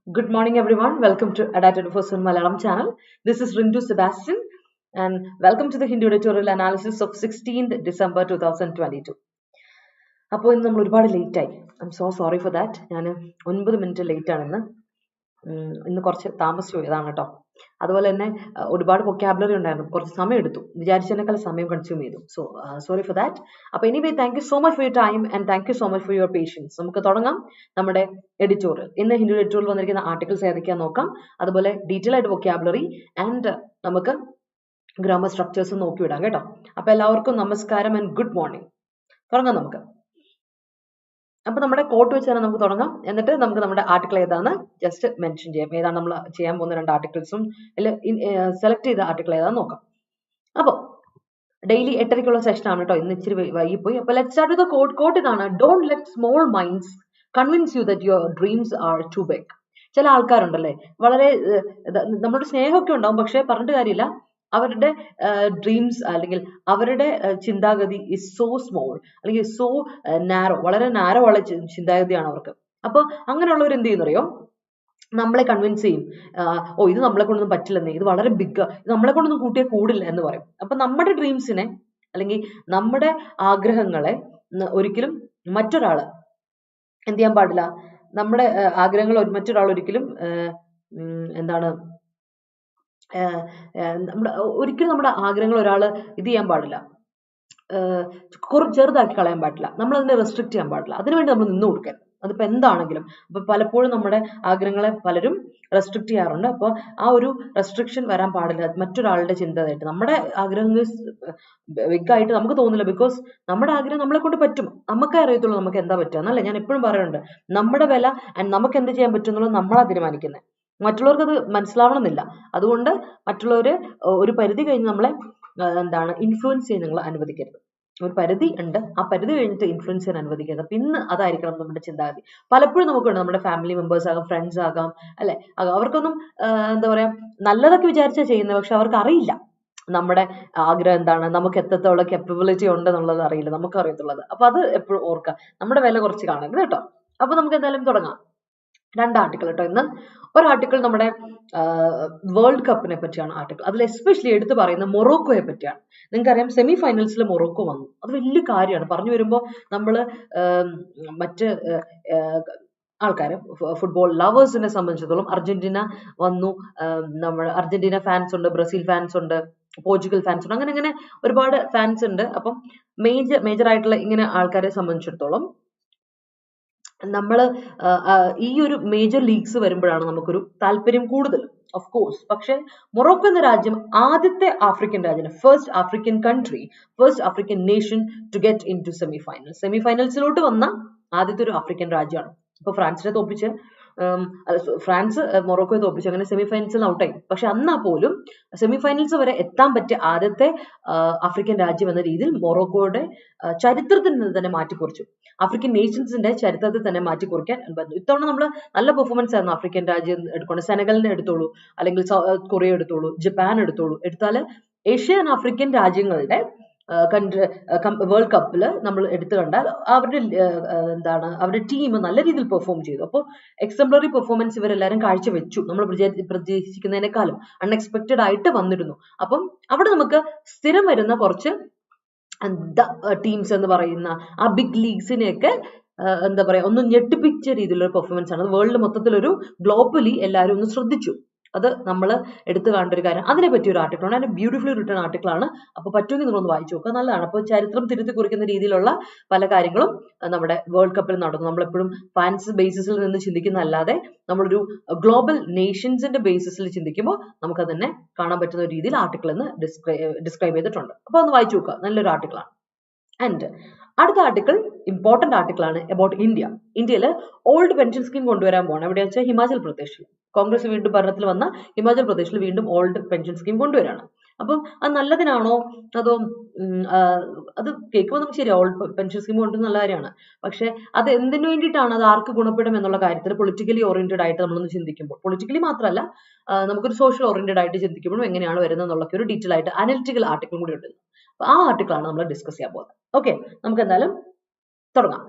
Good morning, everyone. Welcome to Editorial Malayalam channel. This is Rindu Sebastian, and welcome to the Hindu editorial analysis of 16th December 2022. അപ്പോൾ ഇന്ന് നമ്മൾ ഒരുപാട് late ആയി. I M so sorry for that. ഞാൻ 9 minute late ആണ് ഇന്ന് കുറച്ച് താമസിച്ചു പോയതാണ് കേട്ടോ. അതുപോലെ തന്നെ ഒരുപാട് വൊക്കാബുലറി ഉണ്ടായിരുന്നു, കുറച്ച് സമയം എടുത്തു, വിചാരിച്ചതിനേക്കാൾ സമയം കൺസ്യൂം ചെയ്തു. So sorry for that. അപ്പോൾ anyway thank you so much for your time and thank you so much for your patience. നമുക്ക് തുടങ്ങാം നമ്മുടെ എഡിറ്റോറിയൽ. ഇന്ന് ഹിന്ദു എഡിറ്റോറിയൽ വന്നിരിക്കുന്ന ആർട്ടിക്കിൾസ് ഏതൊക്കെയാണെന്ന് നോക്കാം. അതുപോലെ ഡീറ്റെയിൽ ആയിട്ട് വൊക്കാബുലറി ആൻഡ് നമുക്ക് ഗ്രാമർ സ്ട്രക്ചേഴ്സ് നോക്കിവിടാം കേട്ടോ. അപ്പോൾ എല്ലാവർക്കും നമസ്കാരം ആൻഡ് ഗുഡ് മോർണിംഗ്. തുടങ്ങാം നമുക്ക്. അപ്പൊ നമ്മുടെ കോട്ട് വെച്ചാണ് നമുക്ക് തുടങ്ങാം. എന്നിട്ട് നമുക്ക് നമ്മുടെ ആർട്ടിക്കിൾ ഏതാന്ന് ജസ്റ്റ് മെൻഷൻ ചെയ്യാം. ഏതാണ് നമ്മൾ ചെയ്യാൻ പോകുന്ന 2 ആർട്ടിക്കിൾസും സെലക്ട് ചെയ്ത ആർട്ടിക്കിൾ ഏതാന്ന് നോക്കാം. അപ്പോൾ ഡെയിലി 8:30ക്കുള്ള സെഷൻ ആണ് കേട്ടോ. ഇന്ന് ഇച്ചിരി വൈകിപ്പോയി. അപ്പോൾ let's start with quote. Quote ഇതാണ്: don't let small minds convince you that your dreams are too big. ചില ആൾക്കാരുണ്ടല്ലേ, വളരെ നമ്മുടെ സ്നേഹമൊക്കെ ഉണ്ടാവും, പക്ഷെ പറഞ്ഞിട്ട് കാര്യമില്ല, അവരുടെ ഡ്രീംസ് അല്ലെങ്കിൽ അവരുടെ ചിന്താഗതി ഇസ് സോ സ്മോൾ അല്ലെങ്കിൽ സോ നാരോ, വളരെ നാരോ ഉള്ള ചിന്താഗതിയാണ് അവർക്ക്. അപ്പൊ അങ്ങനെയുള്ളവർ എന്ത് ചെയ്യുന്നറിയോ, നമ്മളെ കൺവിൻസ് ചെയ്യും. ഇത് നമ്മളെ കൊണ്ടൊന്നും പറ്റില്ലെന്നേ, ഇത് വളരെ ബിഗ്, ഇത് നമ്മളെ കൊണ്ടൊന്നും കൂട്ടിയാൽ കൂടില്ല എന്ന് പറയും. അപ്പൊ നമ്മുടെ ഡ്രീംസിനെ അല്ലെങ്കിൽ നമ്മുടെ ആഗ്രഹങ്ങളെ ഒരിക്കലും മറ്റൊരാള് എന്ത് ചെയ്യാൻ പാടില്ല. നമ്മുടെ ആഗ്രഹങ്ങൾ മറ്റൊരാൾ ഒരിക്കലും എന്താണ് ഒരിക്കലും നമ്മുടെ ആഗ്രഹങ്ങൾ ഒരാൾ ഇത് ചെയ്യാൻ പാടില്ല, ചെറുതാക്കി കളയാൻ പാടില്ല. നമ്മൾ അതിനെ റെസ്ട്രിക്ട് ചെയ്യാൻ പാടില്ല. അതിനുവേണ്ടി നമ്മൾ നിന്ന് കൊടുക്കരുത്. അതിപ്പോൾ എന്താണെങ്കിലും. അപ്പൊ പലപ്പോഴും നമ്മുടെ ആഗ്രഹങ്ങളെ പലരും റെസ്ട്രിക്ട് ചെയ്യാറുണ്ട്. അപ്പോൾ ആ ഒരു റെസ്ട്രിക്ഷൻ വരാൻ പാടില്ല മറ്റൊരാളുടെ ചിന്തയായിട്ട്. നമ്മുടെ ആഗ്രഹങ്ങൾ ബിഗായിട്ട് നമുക്ക് തോന്നില്ല, ബിക്കോസ് നമ്മുടെ ആഗ്രഹം നമ്മളെ കൊണ്ട് പറ്റും. നമുക്കേ അറിയത്തുള്ളൂ നമുക്ക് എന്താ പറ്റുക എന്നല്ലേ. ഞാൻ എപ്പോഴും പറയാറുണ്ട്, നമ്മുടെ വില ആൻഡ് നമുക്ക് എന്ത് ചെയ്യാൻ പറ്റും എന്നുള്ളത് നമ്മളാ തീരുമാനിക്കുന്നത്. മറ്റുള്ളവർക്ക് അത് മനസ്സിലാവണമെന്നില്ല. അതുകൊണ്ട് മറ്റുള്ളവര് ഒരു പരിധി കഴിഞ്ഞ് നമ്മളെ ഇൻഫ്ലുവൻസ് ചെയ്യാൻ നിങ്ങൾ അനുവദിക്കരുത്. ഒരു പരിധി ഉണ്ട്, ആ പരിധി കഴിഞ്ഞിട്ട് ഇൻഫ്ലുവൻസ് ചെയ്യാൻ അനുവദിക്കരുത്. പിന്നെ അതായിരിക്കണം നമ്മുടെ ചിന്താഗതി. പലപ്പോഴും നമുക്കുണ്ട്, നമ്മുടെ ഫാമിലി മെമ്പേഴ്സ് ആകാം, ഫ്രണ്ട്സ് ആകാം, അല്ലെ, അവർക്കൊന്നും എന്താ പറയാ നല്ലതൊക്കെ വിചാരിച്ചാ ചെയ്യുന്നത്, പക്ഷെ അവർക്ക് അറിയില്ല നമ്മുടെ ആഗ്രഹം എന്താണ്, നമുക്ക് എത്രത്തോളം കെപ്പബിലിറ്റി ഉണ്ടെന്നുള്ളത് അറിയില്ല, നമുക്ക് അറിയത്തുള്ളത്. അപ്പൊ അത് എപ്പോഴും ഓർക്കുക, നമ്മുടെ വില കുറച്ച് കാണരുത് കേട്ടോ. അപ്പൊ നമുക്ക് എന്തായാലും തുടങ്ങാം. 2 ആർട്ടിക്കിൾ കേട്ടോ. ഇന്ന് ഒരു ആർട്ടിക്കിൾ നമ്മുടെ വേൾഡ് കപ്പിനെ പറ്റിയാണ് ആർട്ടിക്കിൾ. അതിൽ എസ്പെഷ്യലി എടുത്തു പറയുന്ന മൊറോക്കോയെ പറ്റിയാണ്. നിങ്ങൾക്കറിയാം, സെമി ഫൈനൽസിൽ മൊറോക്കോ വന്നു. അത് വലിയ കാര്യമാണ്. പറഞ്ഞു വരുമ്പോൾ നമ്മൾ മറ്റ് ആൾക്കാര്, ഫുട്ബോൾ ലവേഴ്സിനെ സംബന്ധിച്ചിടത്തോളം അർജന്റീന വന്നു. നമ്മൾ അർജന്റീന ഫാൻസ് ഉണ്ട്, ബ്രസീൽ ഫാൻസ് ഉണ്ട്, പോർച്ചുഗൽ ഫാൻസ് ഉണ്ട്, അങ്ങനെ ഒരുപാട് ഫാൻസ് ഉണ്ട്. അപ്പം മേജർ ആയിട്ടുള്ള ഇങ്ങനെ ആൾക്കാരെ സംബന്ധിച്ചിടത്തോളം നമ്മൾ ഈ ഒരു മേജർ ലീഗ്സ് വരുമ്പോഴാണ് നമുക്കൊരു താല്പര്യം കൂടുതൽ, ഓഫ് കോഴ്സ്. പക്ഷെ മൊറോക്കോ എന്ന രാജ്യം ആദ്യത്തെ ആഫ്രിക്കൻ രാജ്യം, first African country, first African nation to get into semi ഫൈനൽസിലോട്ട് വന്ന ആദ്യത്തെ ഒരു ആഫ്രിക്കൻ രാജ്യമാണ്. ഇപ്പൊ ഫ്രാൻസിനെ തോപ്പിച്ച് ഫ്രാൻസ് മൊറോക്കോയെ തോപ്പിച്ചു, അങ്ങനെ സെമി ഫൈനൽസിൽ ഔട്ടായി. പക്ഷെ എന്നാ പോലും സെമി ഫൈനൽസ് വരെ എത്താൻ പറ്റിയ ആദ്യത്തെ ആഫ്രിക്കൻ രാജ്യം എന്ന രീതിയിൽ മൊറോക്കോയുടെ ചരിത്രത്തിൽ നിന്ന് തന്നെ മാറ്റിക്കുറിച്ചു. ആഫ്രിക്കൻ നേഷൻസിന്റെ ചരിത്രത്തിൽ തന്നെ മാറ്റിക്കുറിക്കാൻ പറ്റും. ഇത്തവണ നമ്മൾ നല്ല പെർഫോമൻസ് ആയിരുന്നു ആഫ്രിക്കൻ രാജ്യം എടുത്തോളൂ. സെനഗലിനെ എടുത്തോളൂ, അല്ലെങ്കിൽ സൗത്ത് കൊറിയ എടുത്തോളൂ, ജപ്പാൻ എടുത്തോളൂ. എടുത്താല് ഏഷ്യൻ ആഫ്രിക്കൻ രാജ്യങ്ങളുടെ വേൾഡ് കപ്പിൽ നമ്മൾ എടുത്തു കണ്ടാൽ അവരുടെ അവരുടെ ടീം നല്ല രീതിയിൽ പെർഫോം ചെയ്തു. അപ്പോൾ എക്സംപ്ലറി പെർഫോമൻസ് ഇവരെല്ലാവരും കാഴ്ചവെച്ചു. നമ്മൾ പ്രതീക്ഷിക്കുന്നതിനേക്കാളും അൺഎക്സ്പെക്റ്റഡ് ആയിട്ട് വന്നിരുന്നു. അപ്പം അവിടെ നമുക്ക് സ്ഥിരം വരുന്ന കുറച്ച് ടീംസ് എന്ന് പറയുന്ന ആ ബിഗ് ലീഗ്സിനെയൊക്കെ എന്താ പറയാ ഒന്ന് ഞെട്ടിപ്പിച്ച രീതിയിലുള്ള പെർഫോമൻസ് ആണ്. വേൾഡ് മൊത്തത്തിലൊരു ഗ്ലോബലി എല്ലാവരും ഒന്ന് ശ്രദ്ധിച്ചു. അത് നമ്മൾ എടുത്തു കാണേണ്ട ഒരു കാര്യം. അതിനെ പറ്റിയ ഒരു ആർട്ടിക്കിളാണ്, അതിന് ബ്യൂട്ടിഫുള്ളി റിട്ടേൺ ആർട്ടിക്കിളാണ്. അപ്പോൾ പറ്റുമെങ്കിൽ നിങ്ങളൊന്ന് വായിച്ചു നോക്കുക, നല്ലതാണ്. അപ്പോൾ ചരിത്രം തിരുത്തി കുറിക്കുന്ന രീതിയിലുള്ള പല കാര്യങ്ങളും നമ്മുടെ വേൾഡ് കപ്പിൽ നടന്നു. നമ്മളെപ്പോഴും ഫാൻസ് ബേസിസിൽ നിന്ന് ചിന്തിക്കുന്നതല്ലാതെ നമ്മളൊരു ഗ്ലോബൽ നേഷൻസിന്റെ ബേസിസിൽ ചിന്തിക്കുമ്പോൾ നമുക്ക് തന്നെ കാണാൻ പറ്റുന്ന ഒരു രീതിയിൽ ആർട്ടിക്കിൾ എന്ന് ഡിസ്ക്രൈബ് ചെയ്തിട്ടുണ്ട്. അപ്പോൾ ഒന്ന് വായിച്ചു നോക്കുക, നല്ലൊരു ആർട്ടിക്കിളാണ്. ആൻഡ് അടുത്ത ആർട്ടിക്കിൾ ഇമ്പോർട്ടന്റ് ആർട്ടിക്കിൾ ആണ് അബൌട്ട് ഇന്ത്യ. ഇന്ത്യയിൽ ഓൾഡ് പെൻഷൻ സ്കീം കൊണ്ടുവരാൻ പോകണം. എവിടെയാ വെച്ചാൽ ഹിമാചൽ പ്രദേശിൽ. കോൺഗ്രസ് വീണ്ടും ഭരണത്തിൽ വന്ന ഹിമാചൽ പ്രദേശിൽ വീണ്ടും ഓൾഡ് പെൻഷൻ സ്കീം കൊണ്ടുവരാണ്. അപ്പം അത് നല്ലതിനാണോ അതോ അത് കേൾക്കുമ്പോൾ നമുക്ക് ശരിയാ, ഓൾഡ് പെൻഷൻ സ്കീം കൊണ്ടുവരുന്ന നല്ല കാര്യമാണ്. പക്ഷെ അത് എന്തിനു വേണ്ടിയിട്ടാണ്, അത് ആർക്ക് ഗുണപ്പെടും എന്നുള്ള കാര്യത്തിൽ പൊളിറ്റിക്കലി ഓറിയന്റഡ് ആയിട്ട് നമ്മളൊന്ന് ചിന്തിക്കുമ്പോൾ, പൊളിറ്റിക്കലി മാത്രമല്ല നമുക്കൊരു സോഷ്യൽ ഓറിയന്റഡ് ആയിട്ട് ചിന്തിക്കുമ്പോഴും എങ്ങനെയാണ് വരുന്നത് എന്നുള്ളൊക്കെ ഒരു ഡീറ്റെയിൽ ആയിട്ട് അനലിറ്റിക്കൽ ആർട്ടിക്കിൾ കൂടി ഉണ്ട്. അപ്പൊ ആ ആർട്ടിക്കിളാണ് നമ്മൾ ഡിസ്കസ് ചെയ്യാൻ പോകുന്നത്. ഓക്കെ, നമുക്ക് എന്തായാലും തുടങ്ങാം.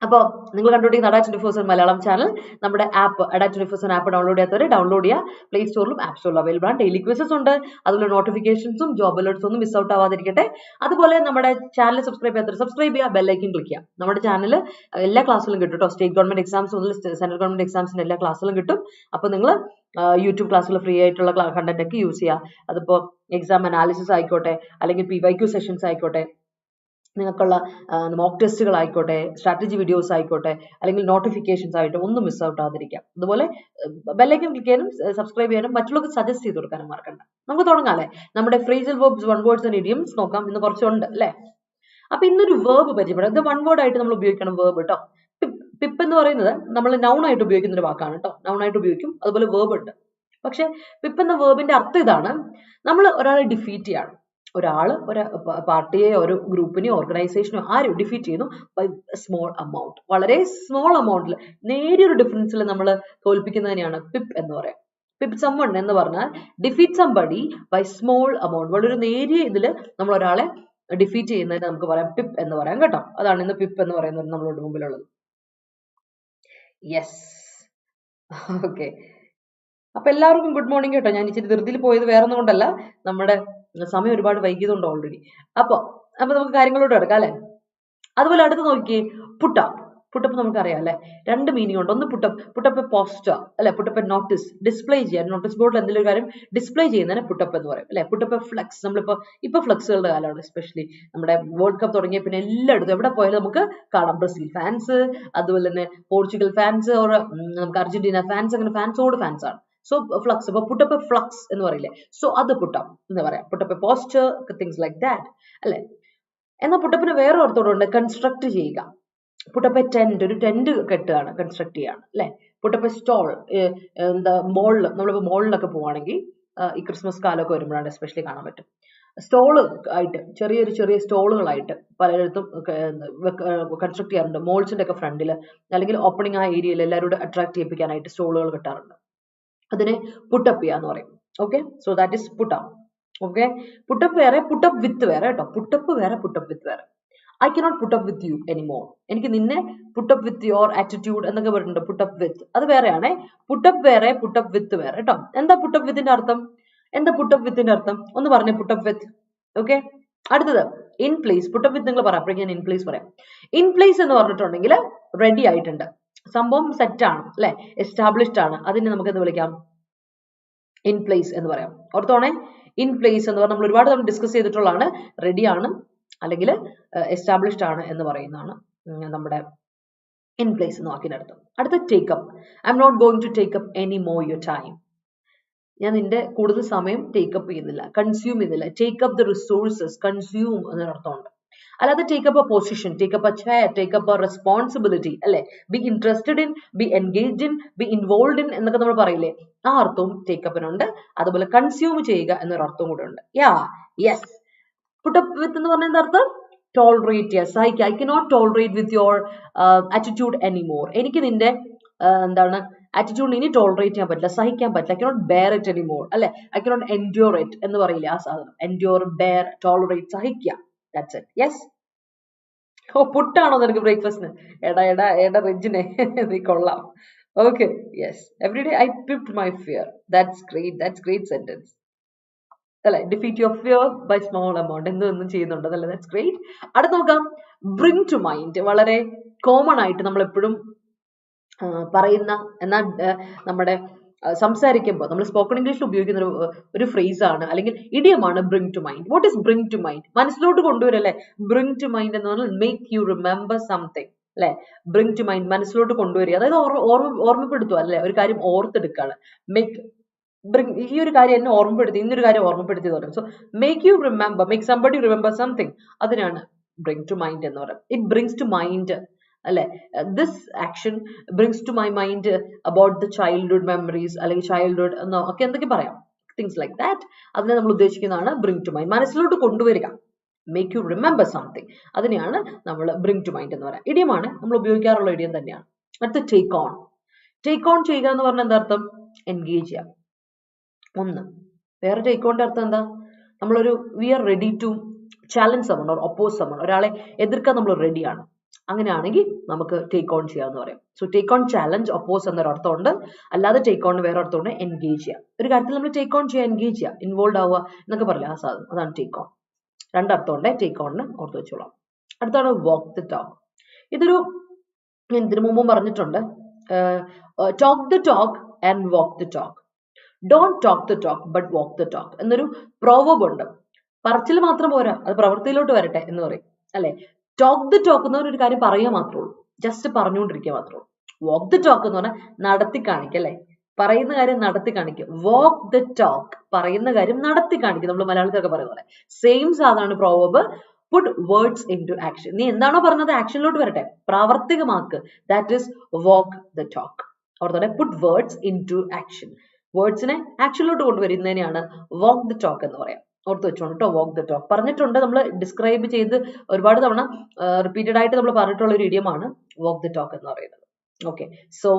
അപ്പോൾ നിങ്ങൾ കണ്ടുപിടിക്കുന്ന ADA24/7 മലയാളം ചാനൽ നമ്മുടെ ആപ്പ് ADA24/7 ആപ്പ് ഡൗൺലോഡ് ചെയ്യാത്തവരെ ഡൗൺലോഡ് ചെയ്യുക. പ്ലേ സ്റ്റോറിലും ആപ്പ് സ്റ്റോറിലും അവൈലബിൾ ആണ്. ഡെയിലി ക്വിസസ് ഉണ്ട്, അതുപോലെ നോട്ടിഫിക്കേഷൻസും ജോബ് അലേർട്ട്സും ഒന്നും മിസ് ഔട്ട് ആവാതിരിക്കട്ടെ. അതുപോലെ നമ്മുടെ ചാനൽ സബ്സ്ക്രൈബ് ചെയ്യാത്തവർ സബ്സ്ക്രൈബ് ചെയ്യുക, ബെല്ലൈക്കൻ ക്ലിക്ക് ചെയ്യുക. നമ്മുടെ ചാനൽ എല്ലാ ക്ലാസ്സിലും കിട്ടും കേട്ടോ. സ്റ്റേറ്റ് ഗവൺമെന്റ് എക്സാംസ് മുതൽ സെൻട്രൽ ഗവൺമെന്റ് എക്സാംസിന്റെ എല്ലാ ക്ലാസ്സിലും കിട്ടും. അപ്പോൾ നിങ്ങൾ യൂട്യൂബ് ക്ലാസ്സിൽ ഫ്രീ ആയിട്ടുള്ള കണ്ടന്റ് ഒക്കെ യൂസ് ചെയ്യുക. അതിപ്പോൾ എക്സാം അനാലിസിസ് ആയിക്കോട്ടെ, അല്ലെങ്കിൽ PYQ സെഷൻസ് ആയിക്കോട്ടെ, നിങ്ങൾക്കുള്ള മോക്ക് ടെസ്റ്റുകൾ ആയിക്കോട്ടെ, സ്ട്രാറ്റജി വീഡിയോസ് ആയിക്കോട്ടെ, അല്ലെങ്കിൽ നോട്ടിഫിക്കേഷൻസ് ആയിട്ട് ഒന്നും മിസ് ഔട്ട് ആവാതിരിക്കാം. അതുപോലെ ബെല്ലൈക്കൻ ക്ലിക്ക് ചെയ്യാനും സബ്സ്ക്രൈബ് ചെയ്യാനും മറ്റുള്ളവർക്ക് സജസ്റ്റ് ചെയ്ത് കൊടുക്കാനും മറക്കണ്ട. നമുക്ക് തുടങ്ങാം അല്ലേ? നമ്മുടെ phrasal verbs, one words and idioms നോക്കാം. ഇന്ന് കുറച്ചുണ്ട് അല്ലേ? അപ്പൊ ഇന്നൊരു വേർബ് പരിചയപ്പെടാം. ഇത് വൺ വേർഡ് ആയിട്ട് നമ്മൾ ഉപയോഗിക്കണം വേർബ് കേട്ടോ. പിപ്പ് എന്ന് പറയുന്നത് നമ്മൾ നൗൺ ആയിട്ട് ഉപയോഗിക്കുന്ന ഒരു വാക്കാണ് കേട്ടോ. നൗൺ ആയിട്ട് ഉപയോഗിക്കും. അതുപോലെ വേർബ് ഉണ്ട്. പക്ഷെ പിപ്പ് എന്ന വേർബിന്റെ അർത്ഥം ഇതാണ്: നമ്മൾ ഒരാളെ ഡിഫീറ്റ് ചെയ്യാണ്. ഒരാള് ഒരു പാർട്ടിയെ, ഒരു ഗ്രൂപ്പിനെയോ ഓർഗനൈസേഷനോ ആരും ഡിഫീറ്റ് ചെയ്യുന്നു ബൈ സ്മോൾ അമൗണ്ട്. വളരെ സ്മോൾ അമൗണ്ടിൽ, നേരിയൊരു ഡിഫറൻസിൽ നമ്മൾ തോൽപ്പിക്കുന്നതിനെയാണ് പിപ്പ് എന്ന് പറയാം. പിപ്പ് സമ്മൺ എന്ന് പറഞ്ഞാൽ defeat somebody by small amount. വളരെ നേരിയ ഇതിൽ നമ്മൾ ഒരാളെ ഡിഫീറ്റ് ചെയ്യുന്നതിന് നമുക്ക് പറയാം പിപ്പ് എന്ന് പറയാം കേട്ടോ. അതാണ് ഇന്ന് പിപ്പ് എന്ന് പറയുന്നത് നമ്മളോട് മുമ്പിലുള്ളത്. Yes, okay. അപ്പൊ എല്ലാവർക്കും ഗുഡ് മോർണിംഗ് കേട്ടോ. ഞാൻ ഇച്ചിരി ധൃതിയിൽ പോയത് വേറെ ഒന്നും കൊണ്ടല്ല, നമ്മുടെ സമയം ഒരുപാട് വൈകിയതുണ്ട് ഓൾറെഡി. അപ്പൊ നമുക്ക് കാര്യങ്ങളോട് കിടക്കാം അല്ലെ? അതുപോലെ അടുത്ത് നോക്കിയേ, പുട്ടപ്പ്. പുട്ടപ്പ് നമുക്കറിയാം അല്ലെ? രണ്ട് മീനിങ് ഉണ്ട്. ഒന്ന് പുട്ടപ്പ് പോസ്റ്റർ അല്ലെ, പുട്ടപ്പ് നോട്ടീസ്, ഡിസ്പ്ലേ ചെയ്യാൻ. നോട്ടീസ് ബോർഡിൽ എന്തെങ്കിലും കാര്യം ഡിസ്പ്ലേ ചെയ്യുന്നതിന് പുട്ടപ്പ് എന്ന് പറയും അല്ലെ? Put up flex. ഇപ്പൊ ഫ്ലെക്സുകളുടെ കാലമാണ്. എസ്പെഷ്യലി നമ്മുടെ വേൾഡ് കപ്പ് തുടങ്ങിയ പിന്നെ എല്ലായിടത്തും എവിടെ പോയാലും നമുക്ക് കാണാം ബ്രസീൽ ഫാൻസ്, അതുപോലെ തന്നെ പോർച്ചുഗൽ ഫാൻസ്, നമുക്ക് അർജന്റീന ഫാൻസ്, അങ്ങനെ ഫാൻസോട് ഫാൻസ് ആണ്. സോ ഫ്ലക്സ്, ഇപ്പൊ പുട്ടപ്പ് ഫ്ലക്സ് എന്ന് പറയില്ലേ? സോ അത് പുട്ടപ്പ് എന്ന് പറയാം. Put up poster, things like that അല്ലെ? എന്നാൽ പുട്ടപ്പിന് വേറെ അർത്ഥമുണ്ട്, കൺസ്ട്രക്ട് ചെയ്യുക. പുട്ടപ്പ് ടെന്റ്, ഒരു ടെന്റ് കെട്ടുകയാണ്, കൺസ്ട്രക്ട് ചെയ്യാണ് അല്ലെ? പുട്ടപ്പ് സ്റ്റോൾ, എന്താ മോളിൽ, നമ്മളിപ്പോ മോളിലൊക്കെ പോവാണെങ്കിൽ ഈ ക്രിസ്മസ് കാലമൊക്കെ വരുമ്പോഴാണ് എസ്പെഷ്യലി കാണാൻ പറ്റും. സ്റ്റോള് ആയിട്ട്, ചെറിയ സ്റ്റോളുകളായിട്ട് പലയിടത്തും കൺസ്ട്രക്ട് ചെയ്യാറുണ്ട്. മോൾസിന്റെ ഒക്കെ ഫ്രണ്ടിൽ, അല്ലെങ്കിൽ ഓപ്പണിംഗ് ആ ഏരിയയിൽ എല്ലാവരോടും അട്രാക്ട് ചെയ്യിപ്പിക്കാനായിട്ട് സ്റ്റോളുകൾ കിട്ടാറുണ്ട്. അതിനെ പുട്ടപ്പ് ചെയ്യാന്ന് പറയും. Okay, so that is put up. Okay, put up വേറെ, പുട്ടപ്പ് വിത്ത് വേറെ കേട്ടോ. പുട്ടപ്പ് വേറെ, പുട്ടപ്പ് വിത്ത് വേറെ. I cannot put up with you anymore. എനിക്ക് നിന്നെ പുട്ടപ്പ് വിത്ത് യുവർ ആറ്റിറ്റ്യൂഡ് എന്നൊക്കെ പറഞ്ഞിട്ടുണ്ട്. പുട്ടപ്പ് വിത്ത് അത് വേറെയാണേ. പുട്ടപ്പ് വേറെ, പുട്ടപ്പ് വിത്ത് വേറെ കേട്ടോ. എന്താ പുട്ടപ്പ് വിത്തിന്റെ അർത്ഥം? എന്താ പുട്ടപ്പ് വിത്തിന്റെ അർത്ഥം? ഒന്ന് പറഞ്ഞേ, പുട്ടപ്പ് വിത്ത്. ഓക്കെ, അടുത്തത് ഇൻ പ്ലേസ്. പുട്ടപ്പ് വിത്ത് നിങ്ങൾ പറയാം, അപ്പോഴേക്കും ഞാൻ ഇൻ പ്ലേസ് പറയാം. ഇൻ പ്ലേസ് എന്ന് പറഞ്ഞിട്ടുണ്ടെങ്കിൽ റെഡി ആയിട്ടുണ്ട്, സംഭവം സെറ്റ് ആണ് അല്ലെ? എസ്റ്റാബ്ലിഷ്ഡ് ആണ്. അതിനെ നമുക്ക് എന്ത് വിളിക്കാം? ഇൻ പ്ലേസ് എന്ന് പറയാം. ഓർത്തോണേ, ഇൻ പ്ലേസ് എന്ന് പറഞ്ഞാൽ നമ്മൾ ഒരുപാട് തവണ ഡിസ്കസ് ചെയ്തിട്ടുള്ളതാണ്. റെഡി ആണ് അല്ലെങ്കിൽ എസ്റ്റാബ്ലിഷ്ഡ് ആണ് എന്ന് പറയുന്നതാണ് നമ്മുടെ ഇൻ പ്ലേസ് എന്ന വാക്കിന്റെ അർത്ഥം. അടുത്ത ടേക്കപ്പ്. I'm not going to take up any more your time. ഞാൻ നിന്റെ കൂടുതൽ സമയം ടേക്കപ്പ് ചെയ്യുന്നില്ല, കൺസ്യൂം ചെയ്യുന്നില്ല. ടേക്കപ്പ് ദ റിസോഴ്സസ്, കൺസ്യൂം എന്നൊരർത്ഥമുണ്ട്. അല്ലാതെ take up a position, take up a chair, take up a responsibility അല്ലെ? Be interested in, be engaged in, be involve in എന്നൊക്കെ നമ്മൾ പറയില്ലേ? ആ അർത്ഥവും ടേക്കപ്പിനുണ്ട്. അതുപോലെ കൺസ്യൂം ചെയ്യുക എന്നൊരു അർത്ഥവും കൂടെ ഉണ്ട്. യെസ്. പുട്ടപ്പ് വിത്ത് എന്ന് പറഞ്ഞ എന്താ അർത്ഥം? ടോളറേറ്റ് ചെയ്യുക, സഹിക്കുക. I cannot tolerate with your attitude anymore. എനിക്ക് നിന്റെ എന്താണ് ആറ്റിറ്റ്യൂഡ് ഇനി ടോളറേറ്റ് ചെയ്യാൻ പറ്റില്ല, സഹിക്കാൻ പറ്റില്ല. I cannot bear it anymore അല്ലെ? ഐ കനോട്ട് എൻഡ്യൂർ ഇറ്റ് എന്ന് പറയില്ലേ? ആ സാധനം. എൻഡ്യൂർ, ബെയർ, ടോളറേറ്റ്, സഹിക്കുക. That's it. Yes. ഓ, പുട്ടാണോ നിനക്ക് ബ്രേക്ക്ഫാസ്റ്റിന്? എടാ റിജിനെ, നീ കൊള്ളാം. Okay, yes. Every day I pipped my fear. That's great sentence അല്ലെ? Defeat your fear by small amount. എന്തൊന്നും ചെയ്യുന്നുണ്ടല്ലേ? That's great. അടുത്ത് നോക്കാം, ബ്രിങ് ടു മൈൻഡ്. വളരെ കോമൺ ആയിട്ട് നമ്മൾ എപ്പോഴും പറയുന്ന, എന്നാൽ നമ്മുടെ സംസാരിക്കുമ്പോൾ നമ്മൾ സ്പോക്കൺ ഇംഗ്ലീഷിൽ ഉപയോഗിക്കുന്ന ഒരു ഫ്രേസ് ആണ്, അല്ലെങ്കിൽ ഇഡിയമാണ് bring to mind. What is bring to mind? മനസ്സിലോട്ട് കൊണ്ടുവരല്ലേ? ബ്രിങ് ടു മൈൻഡ് എന്ന് പറഞ്ഞാൽ മേക്ക് യു റിമെമ്പർ സംതിങ് അല്ലെ? ബ്രിങ് ടു മൈൻഡ്, മനസ്സിലോട്ട് കൊണ്ടുവരിക. അതായത് ഓർമ്മപ്പെടുത്തുക അല്ലെ? ഒരു കാര്യം ഓർത്തെടുക്കുകയാണ്. ബ്രിങ്, ഈ ഒരു കാര്യം എന്നെ ഓർമ്മപ്പെടുത്തി, ഇന്നൊരു കാര്യം ഓർമ്മപ്പെടുത്തി എന്ന് പറയും. So make you remember, make somebody remember something. അതിനാണ് ബ്രിങ് ടു മൈൻഡ് എന്ന് പറയുന്നത്. ഇറ്റ് ബ്രിങ്സ് ടു മൈൻഡ് അല്ലെ? This action brings to my mind about the childhood memories, അല്ലെങ്കിൽ ചൈൽഡ്ഹുഡ് എന്നോ ഒക്കെ എന്തൊക്കെ പറയാം, തിങ്സ് ലൈക്ക് ദാറ്റ്. അതിനെ നമ്മൾ ഉദ്ദേശിക്കുന്നതാണ് ബ്രിങ് ടു മൈൻഡ്, മനസ്സിലോട്ട് കൊണ്ടുവരിക. മേക്ക് യു റിമെമ്പർ സംതിങ്, അതിനെയാണ് നമ്മൾ ബ്രിങ് ടു മൈൻഡ് എന്ന് പറയാം. ഇഡിയമാണ്, നമ്മൾ ഉപയോഗിക്കാറുള്ള ഇഡിയം തന്നെയാണ്. അടുത്ത ടേക്ക് ഓൺ. ടേക്ക് ഓൺ ചെയ്യുക എന്ന് പറഞ്ഞാൽ എന്താ അർത്ഥം? എൻഗേജ് ചെയ്യുക. ഒന്ന് വേറെ ടേക്ക് ഓണിന്റെ അർത്ഥം എന്താ? നമ്മളൊരു we are ready to challenge someone or oppose someone. ഒരാളെ എതിർക്കാൻ നമ്മൾ റെഡിയാണ്. അങ്ങനെയാണെങ്കിൽ നമുക്ക് ടേക്ക് ഓൺ ചെയ്യാമെന്ന് പറയും. So take on challenge, oppose എന്നൊരർത്ഥമുണ്ട്. അല്ലാതെ ടേക്ക് ഓൺ വേറെ അർത്ഥമുണ്ട്, എൻഗേജ് ചെയ്യുക. ഒരു കാര്യത്തിൽ നമ്മൾ ടേക്ക് ഓൺ ചെയ്യുക, എൻഗേജ് ചെയ്യുക, ഇൻവോൾവ് ആവുക എന്നൊക്കെ പറയില്ല, ആ സാധനം, അതാണ് ടേക്ക് ഓൺ. രണ്ടർത്ഥമുണ്ട് ടേക്ക് ഓണിന്, ഓർത്ത് വെച്ചോളാം. അടുത്താണ് വാക്ക് ദ ടോക്ക്. ഇതൊരു ഇതിനു മുമ്പും പറഞ്ഞിട്ടുണ്ട്. Talk the talk and walk the talk. Don't talk the talk but walk the talk എന്നൊരു പ്രോവർബ് ഉണ്ട്. പറച്ചിൽ മാത്രം പോരാ, അത് പ്രവൃത്തിയിലോട്ട് വരട്ടെ എന്ന് പറയും, അല്ലെ? ടോക്ക് ദ ടോക്ക് എന്ന് പറഞ്ഞ ഒരു കാര്യം പറയുക മാത്രമേ ഉള്ളൂ, ജസ്റ്റ് പറഞ്ഞുകൊണ്ടിരിക്കുക മാത്രമേ ഉള്ളൂ. വാക്ക് ദ ടോക്ക് എന്ന് പറഞ്ഞാൽ നടത്തി കാണിക്കുക, അല്ലെ? പറയുന്ന കാര്യം നടത്തി കാണിക്കുക. വാക്ക് ദ ടോക്ക്, പറയുന്ന കാര്യം നടത്തി കാണിക്കുക. നമ്മൾ മലയാളത്തിലൊക്കെ പറയുന്ന പോലെ സെയിം സാധനമാണ് proverb. Put words into action. നീ എന്താണോ പറഞ്ഞത് ആക്ഷനിലോട്ട് വരട്ടെ, പ്രാവർത്തികമാക്ക്. That is walk the talk. ഓർത്തോടെ, put words into action. വേർഡ്സിനെ ആക്ഷനിലോട്ട് കൊണ്ടുവരുന്നതിനെയാണ് വാക്ക് ദ ടോക്ക് എന്ന് പറയാം. ഓർത്ത് വെച്ചോണ്ട് കേട്ടോ, വാക്ക് ദ ടോക്ക് പറഞ്ഞിട്ടുണ്ട്, നമ്മൾ ഡിസ്ക്രൈബ് ചെയ്ത് ഒരുപാട് തവണ റിപ്പീറ്റഡ് ആയിട്ട് നമ്മൾ പറഞ്ഞിട്ടുള്ള ഒരു ഇഡിയമാണ് വാക്ക് ദ ടോക്ക് എന്ന് പറയുന്നത്. ഓക്കെ, സോ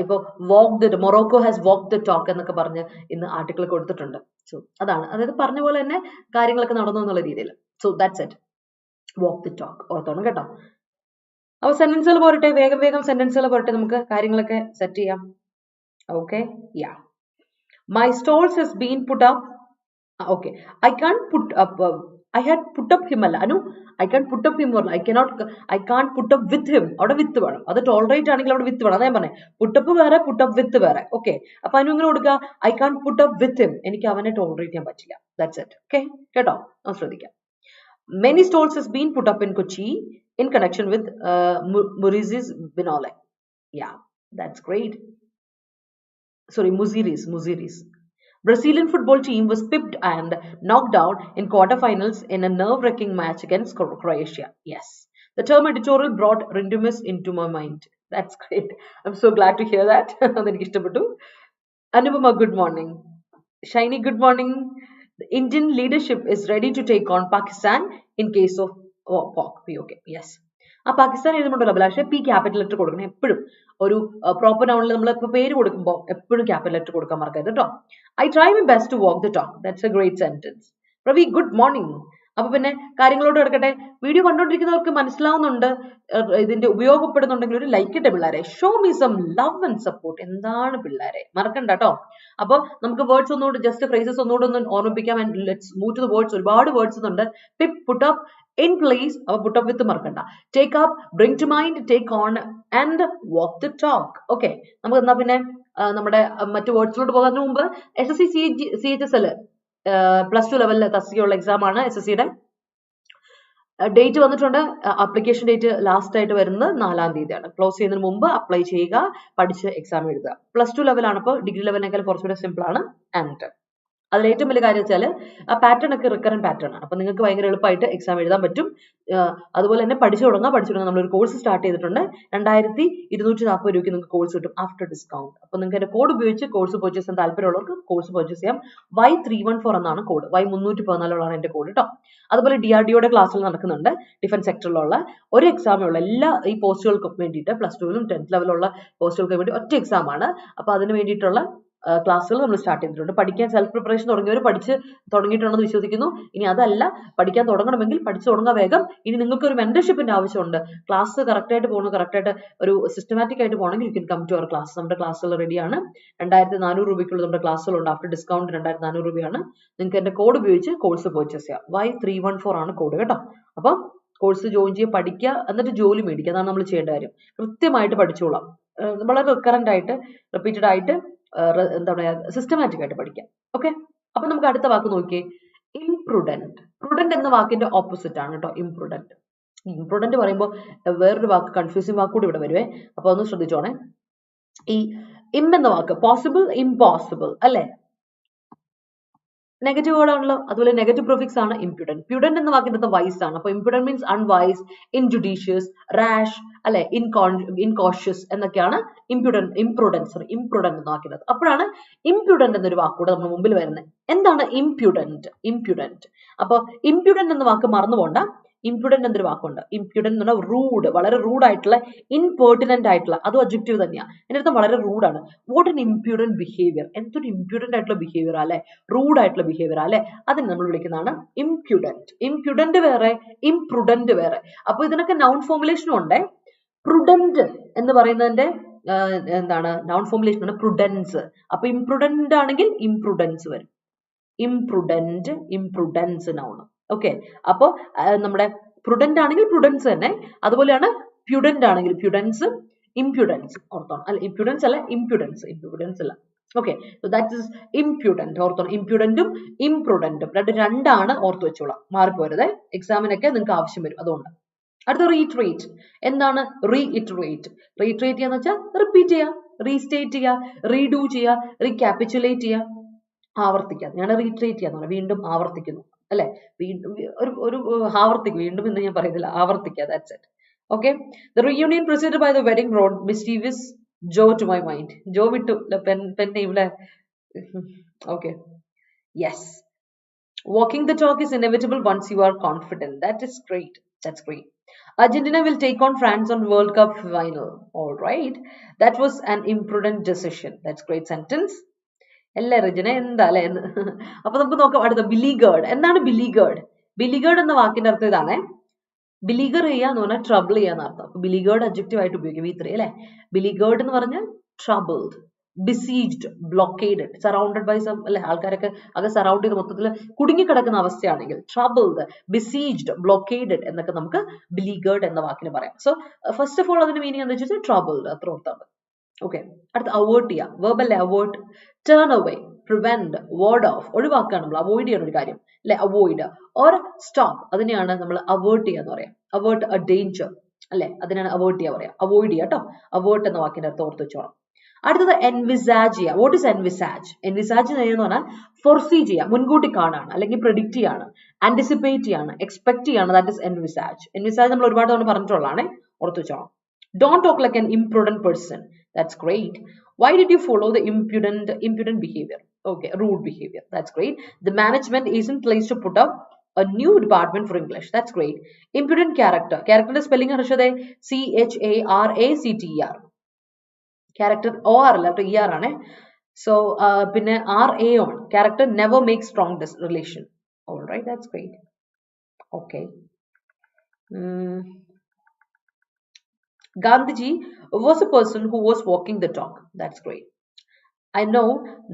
ഇപ്പോൾ walk the Morocco has walk the talk എന്നൊക്കെ പറഞ്ഞ് ഇന്ന് ആർട്ടിക്കിൾ കൊടുത്തിട്ടുണ്ട്. സോ അതാണ്, അതായത് പറഞ്ഞ പോലെ തന്നെ കാര്യങ്ങളൊക്കെ നടന്നു എന്നുള്ള രീതിയിൽ. So that's it, walk the talk. ഓർത്തോണം കേട്ടോ. അപ്പോൾ സെന്റൻസുകൾ പോരട്ടെ, വേഗം വേഗം സെന്റൻസുകൾ പോരട്ടെ, നമുക്ക് കാര്യങ്ങളൊക്കെ സെറ്റ് ചെയ്യാം. Okay, yeah. My stalls has been put up. Okay, I can't put up. I had put up him alla. Anu, I can't put up him or I can't put up with him. അവിടെ വിത്ത് വേണം. അത് tolerate ആണെങ്കിൽ അവിടെ വിത്ത് വേണം. അതാ ഞാൻ പറഞ്ഞേ, put up വേറെ, പുട്ടപ്പ് വിത്ത് വേറെ. ഓക്കെ, അപ്പൊ അതിന് ഇങ്ങനെ കൊടുക്കുക, I can't put up with him. എനിക്ക് അവനെ ടോളറേറ്റ് ചെയ്യാൻ പറ്റില്ല. That's it. Okay, കേട്ടോ, ശ്രദ്ധിക്കാം. Many stalls has been put up in Kochi in connection with Murizi's Binole. Yeah, that's great. Sorry, Muziris. Brazilian football team was pipped and knocked out in quarterfinals in a nerve-wracking match against Croatia. Yes, the term editorial brought Rindumus into my mind. That's great. I'm so glad to hear that. Anupama, good morning. Shiny, good morning. The Indian leadership is ready to take on Pakistan in case of POK. Yes. ആ പാകിസ്ഥാൻ എഴുതുന്നുണ്ടല്ലോ Abhilash, P capital letter കൊടുക്കണം എപ്പോഴും. ഒരു proper നൗണിൽ നമ്മൾ ഇപ്പോൾ പേര് കൊടുക്കുമ്പോൾ എപ്പോഴും ക്യാപിറ്റൽ ലെറ്റർ കൊടുക്കാൻ മറക്കരുത് കേട്ടോ. I try my best to walk the talk. That's a great sentence. Pravi, good morning. അപ്പൊ പിന്നെ കാര്യങ്ങളോട് കിടക്കട്ടെ. വീഡിയോ കണ്ടുകൊണ്ടിരിക്കുന്നവർക്ക് മനസ്സിലാവുന്നുണ്ട്, ഇതിന്റെ ഉപയോഗപ്പെടുന്നുണ്ടെങ്കിൽ ഒരു ലൈക്ക് ഇട്ടേ പിള്ളേരെ. Show me some love and support. എന്താണ് പിള്ളേരെ, മറക്കണ്ട കേട്ടോ. അപ്പൊ നമുക്ക് വേർഡ്സ് ഒന്നുകൂടി, ജസ്റ്റ് ഫ്രേസസ് ഒന്നുകൂടി ഒന്ന് ഓർമ്മിപ്പിക്കാം. And let's move to the words. ഒരുപാട് വേർഡ്സ് ഉണ്ട്. Pip, put up, in place, അപ്പൊ put up with മറക്കണ്ട. Take up, bring to mind, take on and walk the talk. Okay, നമുക്ക് എന്നാ പിന്നെ നമ്മുടെ മറ്റു വേർഡ്സിലോട്ട് പോകുന്നതിന് മുമ്പ് SSC CHSL +2 ലെവലിലെ തസ്തികയുള്ള എക്സാം ആണ്. SSCയുടെ ഡേറ്റ് വന്നിട്ടുണ്ട്. ആപ്ലിക്കേഷൻ ഡേറ്റ് ലാസ്റ്റ് ആയിട്ട് വരുന്നത് 4-ാം തീയതിയാണ്. ക്ലോസ് ചെയ്യുന്നതിന് മുമ്പ് അപ്ലൈ ചെയ്യുക, പഠിച്ച് എക്സാം എഴുതുക. +2 ലെവലാണ്, അപ്പോൾ ഡിഗ്രി ലെവലിനേക്കാൾ കുറച്ചുകൂടെ സിമ്പിൾ ആണ്. ആൻഡ് അതിൽ ഏറ്റവും വലിയ കാര്യം വെച്ചാൽ ആ പാറ്റേൺ ഒക്കെ റിക്കറന്റ് പാറ്റേൺ ആണ്. അപ്പൊ നിങ്ങൾക്ക് ഭയങ്കര എളുപ്പമായിട്ട് എക്സാം എഴുതാൻ പറ്റും. അതുപോലെ തന്നെ പഠിച്ചു തുടങ്ങാം. നമ്മളൊരു കോഴ്സ് സ്റ്റാർട്ട് ചെയ്തിട്ടുണ്ട്. 2240 രൂപയ്ക്ക് നിങ്ങൾക്ക് കോഴ്സ് കിട്ടും ആഫ്റ്റർ ഡിസ്കൗണ്ട്. അപ്പൊ നിങ്ങൾക്ക് എന്റെ കോഡ് ഉപയോഗിച്ച് കോഴ്സ് പർച്ചേസ് ചെയ്യാൻ താല്പര്യമുള്ളവർക്ക് കോഴ്സ് പർച്ചേസ് ചെയ്യാം. Y314 എന്നാണ് കോഡ്. Y314 എന്റെ കോഡ് കേട്ടോ. അതുപോലെ DRDOയുടെ ക്ലാസ്സിൽ നടക്കുന്നുണ്ട്. ഡിഫൻസ് സെക്ടറിലുള്ള ഒരു എക്സാമേ ഉള്ളൂ. എല്ലാ ഈ പോസ്റ്റുകൾക്കും വേണ്ടിയിട്ട്, +2ലും 10th ലെവലുള്ള പോസ്റ്റുകൾക്ക് വേണ്ടി ഒറ്റ എക്സാം ആണ്. അപ്പൊ അതിന് വേണ്ടിയിട്ടുള്ള ക്ലാസ്സുകൾ നമ്മൾ സ്റ്റാർട്ട് ചെയ്തിട്ടുണ്ട്. പഠിക്കാൻ സെൽഫ് പ്രിപ്പറേഷൻ തുടങ്ങിയവർ പഠിച്ച് തുടങ്ങിയിട്ടുണ്ടെന്ന് വിശ്വസിക്കുന്നു. ഇനി അതല്ല, പഠിക്കാൻ തുടങ്ങണമെങ്കിൽ പഠിച്ചു തുടങ്ങാൻ വേഗം. ഇനി നിങ്ങൾക്ക് ഒരു മെന്റർഷിപ്പിന്റെ ആവശ്യമുണ്ട്, ക്ലാസ് കറക്റ്റ് ആയിട്ട് പോകണം, കറക്റ്റ് ആയിട്ട് ഒരു സിസ്റ്റമാറ്റിക് ആയിട്ട് പോകണമെങ്കിൽ you can come to our class. നമ്മുടെ ക്ലാസ്സുകൾ റെഡിയാണ്. 2400 രൂപയ്ക്കുള്ള നമ്മുടെ ക്ലാസ്സുകളുണ്ട്. ആഫ്റ്റർ ഡിസ്കൗണ്ട് 2400 രൂപയാണ്. നിങ്ങൾക്ക് എന്റെ കോഡ് ഉപയോഗിച്ച് കോഴ്സ് പർച്ചേസ് ചെയ്യാം. Y314 ആണ് കോഡ് കേട്ടോ. അപ്പം കോഴ്സ് ജോയിൻ ചെയ്യുക, പഠിക്കുക, എന്നിട്ട് ജോലി മേടിക്കുക. അതാണ് നമ്മൾ ചെയ്യേണ്ട കാര്യം. കൃത്യമായിട്ട് പഠിച്ചോളാം. വളരെ റിക്കറന്റ് ആയിട്ട്, റിപ്പീറ്റഡ് ആയിട്ട്, എന്താ പറയാ, സിസ്റ്റമാറ്റിക് ആയിട്ട് പഠിക്കാം. ഓക്കെ, അപ്പൊ നമുക്ക് അടുത്ത വാക്ക് നോക്കിയേ. ഇംപ്രുഡന്റ്. പ്രുഡന്റ് എന്ന വാക്കിന്റെ ഓപ്പോസിറ്റ് ആണ് കേട്ടോ ഇംപ്രുഡന്റ്. ഇംപ്രുഡന്റ് പറയുമ്പോൾ വേറൊരു വാക്ക്, കൺഫ്യൂസിംഗ് വാക്ക് കൂടി ഇവിടെ വരുവേ. അപ്പൊ ഒന്ന് ശ്രദ്ധിച്ചോണേ. ഈ ഇം എന്ന വാക്ക് പോസിബിൾ, ഇംപോസിബിൾ അല്ലെ, നെഗറ്റീവ് വേർഡ് ആണല്ലോ. അതുപോലെ നെഗറ്റീവ് പ്രിഫിക്സ് ആണ് ഇംപ്യുഡന്റ്. പ്യുഡന്റ് എന്ന വാക്കിന്റെ വൈസ് ആണ്. അപ്പൊ ഇംപ്യുഡന്റ് മീൻസ് അൺവൈസ്, ഇൻജുഡീഷ്യസ്, റാഷ് അല്ലെ, ഇൻകോഷ്യസ് എന്നൊക്കെയാണ് ഇംപ്രുഡന്റ് എന്ന വാക്കിന്റെ. അപ്പോഴാണ് ഇംപ്യുഡന്റ് എന്നൊരു വാക്കുകൂടെ നമ്മുടെ മുമ്പിൽ വരുന്നത്. എന്താണ് ഇംപ്യുഡന്റ്? അപ്പൊ ഇംപ്യുഡന്റ് എന്ന വാക്ക് മറന്നു പോണ്ട. impudent എന്നൊരു വാക്കുണ്ട്. impudent എന്ന് പറഞ്ഞാൽ rude, വളരെ rude ആയിട്ടുള്ള, impertinent ആയിട്ടുള്ള, അതും adjective തന്നെയാണ്. അതിന്റെ അർത്ഥം വളരെ rude ആണ്. What an impudent behavior. എന്തൊരു impudent ആയിട്ടുള്ള behavior അല്ലെ, rude ആയിട്ടുള്ള behavior അല്ലെ, അതിന് നമ്മൾ വിളിക്കുന്നതാണ് impudent. impudent വേറെ, imprudent വേറെ. അപ്പോൾ ഇതിനൊക്കെ noun formulation ഉണ്ട്. prudent എന്ന് പറയുന്നതിന്റെ എന്താണ് noun formulation ആണ് prudence. അപ്പോൾ imprudent ആണെങ്കിൽ imprudence വരും. imprudent, imprudence noun. ഓക്കെ, അപ്പോൾ നമ്മുടെ prudent ആണെങ്കിൽ prudence തന്നെ, അതുപോലെയാണ് pudent ആണെങ്കിൽ pudence, impudence ഓർത്തോണം. അല്ല impudence അല്ല, impudence, impudence അല്ല. Okay, so that is impudent ഓർത്തോണം. impudent ഉം imprudent ഉം രണ്ടാണ്, ഓർത്തു വെച്ചോളാം, മാറിപ്പോരുത്. എക്സാമിനൊക്കെ നിങ്ങൾക്ക് ആവശ്യം വരും, അതുകൊണ്ട്. അടുത്ത റീട്രേറ്റ്. എന്താണ് റീഇറ്ററേറ്റ്? റീട്രേറ്റ് ചെയ്യാന്ന് വെച്ചാൽ റിപ്പീറ്റ് ചെയ്യുക, റീസ്റ്റേറ്റ് ചെയ്യുക, റീഡൂ ചെയ്യുക, റീക്യാപിറ്റുലേറ്റ് ചെയ്യുക, ആവർത്തിക്കുക. ഞാൻ റീട്രേറ്റ് ചെയ്യാന്ന് പറഞ്ഞാൽ വീണ്ടും ആവർത്തിക്കുന്നു അല്ലെ, വീണ്ടും ഒരു ആവർത്തിക്കും, വീണ്ടും എന്ന് ഞാൻ പറയുന്നില്ല, ആവർത്തിക്കുക. That's it. Okay, the reunion proceeded by the wedding road mysterious joe to my mind. ജോ വിട്ടു പെന്നെ ഇവിടെ. Okay, yes. Walking the talk is inevitable once you are confident. That is great. That's great. Argentina will take on France on World Cup final. All right. That was an imprudent decision. That's great sentence. അല്ലേ റിജന, എന്താ അല്ലെ? അപ്പൊ നമുക്ക് നോക്കാം അടുത്ത ബിലീഗേർഡ്. എന്താണ് ബിലീഗേർഡ്? ബിലീഗേർഡ് എന്ന വാക്കിന്റെ അർത്ഥം ഇതാണ്. ബിലീഗർ ചെയ്യാന്ന് പറഞ്ഞാൽ ട്രബിൾ ചെയ്യാന്ന് അർത്ഥം. ബിലീഗേർഡ് അഡ്ജക്റ്റീവ് ആയിട്ട് ഉപയോഗിക്കും, V3 അല്ലെ. ബിലീഗേർഡ് എന്ന് പറഞ്ഞാൽ troubled, besieged, blockaded, surrounded by some അല്ലെ, ആൾക്കാരൊക്കെ അത് സറൗണ്ട് ചെയ്ത് മൊത്തത്തിൽ കുടുങ്ങിക്കിടക്കുന്ന അവസ്ഥയാണെങ്കിൽ troubled, besieged, blockaded എന്നൊക്കെ നമുക്ക് beleaguered എന്ന വാക്കിന് പറയാം. സോ ഫസ്റ്റ് ഓഫ് ഓൾ അതിന്റെ മീനിങ് എന്താ വെച്ചാൽ troubled, അത്ര ഓർത്താൽ മതി. ഓക്കെ, അടുത്ത അവോയ്ഡ് ചെയ്യാം. വെർബ് അല്ലേ avoid. Turn away, prevent, ward of, ഒഴിവാക്കുകയാണ് നമ്മൾ, അവോയ്ഡ് ചെയ്യുന്ന ഒരു കാര്യം അല്ലെ, അവോയ്ഡ്. ഓർ സ്റ്റോപ്പ്, അതിനെയാണ് നമ്മൾ അവോയ്ഡ് ചെയ്യാന്ന് പറയാം. അവോയ്ഡ് എ ഡേഞ്ചർ അല്ലെ, അതിനാണ് അവോയ്ഡ് ചെയ്യാൻ പറയാം. അവോയ്ഡ് ചെയ്യാം കേട്ടോ. അവോയ്ഡ് എന്ന വാക്കിന്റെ അർത്ഥം ഓർത്ത് വെച്ചോണം. അടുത്തത് എൻവിസാജ് ചെയ്യുക. What is എൻവിസാജ്? എൻവിസാജ് എന്ന് പറഞ്ഞാൽ ഫോർസീ ചെയ്യുക, മുൻകൂട്ടി കാണാണ്, അല്ലെങ്കിൽ പ്രെഡിക്റ്റ് ചെയ്യാണ്, ആന്റിസിപ്പേറ്റ് ചെയ്യാണ്, എക്സ്പെക്ട് ചെയ്യാണ്. That is എൻവിസാജ്. എൻവിസാജ് നമ്മൾ ഒരുപാട് തവണ പറഞ്ഞിട്ടുള്ളതാണ്, ഓർത്ത് വെച്ചോണം. Don't talk like an imprudent person. That's great. Why did you follow the impudent behavior? Okay, rude behavior. That's great. The management is in place to put up a new department for English. That's great. Impudent character. Character spelling harshade CHARACTER. Character OR അല്ല ER ആണ്. So പിന്നെ RA on. Character never makes strong relation. All right, that's great. Okay. Gandhiji was a person who was walking the talk. That's great. I know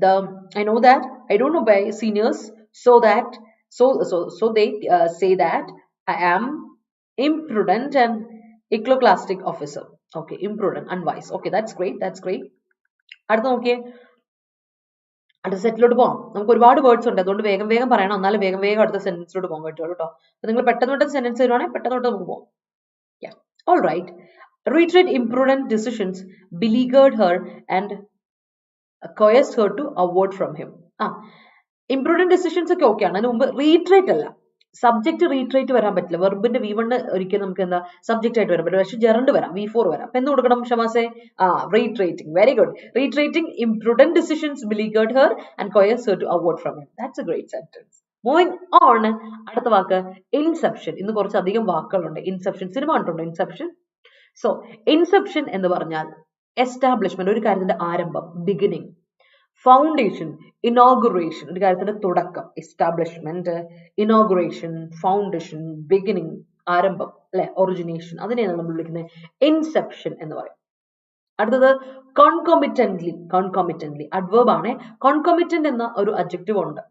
that I don't obey seniors, so they say that I am imprudent and iconoclastic officer. Okay, imprudent, unwise. Okay, that's great. That's great. അടുത്ത നോക്കിയേ, അടുത്ത സെറ്റിലോട്ട് പോകാം. നമുക്ക് ഒരുപാട് words ഉണ്ട്, അതുകൊണ്ട് വേഗം വേഗം പറയണം, എന്നാലും വേഗം വേഗം അടുത്ത സെന്റൻസിലോട്ട് പോകാൻ പറ്റുള്ളൂ കേട്ടോ. അപ്പൊ നിങ്ങൾ പെട്ടെന്ന് സെന്റൻസ് തരുവാണെങ്കിൽ പെട്ടെന്ന് നമുക്ക് പോകാം. Yeah, all right. Reiterate imprudent decisions, beleaguered her and coerced her to avoid from him. Imprudent decisions ഒക്കെ ഓക്കെയാണ്. അതിന് മുമ്പ് റീട്രേറ്റ് അല്ല, സബ്ജക്ട് റീട്രേറ്റ് വരാൻ പറ്റില്ല. വെർബിന്റെ V1 ഒരിക്കലും നമുക്ക് എന്താ സബ്ജക്റ്റ് ആയിട്ട് വരാൻ പറ്റില്ല, പക്ഷെ ജെറണ്ട് വരാം, V4 വരാം. അപ്പൊ എന്ത് കൊടുക്കണം ഷമാസെ? Reiterating. Very good. Reiterating imprudent decisions, beleaguered her and coerced her to avoid from him. That's a great sentence. Moving on, അടുത്ത വാക്ക് ഇൻസെപ്ഷൻ. ഇന്ന് കുറച്ചധികം വാക്കുകളുണ്ട്. ഇൻസെപ്ഷൻ, സിനിമ കണ്ടിട്ടുണ്ടോ ഇൻസെപ്ഷൻ? സോ ഇൻസെപ്ഷൻ എന്ന് പറഞ്ഞാൽ എസ്റ്റാബ്ലിഷ്മെന്റ്, ഒരു കാര്യത്തിന്റെ ആരംഭം, ബിഗിനിങ്. ഫൗണ്ടേഷൻ, ഇനോഗുറേഷൻ, ഒരു കാര്യത്തിന്റെ തുടക്കം. എസ്റ്റാബ്ലിഷ്മെന്റ്, ഇനോഗുറേഷൻ, ഫൗണ്ടേഷൻ, ബിഗിനിങ്, ആരംഭം അല്ലെ, ഒറിജിനേഷൻ. അതിനെയാണ് നമ്മൾ വിളിക്കുന്നത് ഇൻസെപ്ഷൻ എന്ന് പറയും. അടുത്തത് കോൺകോമിറ്റന്റ്ലി അഡ്വേർബ് ആണ്. കോൺകോമിറ്റന്റ് എന്ന ഒരു അഡ്ജക്റ്റീവ് ഉണ്ട്.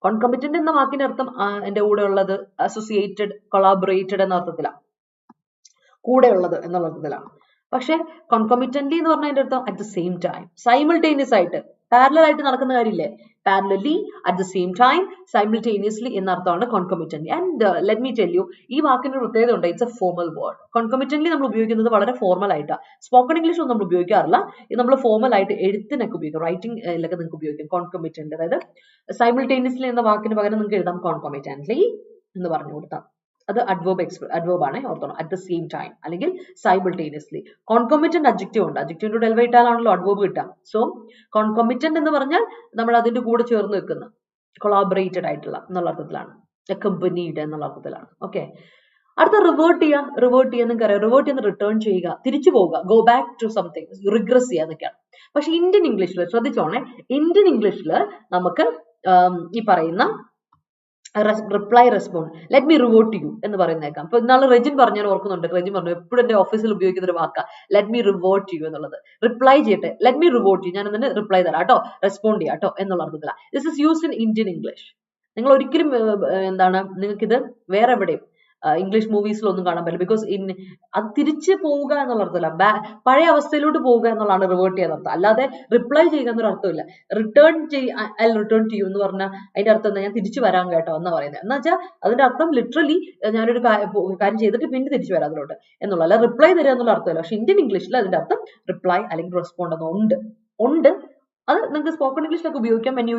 കോൺകോമിറ്റന്റ് എന്ന വാക്കിന്റെ അർത്ഥം എന്റെ കൂടെ ഉള്ളത്, അസോസിയേറ്റഡ്, കൊളാബറേറ്റഡ് എന്ന അർത്ഥത്തിലാണ്, കൂടെ ഉള്ളത് എന്നുള്ള അർത്ഥത്തിലാണ്. പക്ഷെ കോൺകോമിറ്റന്റ്ലി എന്ന് പറഞ്ഞതിന്റെ അർത്ഥം at the same time, simultaneous ആയിട്ട്, പാരലൽ ആയിട്ട് നടക്കുന്ന കാര്യമില്ലേ, parallelly, at the same time, simultaneously എന്ന അർത്ഥമാണ് concomitantly. And let me tell you, ഈ വാക്കിന് ഒരു പ്രത്യേകത ഉണ്ട്. It's a formal word. Concomitantly നമ്മൾ ഉപയോഗിക്കുന്നത് വളരെ ഫോർമൽ ആയിട്ടാണ്. സ്പോക്കൺ ഇംഗ്ലീഷ് ഒന്നും നമ്മൾ ഉപയോഗിക്കാറില്ല. ഇത് നമ്മൾ ഫോർമൽ ആയിട്ട് എഴുത്തിനൊക്കെ ഉപയോഗിക്കും, റൈറ്റിംഗിലൊക്കെ നിങ്ങൾക്ക് ഉപയോഗിക്കും കോൺകോമിറ്റന്റ്. അതായത് സൈമിൾട്ടേനിയസ്ലി എന്ന വാക്കിന് പകരം നിങ്ങൾക്ക് എഴുതാം കോൺകോമിറ്റന്റ്ലി എന്ന് പറഞ്ഞു കൊടുത്താൽ. അത് അഡ്വേർബ് ആണ്, ഓർത്തോണം. അറ്റ് ദ സെയിം ടൈം അല്ലെങ്കിൽ സൈമിൾട്ടേനിയസ്ലി. കോൺകോമിറ്റന്റ് അഡ്ജക്റ്റീവ് ഉണ്ട്. അഡ്ജക്റ്റീവിന്റെ ഡെൽവ ഇട്ടാലാണല്ലോ അഡ്വേർബ് കിട്ടാം. സോ കോൺകോമിറ്റന്റ് എന്ന് പറഞ്ഞാൽ നമ്മൾ അതിന്റെ കൂടെ ചേർന്ന് വെക്കുന്ന, കൊളാബറേറ്റഡ് ആയിട്ടുള്ള എന്നുള്ള അർത്ഥത്തിലാണ്, അക്കംപനീഡ് എന്നുള്ള അർത്ഥത്തിലാണ്. ഓക്കെ, അടുത്ത റിവേർട്ട് ചെയ്യുക നിങ്ങൾക്കറിയാം, റിവേർട്ട് ചെയ്യുന്ന റിട്ടേൺ ചെയ്യുക, തിരിച്ചു പോവുക, go back to something, regress ചെയ്യുക എന്നൊക്കെയാണ്. പക്ഷെ ഇന്ത്യൻ ഇംഗ്ലീഷിൽ ശ്രദ്ധിച്ചോണേ, ഇന്ത്യൻ ഇംഗ്ലീഷിൽ നമുക്ക് ഈ പറയുന്ന reply respond, let me revert you എന്ന് പറയുന്നേക്കാം. ഇപ്പൊ ഇന്നാള് റെജിൻ പറഞ്ഞാൽ ഓർക്കുന്നുണ്ട്, റെജിൻ പറഞ്ഞു എപ്പോഴും എന്റെ ഓഫീസിൽ ഉപയോഗിക്കുന്ന ഒരു വാക്കാ ലെറ്റ് മീ റിവേർട്ട് യു എന്നുള്ളത്. റിപ്ലൈ ചെയ്യട്ടെ, ലെറ്റ് മീ റിവേർട്ട് യു, ഞാൻ അതിന് റിപ്ലൈ തരാം കേട്ടോ, റെസ്പോണ്ട് ചെയ്യാം കേട്ടോ എന്നുള്ള അർത്ഥത്തില. This is used in Indian English. നിങ്ങൾ ഒരിക്കലും നിങ്ങൾക്കിത് വേറെ എവിടെയും ഇംഗ്ലീഷ് മൂവീസിലൊന്നും കാണാൻ പറ്റില്ല. ബിക്കോസ് അത് തിരിച്ച് പോവുക എന്നുള്ള അർത്ഥമല്ല, പഴയ അവസ്ഥയിലോട്ട് പോവുക എന്നുള്ളതാണ് റിവേർട്ട് ചെയ്യാൻ അർത്ഥം. അല്ലാതെ റിപ്ലൈ ചെയ്യുക എന്നൊരു അർത്ഥമില്ല. Return I return to you എന്ന് പറഞ്ഞാൽ അതിന്റെ അർത്ഥം എന്താ, ഞാൻ തിരിച്ചു വരാൻ കേട്ടോ എന്നാ പറയുന്നത്. എന്ന് വെച്ചാൽ അതിന്റെ അർത്ഥം ലിറ്ററലി ഞാനൊരു കാര്യം ചെയ്തിട്ട് പിന്നെ തിരിച്ചു വരാം അതിലോട്ട് എന്നുള്ള, അല്ല റിപ്ലൈ തരിക എന്നുള്ള അർത്ഥമല്ല. പക്ഷെ ഇന്ത്യൻ ഇംഗ്ലീഷിൽ അതിന്റെ അർത്ഥം റിപ്ലൈ അല്ലെങ്കിൽ റെസ്പോണ്ട് ഉണ്ട്. അത് നിങ്ങൾക്ക് സ്പോക്കൺ ഇംഗ്ലീഷിലൊക്കെ ഉപയോഗിക്കാം. When you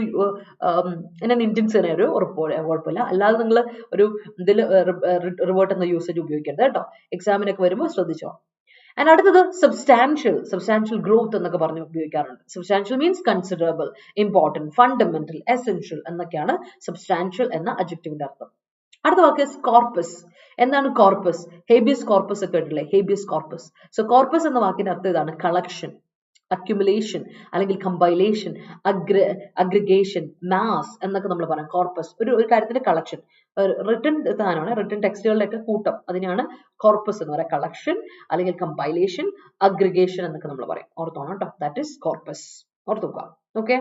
in Indian scenario കുഴപ്പമില്ല. അല്ലാതെ നിങ്ങൾ ഒരു ഇതിൽ റിവേർട്ട് എന്ന യൂസേജ് ഉപയോഗിക്കരുത് കേട്ടോ. എക്സാമിനൊക്കെ വരുമ്പോൾ ശ്രദ്ധിച്ചോ. ആൻഡ് അടുത്തത് സബ്സ്റ്റാൻഷ്യൽ ഗ്രോത്ത് എന്നൊക്കെ പറഞ്ഞ് ഉപയോഗിക്കാറുണ്ട്. Substantial means considerable, important, fundamental, essential എന്നൊക്കെയാണ് സബ്സ്റ്റാൻഷ്യൽ എന്ന അഡ്ജക്റ്റീവിന്റെ അർത്ഥം. അടുത്ത വാക്ക് കോർപ്പസ്. എന്താണ് കോർപ്പസ്? ഹേബിയസ് കോർപ്പസ് ഒക്കെ കേട്ടില്ലേ, ഹേബിയസ് കോർപ്പസ്. സോ കോർപ്പസ് എന്ന വാക്കിന്റെ അർത്ഥം ഇതാണ്, കളക്ഷൻ, അക്യുമുലേഷൻ അല്ലെങ്കിൽ കമ്പൈലേഷൻ, അഗ്രിഗേഷൻ, മാസ് എന്നൊക്കെ നമ്മൾ പറയാം. കോർപ്പസ് ഒരു കാര്യത്തിന്റെ കളക്ഷൻ, റിട്ടൺ സാധനമാണ്, റിട്ടൺ ടെക്സ്റ്റുകളുടെയൊക്കെ കൂട്ടം, അതിനാണ് കോർപ്പസ് എന്ന് പറയാം. കളക്ഷൻ അല്ലെങ്കിൽ കമ്പൈലേഷൻ, അഗ്രിഗേഷൻ എന്നൊക്കെ നമ്മൾ പറയും. ഓർത്തോണം കേട്ടോ, ദാറ്റ് ഈസ് കോർപ്പസ്. ഓർത്തുക. ഓക്കെ.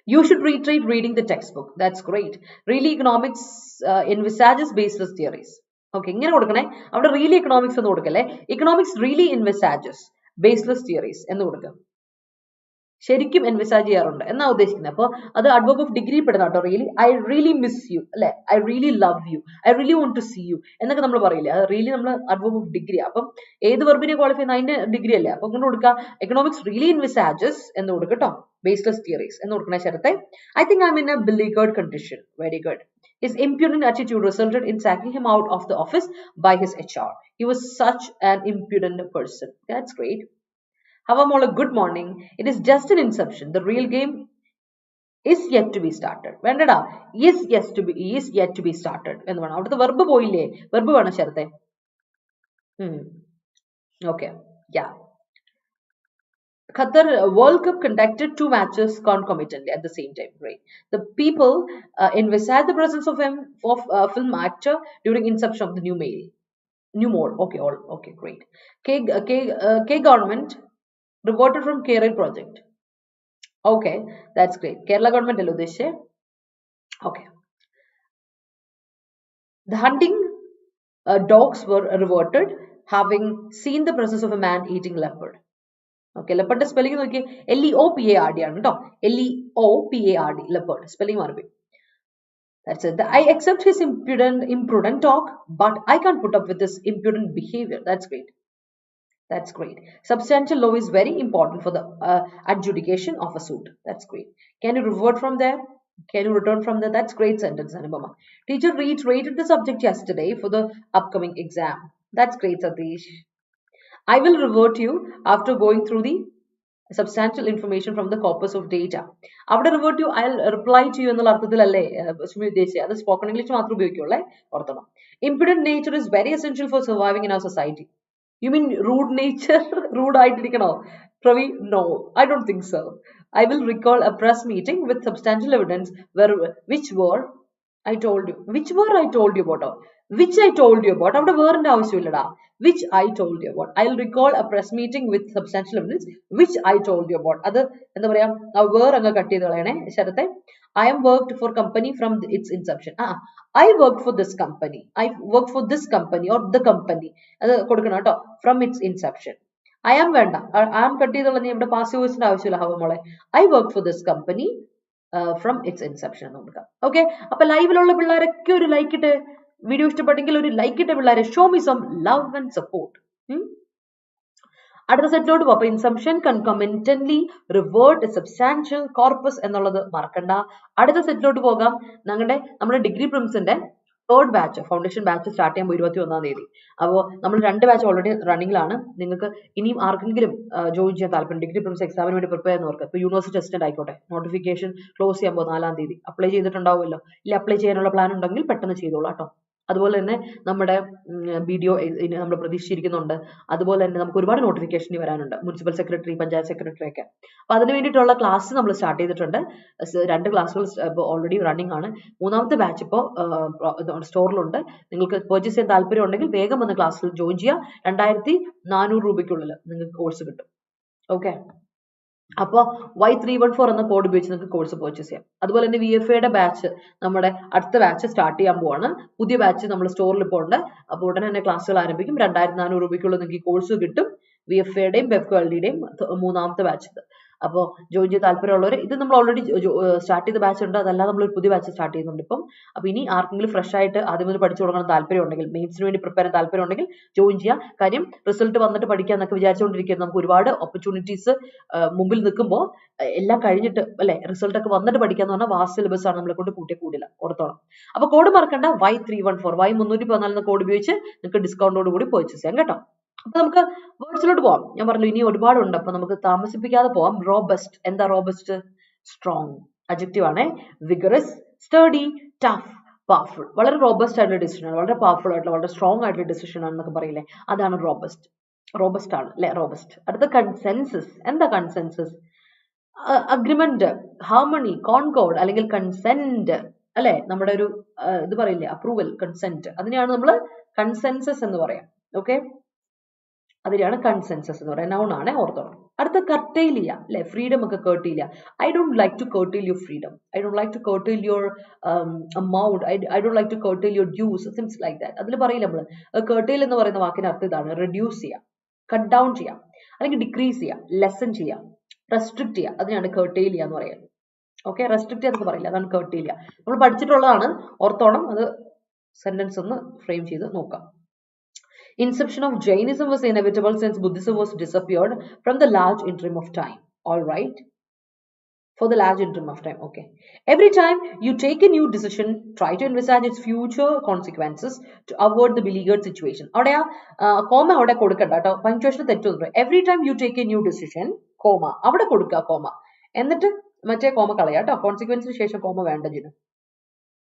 You should reiterate reading the textbook. That's great. Really economics envisages baseless theories. Okay, ഇങ്ങനെ കൊടുക്കണേ, അവിടെ really economics എന്ന് കൊടുക്കല്ലേ, economics really envisages baseless theories എന്ന് കൊടുക്കുക. ശരിക്കും എൻവിസാജ് ചെയ്യാറുണ്ട് എന്നാ ഉദ്ദേശിക്കുന്നത്. അപ്പോൾ അത് അഡ്വർബ് ഓഫ് ഡിഗ്രി പെടുന്ന കേട്ടോ. ഐ റിയലി മിസ് യു അല്ലെ, I really love you, I really want to see you എന്നൊക്കെ നമ്മൾ പറയില്ലേ, അത് റിയലി നമ്മൾ അഡ്വർബ് ഓഫ് ഡിഗ്രി. അപ്പം ഏത് വെർബിനെ ക്വാളിഫൈ ചെയ്യുന്ന അതിന്റെ ഡിഗ്രി അല്ലേ. അപ്പൊ കൊണ്ട് കൊടുക്കുക എക്കണോമിക്സ് റിയലി എൻവിസാജസ് എന്ന് കൊടുക്കുക കേട്ടോ. ബേസ്ലെസ് തിയറീസ് എന്ന് കൊടുക്കണ ശരത്തെ. I think I'm in a beleaguered condition. Very good. His impudent attitude resulted in sacking him out of the office by his HR. He was such an impudent person. That's great. Havamola, good morning. It is just an inception. The real game is yet to be started. Vendada is yet to be started. എന്ന് വേണം. അവിടുത്തെ verb പോയില്ലേ, verb വേണം ശരത്തെ. Okay. Yeah. Qatar World Cup conducted 2 matches concomitantly at the same time. Great. The people envisaged the presence of film actor during inception of the new mode. Okay, great. K government reverted from Kerala project. Okay, that's great. Kerala government allo deshe. Okay. The hunting dogs were reverted, having seen the presence of a man eating leopard. Okay, leopard spelling നോക്കിയേ, LEOPARD ആണ് കേട്ടോ. LEOPARD, leopard spelling മാറി. That's it. I accept his imprudent talk, but I can't put up with this impudent behavior. That's great. That's great. Substantial law is very important for the adjudication of a suit. That's great. Can you revert from there? Can you return from there? That's great sentence, Anubama. Teacher reiterated the subject yesterday for the upcoming exam. That's great, Satish. I will revert you after going through the substantial information from the corpus of data. After revert you, I'll reply to you എന്നുള്ള അർത്ഥത്തിലല്ലേ സുമി ഉദ്ദേശിച്ചത്. അത് spoken English മാത്രമേ ഉപയോഗിക്കുള്ളൂ, ഓർത്തണം. Impudent nature is very essential for surviving in our society. You mean rude nature? Rude ആയിട്ടിരിക്കണോ Pravi? No, I don't think so. I will recall a press meeting with substantial evidence which I told you about. Which I told you about. അവിടെ വേറിന്റെ ആവശ്യമില്ലടാ. Which I told you about. I'll recall a press meeting with substantial evidence which I told you about. അത് എന്താ പറയാ, വേറെ അങ്ങ് cut ചെയ്ത് കളയണേ ശരത്തെ. I am worked for company from its inception. I worked for this company. I worked for this company or the company. അത് കൊടുക്കണം കേട്ടോ. From its inception. I am വേണ്ട. I am കട്ട് ചെയ്തുള്ള നീ ഇവിടെ പാസീവ് വോയിസിന്റെ ആവശ്യമില്ല ഹവമോളെ. I worked for this company from its inception എന്ന് കൊടുക്കാം. ഓക്കെ, അപ്പൊ ലൈവിലുള്ള പിള്ളേരൊക്കെ ഒരു ലൈക്ക് ഇട്ട്, വീഡിയോ ഇഷ്ടപ്പെട്ടെങ്കിൽ ഒരു ലൈക്ക് ഇട്ട പിള്ളേരെ, show me some love and support. അടുത്ത സെറ്റിലോട്ട് പോകും. അപ്പൊ ഇൻസംഷൻ, കൺകമന്റന്റ്ലി, റിവേർട്ട്, സബ്സ്റ്റാൻഷ്യൽ, കോർപ്പസ് എന്നുള്ളത് മറക്കണ്ട. അടുത്ത സെറ്റിലോട്ട് പോകാം. നമ്മുടെ ഡിഗ്രി പ്രിംസിന്റെ third batch, foundation batch start ചെയ്യുമ്പോൾ 21-ാം തീയതി. അപ്പോൾ നമ്മൾ 2 ബാച്ച് ഓൾറെഡി റണ്ണിങ്ങിലാണ്. നിങ്ങൾക്ക് ഇനിയും ആർക്കെങ്കിലും ജോയിൻ ചെയ്യാൻ താല്പര്യം, ഡിഗ്രി പ്രിംസ് എക്സാമിന് വേണ്ടി പ്രിപ്പയർ ചെയ്യുന്നവർക്ക്, ഇപ്പോൾ യൂണിവേഴ്സിറ്റി അസിസ്റ്റന്റ് ആയിക്കോട്ടെ, നോട്ടിഫിക്കേഷൻ ക്ലോസ് ചെയ്യുമ്പോൾ 4-ാം തീയതി അപ്ലൈ ചെയ്തിട്ടുണ്ടാവുമല്ലോ. ഇല്ല, അപ്ലൈ ചെയ്യാനുള്ള പ്ലാൻ ഉണ്ടെങ്കിൽ പെട്ടെന്ന് ചെയ്തോളൂ കേട്ടോ. അതുപോലെ തന്നെ നമ്മുടെ വീഡിയോ നമ്മൾ പ്രതീക്ഷിച്ചിരിക്കുന്നുണ്ട്. അതുപോലെ തന്നെ നമുക്ക് ഒരുപാട് നോട്ടിഫിക്കേഷൻ വരാനുണ്ട്, മുനിസിപ്പൽ സെക്രട്ടറി, പഞ്ചായത്ത് സെക്രട്ടറി ഒക്കെ. അപ്പോൾ അതിന് വേണ്ടിയിട്ടുള്ള ക്ലാസ് നമ്മൾ സ്റ്റാർട്ട് ചെയ്തിട്ടുണ്ട്. 2 ക്ലാസ്സുകൾ ഇപ്പോൾ ഓൾറെഡി റണ്ണിങ് ആണ്. 3ാമത്തെ ബാച്ച് ഇപ്പോൾ സ്റ്റോറിലുണ്ട്. നിങ്ങൾക്ക് പർച്ചേസ് ചെയ്യാൻ താല്പര്യം ഉണ്ടെങ്കിൽ വേഗം വന്ന് ക്ലാസ്സിൽ ജോയിൻ ചെയ്യുക. 2400 രൂപയ്ക്കുള്ളിൽ നിങ്ങൾക്ക് കോഴ്സ് കിട്ടും. ഓക്കെ, അപ്പോൾ Y314 എന്ന കോഡ് ഉപയോഗിച്ച് നിങ്ങൾക്ക് കോഴ്സ് പർച്ചേസ് ചെയ്യാം. അതുപോലെ തന്നെ VFAയുടെ ബാച്ച്, നമ്മുടെ അടുത്ത ബാച്ച് സ്റ്റാർട്ട് ചെയ്യാൻ പോവാണ്. പുതിയ ബാച്ച് നമ്മൾ സ്റ്റോറിൽ ഇപ്പോൾ ഉണ്ട്. അപ്പോൾ ഉടനെ തന്നെ ക്ലാസ്സുകൾ ആരംഭിക്കും. 2400 രൂപയ്ക്കുള്ള നിങ്ങൾക്ക് ഈ കോഴ്സ് കിട്ടും. VFAയുടെയും WebQualityയുടെയും 3ാമത്തെ ബാച്ച്. അപ്പോൾ ജോയിൻ ചെയ്ത് താല്പര്യമുള്ളവർ, ഇത് നമ്മൾ ഓൾറെഡി സ്റ്റാർട്ട് ചെയ്ത ബാച്ച് ഉണ്ട്, അതല്ല നമ്മൾ ഒരു പുതിയ ബാച്ച് സ്റ്റാർട്ട് ചെയ്യുന്നുണ്ട് ഇപ്പം. അപ്പോൾ ഇനി ആർക്കെങ്കിലും ഫ്രഷ് ആയിട്ട് ആദ്യം മുതൽ പഠിച്ചു തുടങ്ങാൻ താല്പര്യം ഉണ്ടെങ്കിൽ, മെയിൻസിന് വേണ്ടി പ്രിപ്പയർ ചെയ്യാൻ താല്പര്യം ഉണ്ടെങ്കിൽ ജോയിൻ ചെയ്യുക. കാര്യം റിസൾട്ട് വന്നിട്ട് പഠിക്കുക എന്നൊക്കെ വിചാരിച്ചുകൊണ്ടിരിക്കുന്നത്, നമുക്ക് ഒരുപാട് ഓപ്പർച്യൂണിറ്റീസ് മുമ്പിൽ നിൽക്കുമ്പോൾ എല്ലാം കഴിഞ്ഞിട്ട് അല്ലെ റിസൾട്ട് ഒക്കെ വന്നിട്ട് പഠിക്കാന്ന് പറഞ്ഞാൽ വാസ്റ്റ് സിലബസ് ആണ്, നമ്മളെ കൊണ്ട് കൂടില്ല, ഓർത്തോളം. അപ്പോൾ കോഡ് മറക്കണ്ട, Y314 Y314 എന്ന കോഡ് ഉപയോഗിച്ച് നിങ്ങൾക്ക് ഡിസ്കൗണ്ടോട് കൂടി പർച്ചേസ് ചെയ്യാം കേട്ടോ. അപ്പൊ നമുക്ക് വേർഡ്സിലോട്ട് പോവാം. ഞാൻ പറഞ്ഞു ഇനി ഒരുപാടുണ്ട്, അപ്പൊ നമുക്ക് താമസിപ്പിക്കാതെ പോവാം. റോബസ്റ്റ്, എന്താ റോബസ്റ്റ്? സ്ട്രോങ് അഡ്ജക്റ്റീവ് ആണ്. Vigorous, study, tough, powerful. വളരെ റോബസ്റ്റ് ആയിട്ടുള്ള ഡിസിഷൻ ആണ്, വളരെ പവർഫുൾ ആയിട്ടുള്ള, വളരെ സ്ട്രോങ് ആയിട്ടുള്ള ഡിസിഷൻ ആണെന്നൊക്കെ പറയില്ലേ, അതാണ് റോബസ്റ്റ്. റോബസ്റ്റ് ആണ് അല്ലെ, റോബസ്റ്റ്. അടുത്ത കൺസെൻസസ്. എന്താ കൺസെൻസസ്? അഗ്രിമെന്റ്, ഹാർമണി, കോൺകോർഡ് അല്ലെങ്കിൽ കൺസെന്റ് അല്ലെ, നമ്മുടെ ഒരു ഇത് പറയില്ലേ, അപ്രൂവൽ, കൺസെന്റ്, അതിനെയാണ് നമ്മൾ കൺസെൻസസ് എന്ന് പറയാം. ഓക്കെ, അതിനെയാണ് കൺസെൻസസ് എന്ന് പറയുന്നത്. നൗൺ ആണ്, ഓർത്തോണം. അടുത്ത കർട്ടെയിൽ ചെയ്യുക അല്ലെ, ഫ്രീഡം ഒക്കെ കർട്ടെയിൽ ചെയ്യുക. I don't like to curtail your freedom, I don't like to curtail your amount, I don't like to curtail your dues, things like that. അതിൽ പറയില്ല നമ്മൾ. കർട്ടെയിൽ എന്ന് പറയുന്ന വാക്കിന്റെ അർത്ഥം ഇതാണ്: റെഡ്യൂസ് ചെയ്യാം, കട്ട് ഡൗൺ ചെയ്യാം, അല്ലെങ്കിൽ ഡിക്രീസ് ചെയ്യാം, ലെസൺ ചെയ്യാം, റെസ്ട്രിക്ട് ചെയ്യുക. അതിനാണ് കർട്ടെയിൽ ചെയ്യുക എന്ന് പറയുന്നത്. ഓക്കെ, റെസ്ട്രിക്ട് എന്നൊക്കെ പറയില്ല, അതാണ് കർട്ടെയിൽ ചെയ്യുക. നമ്മൾ പഠിച്ചിട്ടുള്ളതാണ്, ഓർത്തോണം. അത് സെന്റൻസ് ഒന്ന് ഫ്രെയിം ചെയ്ത് നോക്കാം. Inception of Jainism was inevitable since Buddhism was disappeared from the large interim of time. All right, for the large interim of time. Okay, every time you take a new decision, try to envisage its future consequences to avoid the beleaguered situation. അവിടെ comma അവിടെ കൊടുക്കണ്ട കേട്ടോ, punctuation തെറ്റുന്നു. Every time you take a new decision, comma അവിടെ കൊടുക്കുക, comma എന്നിട്ട് മറ്റേ comma കളയാ കേട്ടോ. കോൺസിക്വൻസിന് ശേഷം കോമ വേണ്ട ജിന്.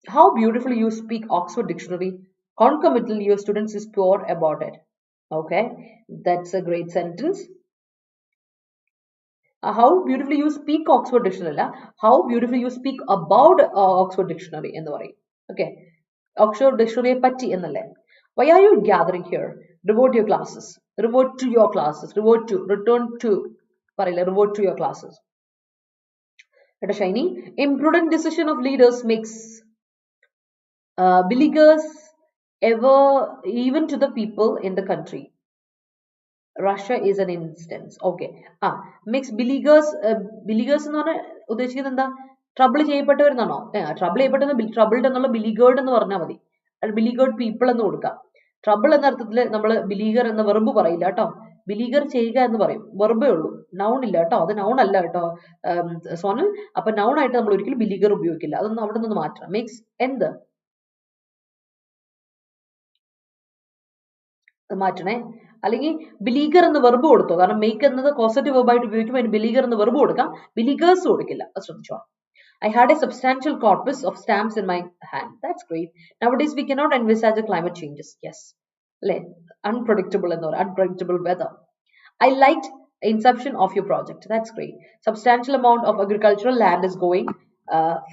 How beautifully you speak Oxford Dictionary. Concomitantly, your students is poor about it. Okay, that's a great sentence. How beautifully you speak Oxford Dictionary. How beautifully you speak about Oxford Dictionary എന്ന് പറയും. Okay, Oxford Dictionary പറ്റി എന്നല്ലേ. Why are you gathering here? Revert your classes. Revert to your classes. Revert to, return to പറയില്ല, revert to your classes. At a shiny, imprudent decision of leaders makes beleaguers ever, even to the people in the country. Russia is an instance. Okay, makes beleaguers, beleaguers എന്ന് പറഞ്ഞാൽ ഉദ്ദേശിക്കുന്നത് എന്താ? Trouble ചെയ്യപ്പെട്ടവരെന്നാണോ? Trouble ചെയ്യപ്പെട്ടത് troubled എന്നുള്ള ബിലീഗേർഡ് എന്ന് പറഞ്ഞാൽ മതി. ബിലീഗേർഡ് people എന്ന് കൊടുക്കാം. ട്രബിൾ എന്ന അർത്ഥത്തിൽ നമ്മൾ ബിലീഗർ എന്ന വെർബ് പറയില്ല കേട്ടോ. ബിലീഗർ ചെയ്യുക എന്ന് പറയും, വെർബേ ഉള്ളൂ, നൗൺ ഇല്ല കേട്ടോ. അത് നൗൺ അല്ല കേട്ടോ സോനൽ. അപ്പൊ നൗൺ ആയിട്ട് നമ്മൾ ഒരിക്കലും ബിലീഗർ ഉപയോഗിക്കില്ല. അതൊന്നും അവിടെ നിന്ന് മാറ്റണം. മേക്സ് എന്ത് മാറ്റണേ, അല്ലെങ്കിൽ ബിലീഗർ എന്ന് വെർബ് കൊടുത്തോ. കാരണം മേക്ക് എന്നത് പോസിറ്റീവ് വെർബായിട്ട് ഉപയോഗിക്കുമ്പോൾ അതിന് ബിലീഗർ എന്ന് വെർബ് കൊടുക്കാം, ബിലീഗേഴ്സ് കൊടുക്കില്ല. അത് ശ്രദ്ധിച്ചോ. I had a substantial corpus of stamps in my hand. That's great. Nowadays we cannot envisage climate changes. Yes, unpredictable and unpredictable weather. I liked the inception of your project. That's great. Substantial amount of agricultural land is going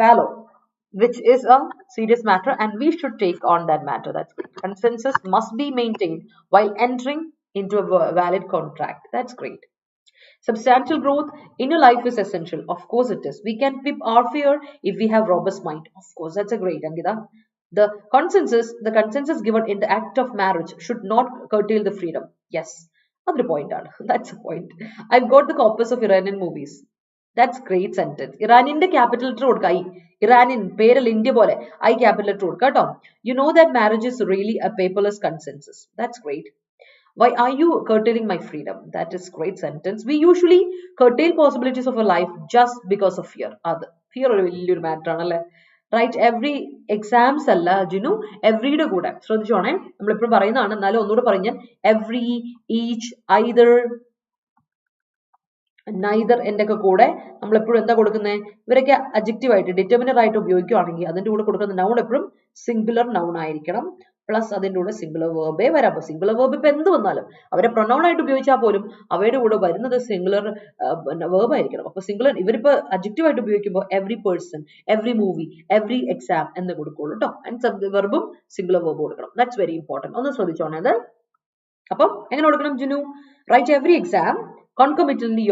fallow, which is a serious matter, and we should take on that matter. That's great. Consensus must be maintained while entering into a valid contract. That's great. Substantial growth in your life is essential. Of course it is. We can pip our fear if we have robust mind. Of course, that's a great, Angita. The consensus given in the act of marriage should not curtail the freedom. Yes, other point. That's a point. I've got the corpus of Iranian movies. That's great sentence. Iranian capital കൊടുക്ക. Iranian പേരിൽ India പോലെ I capital കൊടുക്ക കേട്ടോ. You know that marriage is really a paperless consensus. That's great. Why are you curtailing my freedom? That is great sentence. We usually curtail possibilities of a life just because of fear. അത് fear ഒരു വലിയൊരു matter ആണല്ലേ. Right, every exams അല്ല ജിനു, എവറിയുടെ കൂടെ ശ്രദ്ധിച്ചോണേ. നമ്മളിപ്പോഴും പറയുന്നതാണ്, എന്നാലും ഒന്നുകൂടെ പറഞ്ഞാൽ എവറി, ഈച്ച്, ഐദർ, neither എന്റെയൊക്കെ കൂടെ നമ്മൾ എപ്പോഴും എന്താ കൊടുക്കുന്നത്? ഇവരൊക്കെ adjective ആയിട്ട് determiner ആയിട്ട് ഉപയോഗിക്കുകയാണെങ്കിൽ അതിന്റെ കൂടെ കൊടുക്കുന്ന noun എപ്പോഴും singular noun ആയിരിക്കണം. പ്ലസ് അതിന്റെ കൂടെ സിംഗുലർ വേർബേ വരാം. അപ്പൊ സിംഗുലർ വേർബ് ഇപ്പൊ എന്ത് വന്നാലും അവരെ പ്രൊനൗൺ ആയിട്ട് ഉപയോഗിച്ചാൽ പോലും അവയുടെ കൂടെ വരുന്നത് സിംഗുലർ വേർബ് ആയിരിക്കണം. അപ്പൊ സിംഗുലർ ഇവരിപ്പോ അഡ്ജക്റ്റീവ് ആയിട്ട് ഉപയോഗിക്കുമ്പോൾ every person, every movie, every exam എന്ന് കൊടുക്കുള്ളൂ കേട്ടോ. ആൻഡ് വെർബും സിംഗുലർ വേർബ് കൊടുക്കണം. That's very important. ഒന്ന് ശ്രദ്ധിച്ചോണേ അത്. അപ്പം എങ്ങനെ കൊടുക്കണം Jinu? Right every exam concomitantly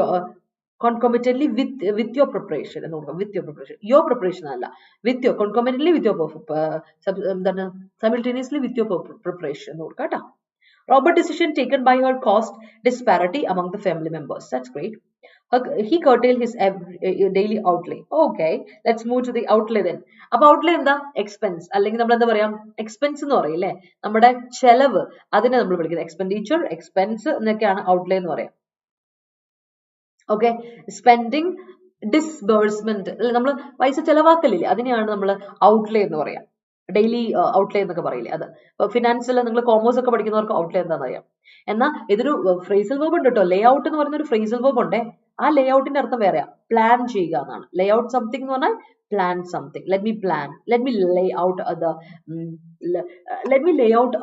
with your preparation എന്ന് കൊടുക്കാം. with your preparation, your preparation അല്ല, with your concomitantly with your simultaneously with your preparation എന്ന് കൊടുക്കാം കേട്ടോ. Robert decision taken by her caused disparity among the family members. That's great. He curtailed his daily outlay. Okay, let's move to the outlay then. അപ്പോൾ outlay എന്താ? Expense, അല്ലെങ്കിൽ നമ്മൾ എന്താ പറയാം, expense എന്ന് പറയില്ലേ, നമ്മുടെ ചെലവ്, അതിനെ നമ്മൾ വിളിക്കുന്നത് എക്സ്പെൻഡിച്ചർ, എക്സ്പെൻസ് എന്നൊക്കെയാണ് outlay എന്ന് പറയാം. ഓക്കെ, സ്പെൻഡിങ്, ഡിസ്ബേഴ്സ്മെന്റ്, നമ്മൾ പൈസ ചെലവാക്കലില്ലേ, അതിനെയാണ് നമ്മൾ ഔട്ട്ലേ എന്ന് പറയാം. ഡെയിലി ഔട്ട്ലേ എന്നൊക്കെ പറയില്ലേ അത്. ഇപ്പൊ ഫിനാൻസിൽ നിങ്ങൾ കോമേഴ്സ് ഒക്കെ പഠിക്കുന്നവർക്ക് ഔട്ട്ലേ എന്താണെന്ന് അറിയാം. എന്നാൽ ഇതൊരു ഫ്രേസൽ വേർബ് ഉണ്ട് കേട്ടോ. ലേ ഔട്ട് എന്ന് പറയുന്ന ഒരു ഫ്രേസൽ വേർബ് ഉണ്ട്. ആ ലേ ഔട്ടിന്റെ അർത്ഥം വേറെയാ, പ്ലാൻ ചെയ്യുക എന്നാണ്. ലേ ഔട്ട് സംതിങ് എന്ന് പറഞ്ഞാൽ plan something. Let me plan, let me Leh out let me Leh out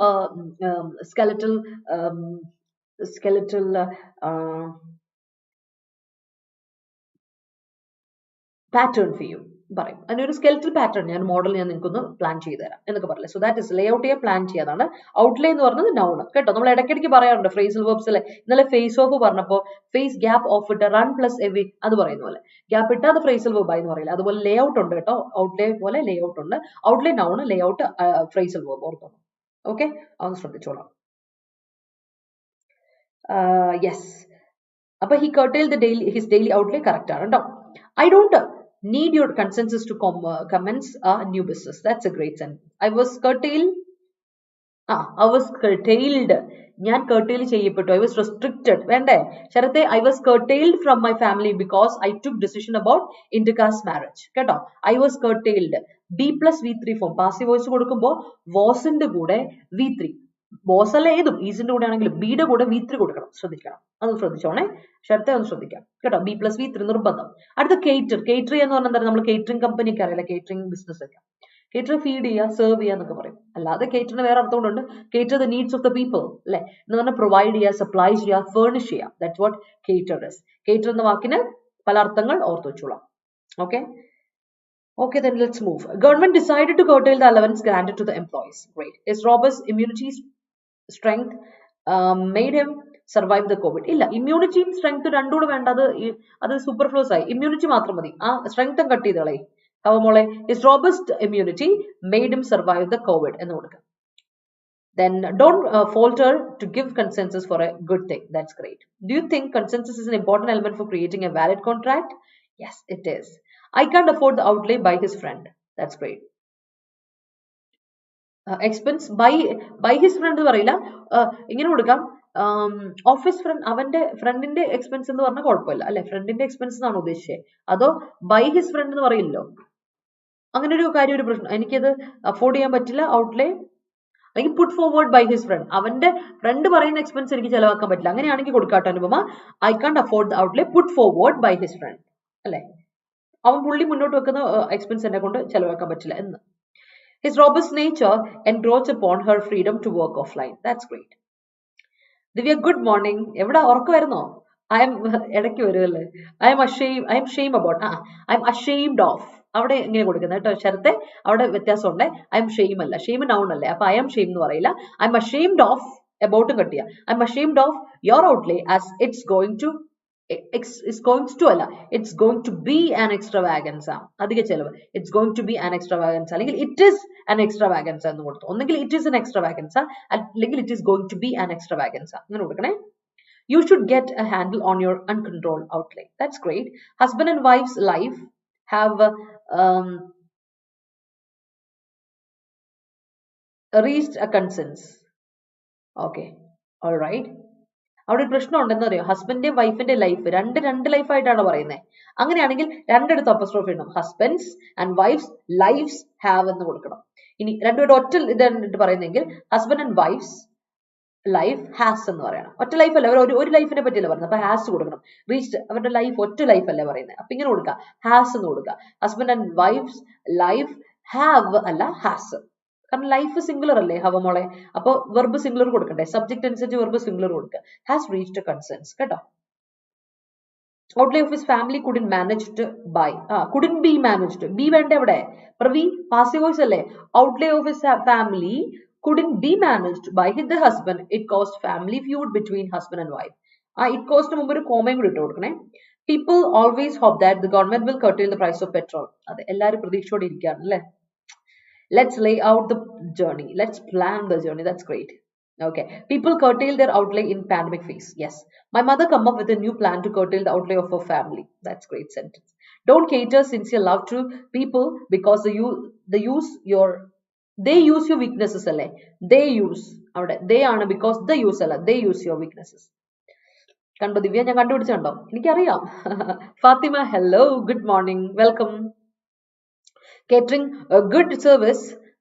skeletal pattern for you പറയും. അതിനൊരു സ്കെൽറ്റൽ പാറ്റേൺ, ഞാൻ മോഡൽ ഞാൻ നിങ്ങൾക്കൊന്ന് പ്ലാൻ ചെയ്ത് തരാം എന്നൊക്കെ പറയില്ലേ. So that is Leh out ചെയ്യാൻ, പ്ലാൻ ചെയ്യാതാണ് ഔട്ട്ലേ എന്ന് പറയുന്നത് നൗൺ കേട്ടോ. നമ്മൾ ഇടയ്ക്കിടയ്ക്ക് പറയാറുണ്ട് ഫ്രേസൽ വേർബ്സിലെ. ഇന്നലെ ഫേസ് ഓഫ് പറഞ്ഞപ്പോൾ ഫേസ് ഗ്യാപ്പ് ഓഫ് ഇട്ട് റൺ പ്ലസ് എവി അത് പറയുന്ന പോലെ ഗ്യാപ്പ് ഇട്ട് അത് ഫ്രേസൽ വേർബ് ആയി എന്ന് പറയില്ല. അതുപോലെ ലേ ഔട്ട് ഉണ്ട് കേട്ടോ. ഔട്ട്ലേ പോലെ ലേ ഔട്ട് ഉണ്ട്. Outlay noun, lay out phrasal verb ഓർത്തോണം. ഓക്കെ, അതൊന്ന് ശ്രദ്ധിച്ചോളാം. യെസ്, അപ്പൊ he curtailed his daily outlay correct ആണ് കേട്ടോ. I don't need your consensus to commence a new business. That's a great sentence. I was curtailed. ഞാൻ curtail ചെയ്യപ്പെട്ടു. I was restricted. വേണ്ടേ ശരത്തെ? I was curtailed from my family because I took decision about intercaste marriage. കേട്ടോ, I was curtailed. B plus V3 form passive voice കൊടുക്കുമ്പോൾ wasന്റെ കൂടെ V3, boss അല്ല ഏതും, ഈസിന്റെ കൂടെ ആണെങ്കിലും ബിയുടെ കൂടെ V3 കൊടുക്കണം. ശ്രദ്ധിക്കണം, അത് ശ്രദ്ധിച്ചോണേ. ശരത്തെ ഒന്ന് ശ്രദ്ധിക്കാം കേട്ടോ. B plus V3 നിർബന്ധം. അടുത്ത കേറ്റർ. കേറ്റർ എന്ന് പറഞ്ഞാൽ എന്താ? നമ്മൾ കേറ്ററിംഗ് കമ്പനിക്ക് അറിയില്ല, കേറ്ററിംഗ് ബിസിനസ് ഒക്കെ. കേറ്റർ ഫീഡ് ചെയ്യുക, സെർവ് ചെയ്യുക എന്നൊക്കെ പറയും. അല്ലാതെ കേറ്ററിന് വേറെ അർത്ഥം കൊണ്ടുണ്ട്. Cater the needs of the people അല്ലെ എന്ന് പറഞ്ഞാൽ പ്രൊവൈഡ് ചെയ്യുക, സപ്ലൈ ചെയ്യുക, ഫേർണിഷ് ചെയ്യുക. That's what cater is. Cater എന്ന വാക്കിന് പല അർത്ഥങ്ങൾ ഓർത്തു വെച്ചോളാം. ഓക്കെ. Okay, then let's move. Government decided to curtail the allowance granted to the employees. Great. Is Robert's immunity strength made him survive the COVID? ഇല്ല, ഇമ്മ്യൂണിറ്റിയും സ്ട്രെങ്ത് രണ്ടും കൂടെ വേണ്ട. അത് സൂപ്പർഫ്ലൂസ് ആയി. ഇമ്മ്യൂണിറ്റി മാത്രം മതി. ആ സ്ട്രെങ്ത്തും കട്ട് ചെയ്തോളെ. അവ മോളെ, his robust immunity made him survive the COVID എന്ന് കൊടുക്കാം. Then don't falter to give consensus for a good thing. That's great. Do you think consensus is an important element for creating a valid contract? Yes, it is. I can't afford the outlay by his friend. That's great. Expense by his friend എന്ന് പറയില്ല, ഇങ്ങനെ കൊടുക്കാം. Office front, അവന്റെ ഫ്രണ്ടിന്റെ expense എന്ന് പറഞ്ഞാൽ കുഴപ്പമില്ല അല്ലെ. ഫ്രണ്ടിന്റെ എക്സ്പെൻസ് എന്നാണ് ഉദ്ദേശിച്ചത്. അതോ ബൈ ഹിസ് ഫ്രണ്ട് എന്ന് പറയില്ലോ. അങ്ങനെ ഒരു കാര്യം, ഒരു പ്രശ്നം, എനിക്കത് അഫോർഡ് ചെയ്യാൻ പറ്റില്ല ഔട്ട്ലേ, അല്ലെങ്കിൽ put forward by his friend, അവന്റെ ഫ്രണ്ട് പറയുന്ന എക്സ്പെൻസ് എനിക്ക് ചെലവാക്കാൻ പറ്റില്ല. അങ്ങനെയാണെങ്കിൽ കൊടുക്കാട്ടോ Anupama. I can't afford the outlay put forward by his friend അല്ലെ. അവൻ പുള്ളി മുന്നോട്ട് വെക്കുന്ന എക്സ്പെൻസ് എന്നെ കൊണ്ട് ചെലവാക്കാൻ പറ്റില്ല എന്ന്. His robust nature encroached upon her freedom to work offline. That's great. Divya, good morning. എവിടെ ഉറക്കം വരുന്നോ? I am ഇടയ്ക്ക് വരുമല്ലേ. I am ashamed about. I am ashamed of. അവിടെ ഇങ്ങനെ കൊടുക്കുന്നത് കേട്ടോ ശരത്തെ. അവിടെ വ്യത്യാസമുണ്ട്. I am shame അല്ല, ഷെയിം നൗൺ അല്ലേ. അപ്പൊ I am shame എന്ന് പറയില്ല. I am ashamed of about കട്ടിയ. I am ashamed of your outlay as it's going to be an extravaganza. അധിക ചെലവ്. It's going to be an extravaganza. അല്ലെങ്കിൽ it is an extravaganza എന്ന് കൊടുത്തു. ഒന്നെങ്കിൽ it is an extravaganza അല്ലെങ്കിൽ it is going to be an extravaganza. അങ്ങനെ കൊടുക്കണേ. You should get a handle on your uncontrolled outlay. That's great. Husband and wife's life have reached a consensus. Okay, all right. അവിടെ ഒരു പ്രശ്നം ഉണ്ടെന്ന് അറിയോ? ഹസ്ബൻഡിന്റെയും വൈഫിന്റെ life രണ്ട് ലൈഫായിട്ടാണ് പറയുന്നത്. അങ്ങനെയാണെങ്കിൽ രണ്ടിടത്ത് അപ്പോസ്ട്രോഫി ഇടണം. Husbands and wife's life's have എന്ന് കൊടുക്കണം. ഇനി രണ്ടുപേരുടെ ഒറ്റ ഇതായിട്ട് പറയുന്നെങ്കിൽ husband and wife's life has എന്ന് പറയണം. ഒറ്റ ലൈഫ് അല്ല, ഒരു ലൈഫിനെ പറ്റിയല്ല പറയുന്നത്. അപ്പൊ ഹാസ് കൊടുക്കണം. റീച്ച്ഡ് അവരുടെ ലൈഫ് ഒറ്റ ലൈഫ് അല്ല പറയുന്നത്. അപ്പൊ ഇങ്ങനെ കൊടുക്കുക, ഹാസ് എന്ന് കൊടുക്കുക. Husband and wife's life have അല്ല ഹാസ്. കാരണം ലൈഫ് സിംഗുലർ അല്ലേ ഹവ മോളെ, അപ്പൊ വെർബ് സിംഗുലർ കൊടുക്കണ്ടേ, സബ്ജക്ട് അനുസരിച്ച് വെർബ് സിംഗുലർ കൊടുക്കുക. ഹാസ് റീച്ച്ഡ് കൺസേൺസ് കേട്ടോ. outlay of his family couldn't managed by couldn't be managed. Be വേണ്ട എവിടെ പ്രവി passive voice അല്ലേ. outlay of his family couldn't be managed by the husband. It caused family feud between husband and wife. it caused മുമ്പ് ഒരു കോമയും കൂടി ഇട്ട് കൊടുക്കണേ. people always hope that the government will curtail the price of petrol. അതെ എല്ലാവരും പ്രതീക്ഷയോടെ ഇരിക്കുകയാണ് അല്ലേ. let's lay out the journey, let's plan the journey. That's great. Okay, people curtail their outlay in pandemic phase. Yes, my mother come up with a new plan to curtail the outlay of her family. That's great sentence. Don't cater sincere love to people because they use your weaknesses alle. They use avade they aanu because they use alla, they use your weaknesses. Kando Divya ഞാൻ കണ്ടുപിടിച്ചുണ്ടോ എനിക്കറിയാം. Fatima, hello, good morning, welcome. Catering a good service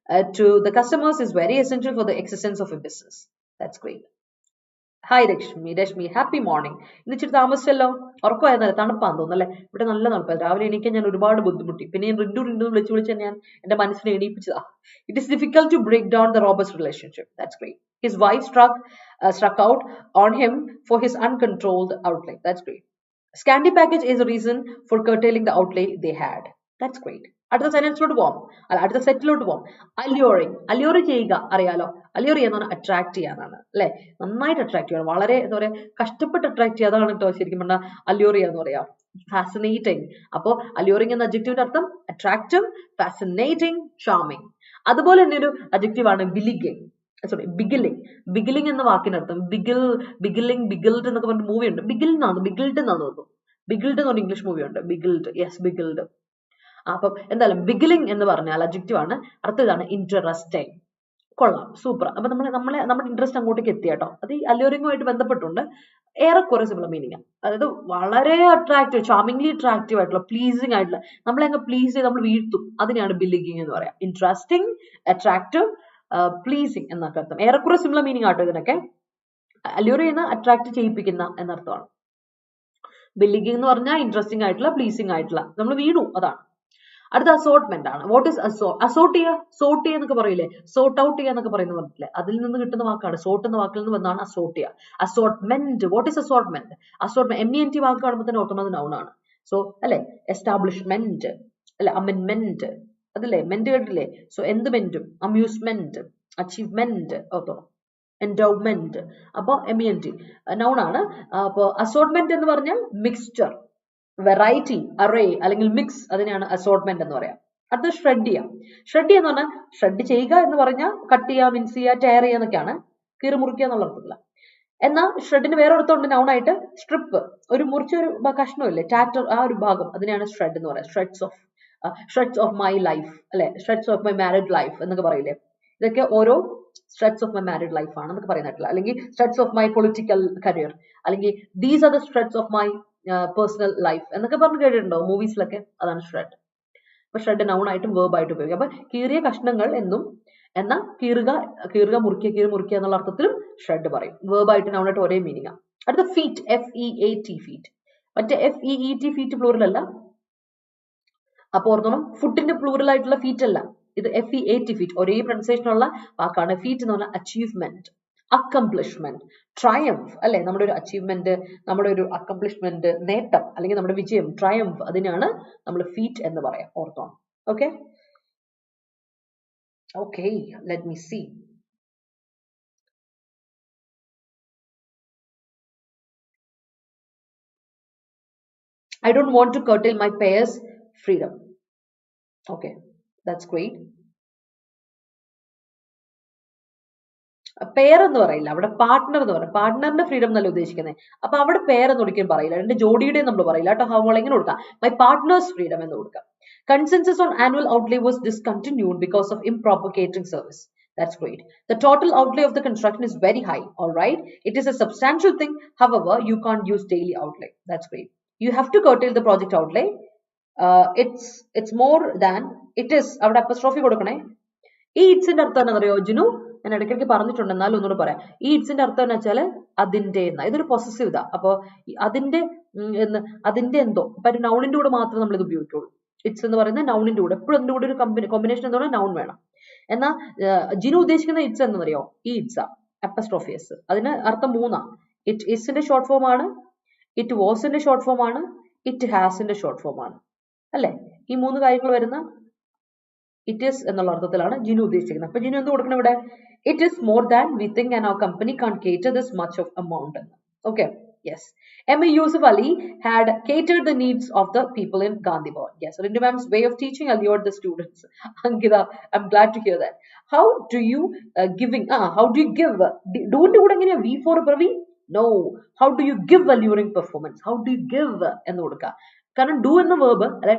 to the customers is very essential for the existence of a business. That's great. Hi Rashmi, happy morning. ഇന്ന് ഇച്ചിരി താമസിച്ചല്ലോ, ഉറക്കമായിരുന്നല്ലേ, തണുപ്പാന്ന് തോന്നുന്നല്ലേ. ഇവിടെ നല്ല തണുപ്പാണ്. രാവിലെ എണീക്കാൻ ഞാൻ ഒരുപാട് ബുദ്ധിമുട്ടി. പിന്നെ ഞാൻ റിണ്ടു വിളിച്ച് ഞാൻ എന്റെ മനസ്സിനെ എണീപ്പിച്ചതാ. It is difficult to break down the robust relationship. That's great. His wife struck out on him for his uncontrolled outlay. That's great. Scanty package is a reason for curtailing the outlay they had. That's great. അടുത്ത സെന്റൻസിലോട്ട് പോവാം, അല്ല അടുത്ത സെറ്റിലോട്ട് പോവാം. അല്യൂർ ചെയ്യുക അറിയാലോ. അല്യൂർ ചെയ്യുന്ന attract ചെയ്യാനാണ് അല്ലെ. നന്നായിട്ട് അട്രാക്ട് ചെയ്യണം, വളരെ എന്താ പറയാ കഷ്ടപ്പെട്ട് അട്രാക്ട് ചെയ്യുക. അതാണ് കേട്ടോ ശരിക്കും പറഞ്ഞാൽ അല്യൂർ ചെയ്യാന്ന് പറയാം. ഫാസിനേറ്റിംഗ്. അപ്പോ അല്യൂറിംഗ് എന്ന അഡ്ജക്റ്റീവിന്റെ അർത്ഥം അട്രാക്റ്റീവ്, ഫാസിനേറ്റിംഗ്, ചാർമിംഗ്. അതുപോലെ തന്നെ ഒരു അഡ്ജക്റ്റീവ് ആണ് ബിഗിലിംഗ് എന്ന വാക്കിനർത്ഥം ബിഗിൽഡ് എന്നൊക്കെ പറഞ്ഞ മൂവി ഉണ്ട്. ബിഗിൽഡ് എന്നാണ് തോന്നുന്നു. ബിഗിൽഡ് എന്ന് പറഞ്ഞ ഇംഗ്ലീഷ് മൂവി ഉണ്ട്. ബിഗിൽഡ്. അപ്പം എന്തായാലും ബിഗിലിംഗ് എന്ന് പറഞ്ഞാൽ അഡ്ജക്റ്റീവ് ആണ്. അർത്ഥം ഇതാണ് ഇൻട്രസ്റ്റിംഗ്. കൊള്ളാം, സൂപ്പർ. അപ്പൊ നമ്മുടെ ഇൻട്രസ്റ്റ് അങ്ങോട്ടേക്ക് എത്തി കേട്ടോ. അത് ഈ അല്യൂറിംഗുമായിട്ട് ബന്ധപ്പെട്ടുണ്ട്. ഏറെക്കുറെ സിമിലർ മീനിങ്. അതായത് വളരെ അട്രാക്റ്റീവ്, ചാമിംഗ്ലി അട്രാക്റ്റീവ് ആയിട്ടുള്ള, പ്ലീസിംഗ് ആയിട്ടുള്ള, നമ്മളെ അങ്ങ് പ്ലീസ് ചെയ്ത് നമ്മൾ വീഴ്ത്തും. അതിനെയാണ് ബില്ലിംഗ് എന്ന് പറയാം. ഇൻട്രസ്റ്റിംഗ്, അട്രാക്റ്റീവ്, പ്ലീസിംഗ് എന്നൊക്കെ അർത്ഥം. ഏറെക്കുറെ സിമിലർ മീനിങ് ആട്ടോ ഇതിനൊക്കെ. അല്യൂർ ചെയ്യുന്ന, അട്രാക്ട് ചെയ്യിപ്പിക്കുന്ന എന്നർത്ഥമാണ്. ബില്ലിംഗ് എന്ന് പറഞ്ഞാൽ ഇൻട്രസ്റ്റിംഗ് ആയിട്ടുള്ള, പ്ലീസിംഗ് ആയിട്ടുള്ള, നമ്മൾ വീണു അതാണ്. അടുത്ത അസോർട്ട്മെന്റ് ആണ്. വാട്ട് ഇസ് അസോർട്ട് ചെയ്യുക എന്നൊക്കെ പറയില്ലേ, സോർട്ട് ഔട്ട് ചെയ്യുക എന്നൊക്കെ പറയുന്ന പറഞ്ഞില്ലേ, അതിൽ നിന്ന് കിട്ടുന്ന വാക്കാണ്. സോർട്ട് എന്ന വാക്കിൽ നിന്ന് വന്നാണ് അസോർട്ട് ചെയ്യുക. Assortment. What is assortment? MENT വാക്ക് കാണുമ്പോൾ തന്നെ ഓട്ടോണത് നൗൺ ആണ്. സോ അല്ലെ, എസ്റ്റാബ്ലിഷ്മെന്റ് അല്ലെ, അമെന്റ്മെന്റ് അതല്ലേ, മെന്റ് കേട്ടില്ലേ. സോ എന്ത് മെന്റും, അമ്യൂസ്മെന്റ്, അച്ചീവ്മെന്റ്, ഓർത്തോണം, എൻഡോവ്മെന്റ്. അപ്പൊ MENT നൗൺ ആണ്. അപ്പൊ അസോർട്ട്മെന്റ് എന്ന് പറഞ്ഞാൽ മിക്സ്ചർ, വെറൈറ്റി, അറേ അല്ലെങ്കിൽ മിക്സ്, അതിനെയാണ് അസോർട്ട്മെന്റ് എന്ന് പറയാം. അടുത്ത ഷ്രെഡ് ചെയ്യാം. ഷ്രെഡ് എന്ന് പറഞ്ഞാൽ ഷ്രെഡ് ചെയ്യുക എന്ന് പറഞ്ഞാൽ കട്ട് ചെയ്യുക, മിൻസ് ചെയ്യുക, ടയർ ചെയ്യുക എന്നൊക്കെയാണ്. കീറി മുറിക്കുക എന്നുള്ള അർത്ഥത്തില്ല. എന്നാൽ ഷ്രെഡിന് വേറെ അർത്ഥമുണ്ട് നൗണായിട്ട്. സ്ട്രിപ്പ്, ഒരു മുറിച്ച ഒരു കഷ്ണമില്ലേ, ടാറ്റർ, ആ ഒരു ഭാഗം, അതിനെയാണ് ഷ്രെഡ് എന്ന് പറയാം. ഷ്രെഡ്സ് ഓഫ് മൈ ലൈഫ് അല്ലെ, shreds of my married life എന്നൊക്കെ പറയില്ലേ. ഇതൊക്കെ ഓരോ shreds of my married life ആണെന്നൊക്കെ പറയുന്നിട്ടില്ല. അല്ലെങ്കിൽ shreds of my political career, അല്ലെങ്കിൽ these are the shreds of my personal life എന്നൊക്കെ പറഞ്ഞു കേട്ടിട്ടുണ്ടോ മൂവീസിലൊക്കെ. അതാണ് ഷ്രെഡ്. അപ്പൊ ഷ്രെഡ് നൗൺ ആയിട്ടും വേർബ് ആയിട്ടും ഉപയോഗിക്കാം. അപ്പൊ കീറിയ കഷ്ണങ്ങൾ എന്നും, എന്നാൽ കീറുക മുറിക്കുക എന്നുള്ള അർത്ഥത്തിലും ഷ്രെഡ് പറയും. വേർബ് ആയിട്ട് നൗൺ ആയിട്ട് ഒരേ മീനിങ് ആണ്. അടുത്ത ഫീറ്റ്, FEAT ഫീറ്റ്. മറ്റേ FEET ഫീറ്റ് പ്ലൂറൽ അല്ല. അപ്പൊ ഓർത്തോണം, ഫുഡിന്റെ പ്ലൂറൽ ആയിട്ടുള്ള ഫീറ്റ് അല്ല, ഇത് FEAT ഫീറ്റ്. ഒരേ പ്രൊനൗൺസിയേഷൻ ഉള്ള വാക്കാണ്. ഫീറ്റ് എന്ന് പറഞ്ഞാൽ അച്ചീവ്മെന്റ്, അക്കംപ്ലിഷ്മെന്റ്, ട്രയംഫ് അല്ലെ, നമ്മുടെ ഒരു അച്ചീവ്മെന്റ്, നമ്മുടെ ഒരു അക്കംപ്ലിഷ്മെന്റ്, നേട്ടം അല്ലെങ്കിൽ നമ്മുടെ വിജയം, ട്രയംഫ്, അതിനാണ് നമ്മൾ ഫീറ്റ് എന്ന് പറയാം. ഓർത്തോണം. Okay, let me see. I don't want to curtail my payers' freedom. Okay, that's great. Pair എന്ന് പറയില്ല അവിടെ, പാർട്ട്ണർ എന്ന് പറയും. പാർട്ട്ണറിന്റെ ഫ്രീഡം എന്നല്ല ഉദ്ദേശിക്കുന്നത്. അപ്പൊ അവിടെ പെയർ എന്ന് ഒരിക്കലും പറയില്ല. രണ്ട് ജോഡിയുടെ നമ്മൾ പറയില്ല കേട്ടോ. ഹവൾ എങ്ങനെ കൊടുക്കാം? മൈ പാർട്ട്നേഴ്സ് ഫ്രീഡം എന്ന് കൊടുക്കാം. Consensus on annual outlay was discontinued because of improper catering service. That's great. The total outlay of the construction is very high. All right, it is a substantial thing. However, you can't use daily outlay. That's great. You have to curtail the project outlay. It's more than it is. അവിടെ apostrophe കൊടുക്കണേ. ഈ ഇറ്റ്സിന്റെ അർത്ഥം എന്താ അറിയോ ജിനു? ഞാൻ ഇടയ്ക്കിടയ്ക്ക് പറഞ്ഞിട്ടുണ്ട്, എന്നാലും ഒന്നുകൂടെ പറയാം. ഈ ഇറ്റ്സിന്റെ അർത്ഥം എന്ന് വെച്ചാൽ അതിന്റെ എന്ന, ഇതൊരു പൊസസീവ് ഇതാ. അപ്പോൾ അതിന്റെ അതിന്റെ എന്തോ, അപ്പൊ ഒരു നൗണിന്റെ കൂടെ മാത്രമേ നമ്മൾ ഇത് ഉപയോഗിക്കുള്ളൂ. ഇറ്റ്സ് എന്ന് പറയുന്നത് നൗണിന്റെ കൂടെ, എപ്പോഴും അതിന്റെ കൂടെ ഒരു കോമ്പിനേഷൻ എന്ന് പറഞ്ഞാൽ നൗൺ വേണം. എന്നാൽ ജിനു ഉദ്ദേശിക്കുന്ന ഇറ്റ്സ് എന്നറിയോ, ഈ ഇറ്റ്സ് അപ്പസ്ട്രോഫിയസ്, അതിന് അർത്ഥം മൂന്നാ. ഇറ്റ് ഇസിന്റെ ഷോർട്ട് ഫോം ആണ്, ഇറ്റ് വാസിന്റെ ഷോർട്ട് ഫോം ആണ്, ഇറ്റ് ഹാസിന്റെ ഷോർട്ട് ഫോം ആണ്, അല്ലെ? ഈ മൂന്ന് കാര്യങ്ങൾ വരുന്ന ഇറ്റ് ഈസ് എന്നുള്ള അർത്ഥത്തിലാണ് ജിനു ഉദ്ദേശിക്കുന്നത്. അപ്പൊ ജിനു എന്ത് കൊടുക്കണം ഇവിടെ? It is more than we think and our company can cater this much of amount എന്ന്. Okay, yes. M.A. Yusuf Ali had catered the needs of the people in Gandhi Bhavan. Yes, Rindu ma'am's way of teaching allured the students. Ankita, I'm glad to hear that. How do you how do you give? Don't you do V for Pravi? No. How do you give alluring performance? How do you give എന്ന് കൊടുക്കുക. കാരണം do എന്ന verb അല്ലെ,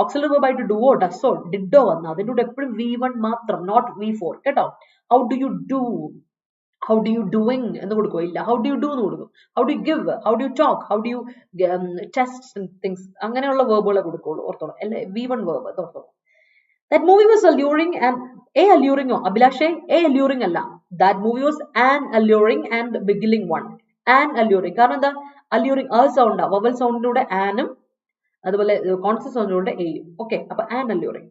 auxiliary verb ആയിട്ട് ഡുവോ ഡസോ ഡിഡോ വന്ന അതിൻ്റെ കൂടെ എപ്പോഴും V1 മാത്രം, നോട്ട് V4 കേട്ടോ. How do you do, how do you doing എന്ന് കൊടുക്കുക, ഇല്ല ഹൗ ഡു യു ഡു എന്ന് കൊടുക്കും. How do you give, how do you talk, how do you test things, അങ്ങനെയുള്ള വേർബുകളെ കൊടുക്കുള്ളൂ. ഓർത്തോളൂ, അല്ലെ V1 വേർബ് ഓർത്തോളൂ. That movie was alluring and alluring Abhilashe, alluring alla. That movie was an alluring and beginning one. An alluring. കാരണം എന്താ, alluring a sound, vowel sound ലൂടെ ആനും അതുപോലെ കോൺസണന്റ് സൗണ്ടിലൂടെ എയും. ഓക്കെ, അപ്പൊ an alluring.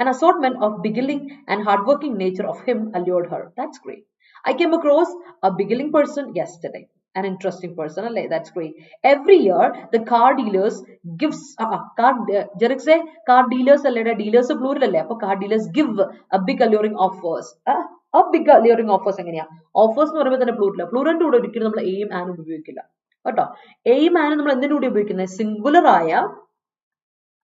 An assortment of beguiling and hardworking nature of him allured her. That's great. I came across a beguiling person yesterday. An interesting person, alle, that's great. Every year the car dealers gives Jerikse car dealers alle, dealers plural alle, appo car dealers give a big alluring offers. A big alluring offers എങ്ങനെയാ? Offers എന്ന് പറയുമ്പോൾ തന്നെ പ്ലൂറലിന്റെ കൂടെ ഒരിക്കലും നമ്മൾ എയും ആനും ഉപയോഗിക്കില്ല കേട്ടോ. എയും ആനും നമ്മൾ എന്തിനു കൂടി ഉപയോഗിക്കുന്നത്? സിംഗുലർ ആയ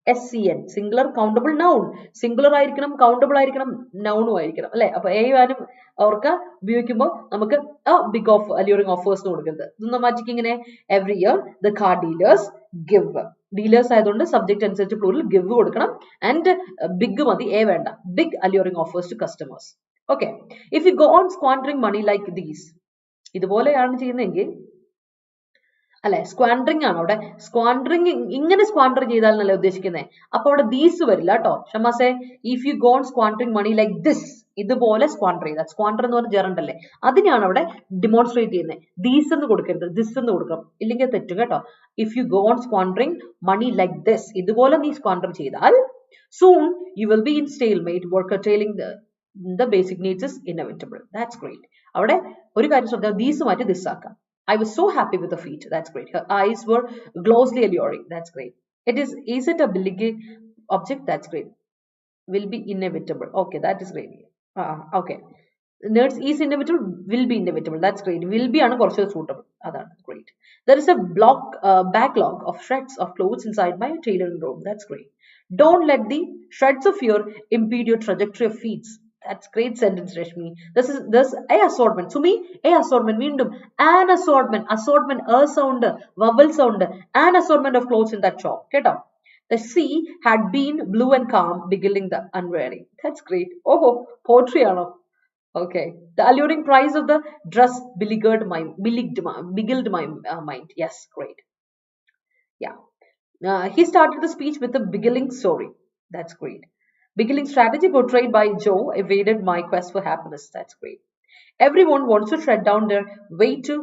SCN, singular countable noun. Singular ആയിരിക്കണം, കൗണ്ടബിൾ ആയിരിക്കണം, നൗണും ആയിരിക്കണം, അല്ലെ? അപ്പൊ എയും ആനും അവർക്ക് ഉപയോഗിക്കുമ്പോൾ നമുക്ക് ബിഗ് ഓഫ് അല്യൂറിംഗ് ഓഫേഴ്സ് എന്ന് കൊടുക്കരുത്. ഇതൊന്നും മാറ്റിക്ക് ഇങ്ങനെ every year the car dealers give, dealers ആയതുകൊണ്ട് സബ്ജക്ട് അനുസരിച്ച് പ്ലൂറൽ ഗിവ് കൊടുക്കണം. ആൻഡ് ബിഗ് മതി, എ വേണ്ട. Big alluring offers to customers. Okay, if you go on squandering money like these, ഇതുപോലെയാണ് ചെയ്യുന്നതെങ്കിൽ, അല്ലെ, സ്ക്വാൻഡറിംഗ് ആണ് അവിടെ. സ്ക്വാൻഡറിംഗ് ഇങ്ങനെ സ്ക്വാൻഡർ ചെയ്താൽ എന്നല്ല ഉദ്ദേശിക്കുന്നത്. അപ്പൊ അവിടെ ദീസ് വരില്ല കേട്ടോ. ഷമാസെ, if you go on squandering money like this, ഇതുപോലെ സ്ക്വാൻഡർ ചെയ്താൽ, സ്ക്വാൻഡർ എന്ന് പറഞ്ഞ ജെറണ്ട് അല്ലേ, അതിനാണ് അവിടെ ഡിമോൺസ്ട്രേറ്റ് ചെയ്യുന്നത്. ദീസ് എന്ന് കൊടുക്കരുത്, ദിസ് എന്ന് കൊടുക്കണം, ഇല്ലെങ്കിൽ തെറ്റും കേട്ടോ. If you go on squandering money like this, ഇതുപോലെ നീ സ്ക്വാൻഡർ ചെയ്താൽ, soon you will be in stalemate, curtailing the basic needs is inevitable. That's great. അവിടെ ഒരു കാര്യം ശ്രദ്ധിക്കുക, these മാറ്റി this ആക്കാം. I was so happy with the feat. That's great. Her eyes were glowingly alluring. That's great. Is it a billiging object? That's great. Will be inevitable. Okay, that is great. Okay. Nerds is inevitable, will be inevitable. That's great. Will be ആണ് കുറച്ച് suitable. അതാണ് great. There is a backlog of shreds of clothes inside my tailoring room. That's great. Don't let the shreds of fear impede your trajectory of feet. That's great sentence, Rashmi. This a assortment. Sumi, a assortment. Meandum, an assortment. Assortment, a sound, vowel sound. An assortment of clothes in that shop. Get up. The sea had been blue and calm, beguiling the unwary. That's great. Oh, poetry, Anna. Okay. The alluring price of the dress beguiled my mind. Yes, great. Yeah. He started the speech with a beguiling story. That's great. Beguiling strategy portrayed by Joe evaded my quest for happiness. That's great. Everyone wants to tread down their way to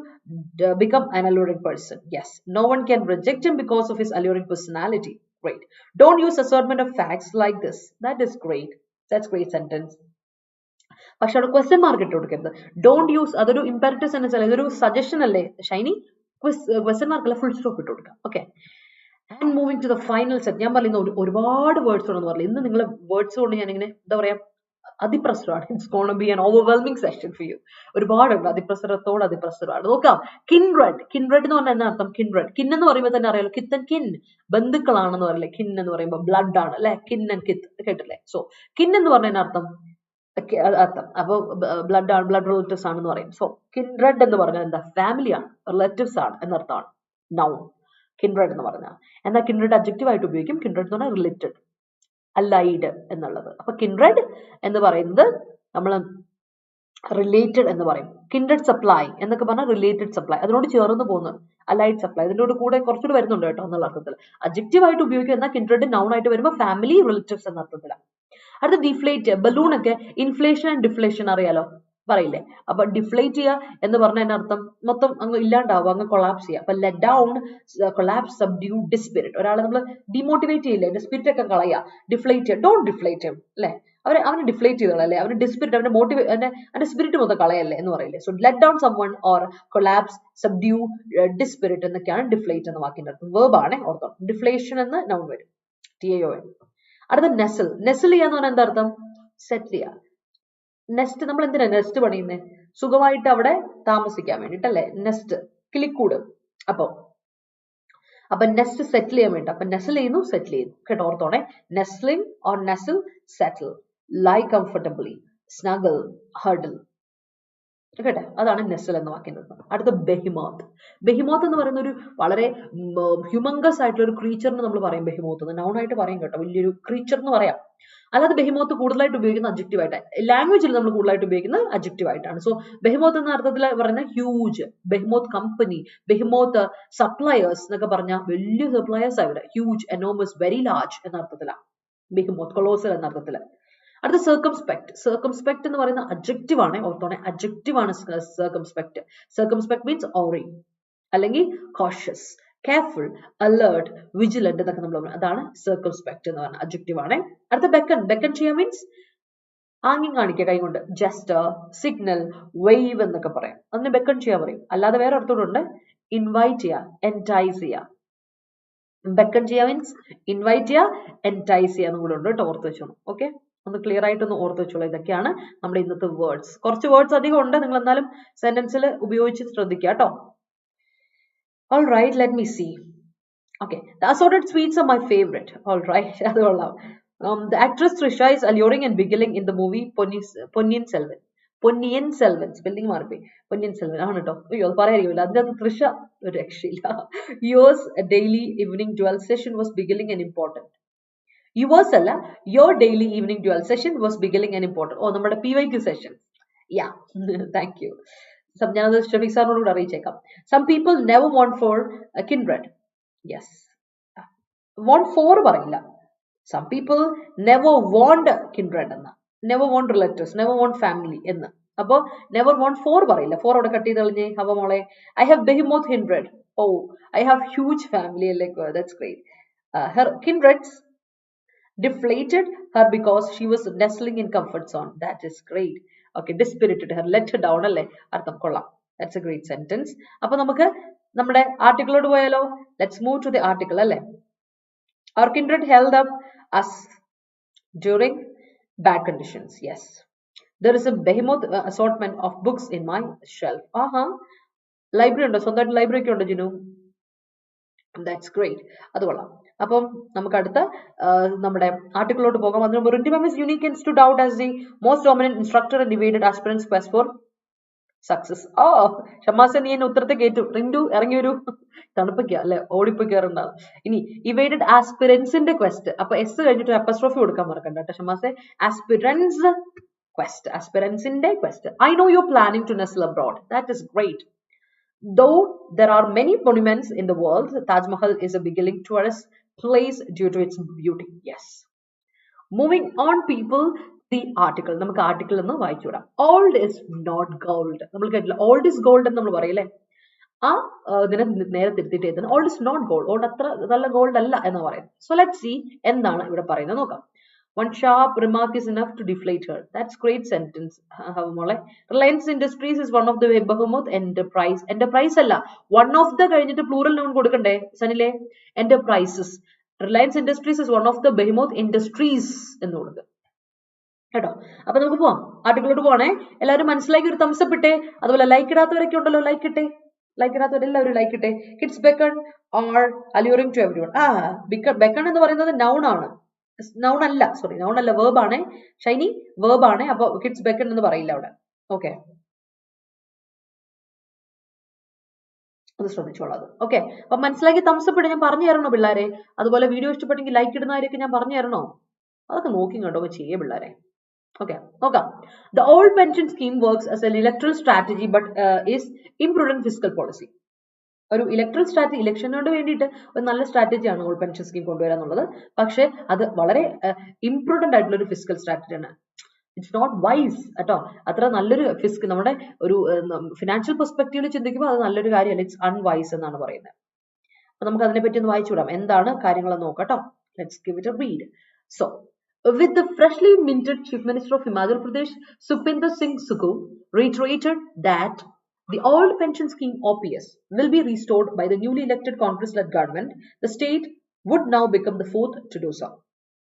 become an alluring person. Yes. No one can reject him because of his alluring personality. Great. Don't use assortment of facts like this. That is great. That's great sentence. പക്ഷെ അവിടെ question mark ഇട്ട് കൊടുക്കരുത്. Don't use, അതൊരു imperative sentence അല്ല, ഇതൊരു suggestion അല്ലേ Shiny. Question മാർക്കല്ല, full stop ഇട്ട് കൊടുക്കാം. Okay, and moving to the final set. ഞാൻ പറയുന്ന ഒരുപാട് വേർഡ്സ് ഉണ്ടെന്ന് പറഞ്ഞില്ല. ഇന്ന് നിങ്ങൾ വേർഡ്സ് കൊണ്ട് ഞാനിങ്ങനെ എന്താ പറയാ, അതിപ്രസരമാണ്. It's gonna be an overwhelming session for you. ഒരുപാടുണ്ട്, അതിപ്രസരത്തോട് അതിപ്രസരമാണ്. നോക്കാം. കിൻറെഡ് എന്ന് പറഞ്ഞാൽ എന്താ അർത്ഥം? കിൻറെഡ്, കിൻ എന്ന് പറയുമ്പോൾ തന്നെ അറിയാലോ, കിത്ത് ആൻഡ് കിൻ ബന്ധുക്കളാണെന്ന് പറയില്ലേ. കിൻ എന്ന് പറയുമ്പോൾ ബ്ലഡ് ആണ് അല്ലെ, കിൻ ആൻഡ് കിത്ത് കേട്ടില്ലേ. സോ കിൻ എന്ന് പറഞ്ഞ അർത്ഥം അപ്പൊ ബ്ലഡ് ആണ്, ബ്ലഡ് റിലേറ്റീവ്സ് ആണെന്ന് പറയും. സോ കിൻറെഡ് എന്ന് പറഞ്ഞാൽ എന്താ? ഫാമിലി ആണ്, റിലേറ്റീവ്സ് ആണ് എന്നർത്ഥമാണ്. നൗൺ കിൻറെഡ് എന്ന് പറഞ്ഞാൽ. എന്നാൽ കിൻറെഡ് അഡ്ജക്റ്റീവ് ആയിട്ട് ഉപയോഗിക്കും. കിൻറെഡ് എന്ന് പറഞ്ഞാൽ റിലേറ്റഡ്, അലൈഡ് എന്നുള്ളത്. അപ്പൊ കിൻറെഡ് എന്ന് പറയുന്നത് നമ്മൾ റിലേറ്റഡ് എന്ന് പറയും. കിൻറെഡ് സപ്ലൈ എന്നൊക്കെ പറഞ്ഞാൽ റിലേറ്റഡ് സപ്ലൈ, അതിനോട് ചേർന്ന് പോകുന്നത് അലൈഡ് സപ്ലൈ. ഇതിനോട് കൂടെ കുറച്ചുകൂടി വരുന്നുണ്ട് കേട്ടോ എന്നുള്ള അർത്ഥത്തിൽ. അഡ്ജക്റ്റീവ് ആയിട്ട് ഉപയോഗിക്കും. എന്നാൽ കിൻറെഡ് നൗൺ ആയിട്ട് വരുമ്പോൾ ഫാമിലി റിലേറ്റീവ്സ് എന്ന അർത്ഥത്തിലാണ്. അടുത്ത ഡിഫ്ലേറ്റ്, ബലൂൺ ഒക്കെ ഇൻഫ്ലേഷൻ ആൻഡ് ഡിഫ്ലേഷൻ അറിയാലോ, പറയില്ലേ? അപ്പൊ ഡിഫ്ലേറ്റ് ചെയ്യുക എന്ന് പറഞ്ഞതിന്റെ അർത്ഥം മൊത്തം അങ്ങ് ഇല്ലാണ്ടാവുക, അങ്ങ് കൊളാപ്സ് ചെയ്യുക. അപ്പൊ ലെറ്റ് ഡൗൺ, കൊളാപ്സ്, സബ്ഡ്യൂ, ഡിസ്പിരിറ്റ്. ഒരാളെ നമ്മൾ ഡിമോട്ടിവേറ്റ് ചെയ്യില്ല, എന്റെ സ്പിരിറ്റ് ഒക്കെ കളയുക. ഡിഫ്ലേറ്റ്, ഡോണ്ട് ഡിഫ്ലേറ്റ് അല്ലെ, അവനെ ഡിഫ്ലേറ്റ് ചെയ്തോളല്ലേ, അവന് ഡിസ്പിരിറ്റ്, അവന്റെ അവന്റെ സ്പിരിറ്റ് മൊത്തം കളയല്ലേ എന്ന് പറയില്ലേ. So let down someone or collapse, subdue, dispirit എന്നൊക്കെയാണ് ഡിഫ്ലേറ്റ് എന്ന വാക്കിന്റെ അർത്ഥം. വേർബ് ആണ്, ഓർത്തോ. ഡിഫ്ലേഷൻ എന്ന് നൗൺ വരും, TAON. അടുത്ത നെസൽ. നെസൽ ചെയ്യാന്ന് പറഞ്ഞാൽ എന്താ അർത്ഥം? സെറ്റിൽ ചെയ്യുക. നെസ്റ്റ്, നമ്മൾ എന്തിനാ നെസ്റ്റ് പണിയുന്നത്? സുഖമായിട്ട് അവിടെ താമസിക്കാൻ വേണ്ടിട്ടല്ലേ, നെസ്റ്റ്, കിളിക്കൂട്. അപ്പൊ നെസ്റ്റ് സെറ്റിൽ ചെയ്യാൻ വേണ്ടി, അപ്പൊ നെസൽ ചെയ്യുന്നു, സെറ്റിൽ ചെയ്യുന്നു. കേട്ടോ, ഓർത്തോണെ. Nestling or nestle, settle, lie comfortably, snuggle, huddle. കേട്ടെ, അതാണ് നെസൽ എന്ന വാക്കിന്റെ അർത്ഥം. അടുത്ത ബെഹിമോത്ത്. ബെഹിമോത്ത് എന്ന് പറയുന്ന ഒരു വളരെ ഹ്യൂമങ്കസ് ആയിട്ടുള്ള ഒരു ക്രീച്ചറിന് നമ്മൾ പറയും ബെഹിമോത്ത് എന്ന്, നൗൺ ആയിട്ട് പറയും കേട്ടോ, വലിയൊരു ക്രീച്ചർ എന്ന് പറയാം. അല്ലാതെ ബെഹിമോത്ത് കൂടുതലായിട്ട് ഉപയോഗിക്കുന്ന അഡ്ജക്റ്റീവ് ആയിട്ട്, ലാംഗ്വേജിൽ നമ്മൾ കൂടുതലായിട്ട് ഉപയോഗിക്കുന്ന അഡ്ജക്റ്റീവ് ആയിട്ടാണ്. സോ ബെഹിമോത്ത് എന്ന അർത്ഥത്തിൽ പറയുന്ന ഹ്യൂജ്, ബെഹിമോത്ത് കമ്പനി, ബെഹിമോത്ത് സപ്ലയേഴ്സ് എന്നൊക്കെ പറഞ്ഞാൽ വലിയ സപ്ലയേഴ്സ് ആയിട്ട്, ഹ്യൂജ്, എനോമസ്, വെരി ലാർജ് എന്ന അർത്ഥത്തിലാണ് ബെഹിമോത്ത്, കൊളോസൽ എന്ന അർത്ഥത്തില്. അടുത്ത സർക്കംസ്പെക്ട്. സർക്കംസ്പെക്ട് എന്ന് പറയുന്ന അഡ്ജക്റ്റീവ് ആണ്, ഓർത്തോണെ, അഡ്ജക്റ്റീവ് ആണ് സർക്കംസ്പെക്ട്. സർക്കംസ്പെക്ട് മീൻസ് ഓറി, അല്ലെങ്കിൽ കോഷ്യസ്, കെയർഫുൾ, അലേർട്ട്, വിജിലന്റ് എന്നൊക്കെ നമ്മൾ പറയും. അതാണ് സർക്കംസ്പെക്ട് എന്ന് പറയുന്ന അഡ്ജക്റ്റീവ് ആണ്. അടുത്ത ബെക്കൺ. ബെക്കൺ ചെയ്യാൻ മീൻസ് ആംഗ്യം കാണിക്കുക കൈകൊണ്ട്, ജസ്റ്റർ, സിഗ്നൽ, വേവ് എന്നൊക്കെ പറയാം. അതിന് ബെക്കൺ ചെയ്യാൻ പറയും. അല്ലാതെ വേറെ അർത്ഥമുണ്ട്, ഇൻവൈറ്റ് ചെയ്യുക, എൻറ്റൈസ് ചെയ്യുക. ബെക്കൺ ചെയ്യുക മീൻസ് ഇൻവൈറ്റ് ചെയ്യുക, എൻറ്റൈസ് ചെയ്യുക എന്നും കൂടെ ഉണ്ട് കേട്ടോ, ഓർത്ത് വെച്ചോളൂ. ഓക്കെ, ഒന്ന് ക്ലിയർ ആയിട്ടൊന്ന് ഓർത്ത് വെച്ചോളൂ. ഇതൊക്കെയാണ് നമ്മുടെ ഇന്നത്തെ വേർഡ്സ്. കുറച്ച് വേർഡ്സ് അധികം ഉണ്ട്, നിങ്ങൾ എന്നാലും സെന്റൻസിൽ ഉപയോഗിച്ച് ശ്രദ്ധിക്കുക കേട്ടോ. All right, let me see. Okay, the assorted sweets are my favorite. All right, അത് കൊള്ളാം. The actress Trisha is alluring and beguiling in the movie Ponniyin Selvan. Ponniyin Selvan, spelling മാറിപ്പോയി. Ponniyin Selvan ആണ് കേട്ടോ. അയ്യോ, അത് പറയാറില്ല. അതിനകത്ത് തൃഷ ഒരു രക്ഷയില്ല. Yours daily evening dual session was beguiling and important. Yours അല്ല, your daily evening dual session was beguiling and important. ഓ, നമ്മുടെ PYQ session. Yeah, thank you. ഞാനത് ഷഫീഖ് സാറിനോട് കൂടെ അറിയിച്ചേക്കാം. Some people never want for a kindred. Yes, want for പറയില്ല. Some people never want kindred എന്ന, never want relatives, never want family എന്ന്. അപ്പൊ never want for പറയില്ല. for അവിടെ കട്ട് ചെയ്ത് കളഞ്ഞേ. അപ്പൊ മോളെ, I have behemoth kindred. Oh, I have huge family. Like, that's great. Her kindreds deflated her because she was nestling in comfort zone. That is great. Okay, dispirited her, let her down അല്ലേ, അർത്ഥം കൊള്ളാം. That's a great sentence. അപ്പൊ നമുക്ക് നമ്മുടെ ആർട്ടിക്കിളോട് പോയാലോ. Let's move to the article അല്ലേ. Our kindred held up us during bad conditions. Yes, there is a behemoth assortment of books in my shelf. Library ഉണ്ടോ? സ്വന്തമായിട്ട് ലൈബ്രറി ഒക്കെ ഉണ്ടോ ജിനു? That's great. അത് കൊള്ളാം. അപ്പം നമുക്ക് അടുത്ത നമ്മുടെ ആർട്ടിക്കിളോട്ട് പോകാം. അതിന് മുമ്പ് Rintu is unique and stood out as the most dominant instructor and evaded aspirants quest for success. ഷമാസ നീ എന്നെ ഉത്തരത്തെ കേട്ടു. റിന്റു ഇറങ്ങി ഒരു തണുപ്പൊക്കെ അല്ലെ, ഓടിപ്പോയി കയറുണ്ടാവും. ഇനി ഇവേഡഡ് ആസ്പിറൻസിന്റെ ക്വസ്റ്റ്. അപ്പൊ എസ് കഴിഞ്ഞിട്ട് അപ്പസ്ട്രോഫി കൊടുക്കാൻ മറക്കണ്ട കേട്ടോ ഷമാസെ. ആസ്പിറൻസ് ക്വസ്റ്റ്, ആസ്പിറൻസിന്റെ quest. I know you're planning to nestle abroad. That is great. Though there are many monuments in the world, Taj Mahal is a beguiling tourist place due to its beauty. Yes. Moving on, people, the article. നമുക്ക് article ഒന്ന് വായിച്ചു വിടാം. Old is not gold. നമ്മൾ കേട്ടില്ല, old is gold എന്ന് നമ്മൾ പറയില്ലേ. ഇതിനെ നേരെ തിരുത്തിയിട്ട് എഴുതുന്നത് old is not gold. old അത്ര നല്ല ഗോൾഡ് അല്ല എന്ന് പറയും. So let's see എന്താണ് ഇവിടെ പറയുന്നത് നോക്കാം. One sharp remark is enough to deflate her. That's great sentence. Reliance Industries is one of the behemoth enterprise. Enterprise അല്ല, one of the കഴിഞ്ഞിട്ട് plural noun കൊടുക്കണ്ടേ സനിലെ. Enterprises. Reliance Industries is one of the behemoth industries എന്ന് കൊടുക്കുക കേട്ടോ. അപ്പൊ നമുക്ക് പോവാം, ആർട്ടിക്കിളോട്ട് പോവാണേ. എല്ലാവരും മനസ്സിലാക്കി ഒരു thumbs up ഇട്ടേ. അതുപോലെ ലൈക്ക് ഇടാത്തവരൊക്കെ ഉണ്ടല്ലോ, ലൈക്ക് ഇട്ടേ. ലൈക്ക് ഇടാത്തവരെല്ലാവരും ലൈക്ക് ഇട്ടേ. Kids beckon are alluring to everyone. beckon എന്ന് പറയുന്നത് noun ആണ്, noun അല്ല, സോറി noun അല്ല, verb ആണ്. ഷൈനി verb ആണ്. അപ്പൊ കിഡ്സ് ബെക്കൺ എന്ന് പറയില്ല അവിടെ. ഓക്കെ, അത് ശ്രദ്ധിച്ചോളാം. ഓക്കെ, അപ്പൊ മനസ്സിലാക്കി thumbs up ഇട്ട് ഞാൻ പറഞ്ഞു തരണോ പിള്ളേരെ? അതുപോലെ വീഡിയോ ഇഷ്ടപ്പെട്ടെങ്കിൽ ലൈക്ക് ഇടുന്നവരൊക്കെ ഞാൻ പറഞ്ഞു തരണോ? അതൊക്കെ നോക്കി കണ്ടോ ചെയ്യേ പിള്ളേരെ. ഓക്കെ, നോക്കാം. The old pension scheme works as an electoral strategy but is imprudent fiscal policy. ഒരു ഇലക്ട്രൽ സ്ട്രാറ്റജി, ഇലക്ഷനോട് വേണ്ടിയിട്ട് ഒരു നല്ല സ്ട്രാറ്റജിയാണ് ഓൾ പെൻഷൻ സ്കീം കൊണ്ടുവരിക എന്നുള്ളത്. പക്ഷേ അത് വളരെ ഇംപ്രൂഡന്റ് ആയിട്ടുള്ള ഒരു ഫിസിക്കൽ സ്ട്രാറ്റജിയാണ്. ഇറ്റ്സ് നോട്ട് വൈസ് കേട്ടോ. അത്ര നല്ലൊരു നമ്മുടെ ഒരു ഫിനാൻഷ്യൽ പെർസ്പെക്റ്റീവിൽ ചിന്തിക്കുമ്പോൾ അത് നല്ലൊരു കാര്യമല്ല, ഇറ്റ്സ് അൺവൈസ് എന്നാണ് പറയുന്നത്. അപ്പൊ നമുക്ക് അതിനെപ്പറ്റി ഒന്ന് വായിച്ചു വിടാം, എന്താണ് കാര്യങ്ങളെന്ന് നോക്കാം. Let's give it A read. So with the freshly minted Chief Minister of Himachal Pradesh, Sukhbinder Singh Sukhu, reiterated that the old pension scheme OPS will be restored by the newly elected Congress-led government. The state would now become the fourth to do so.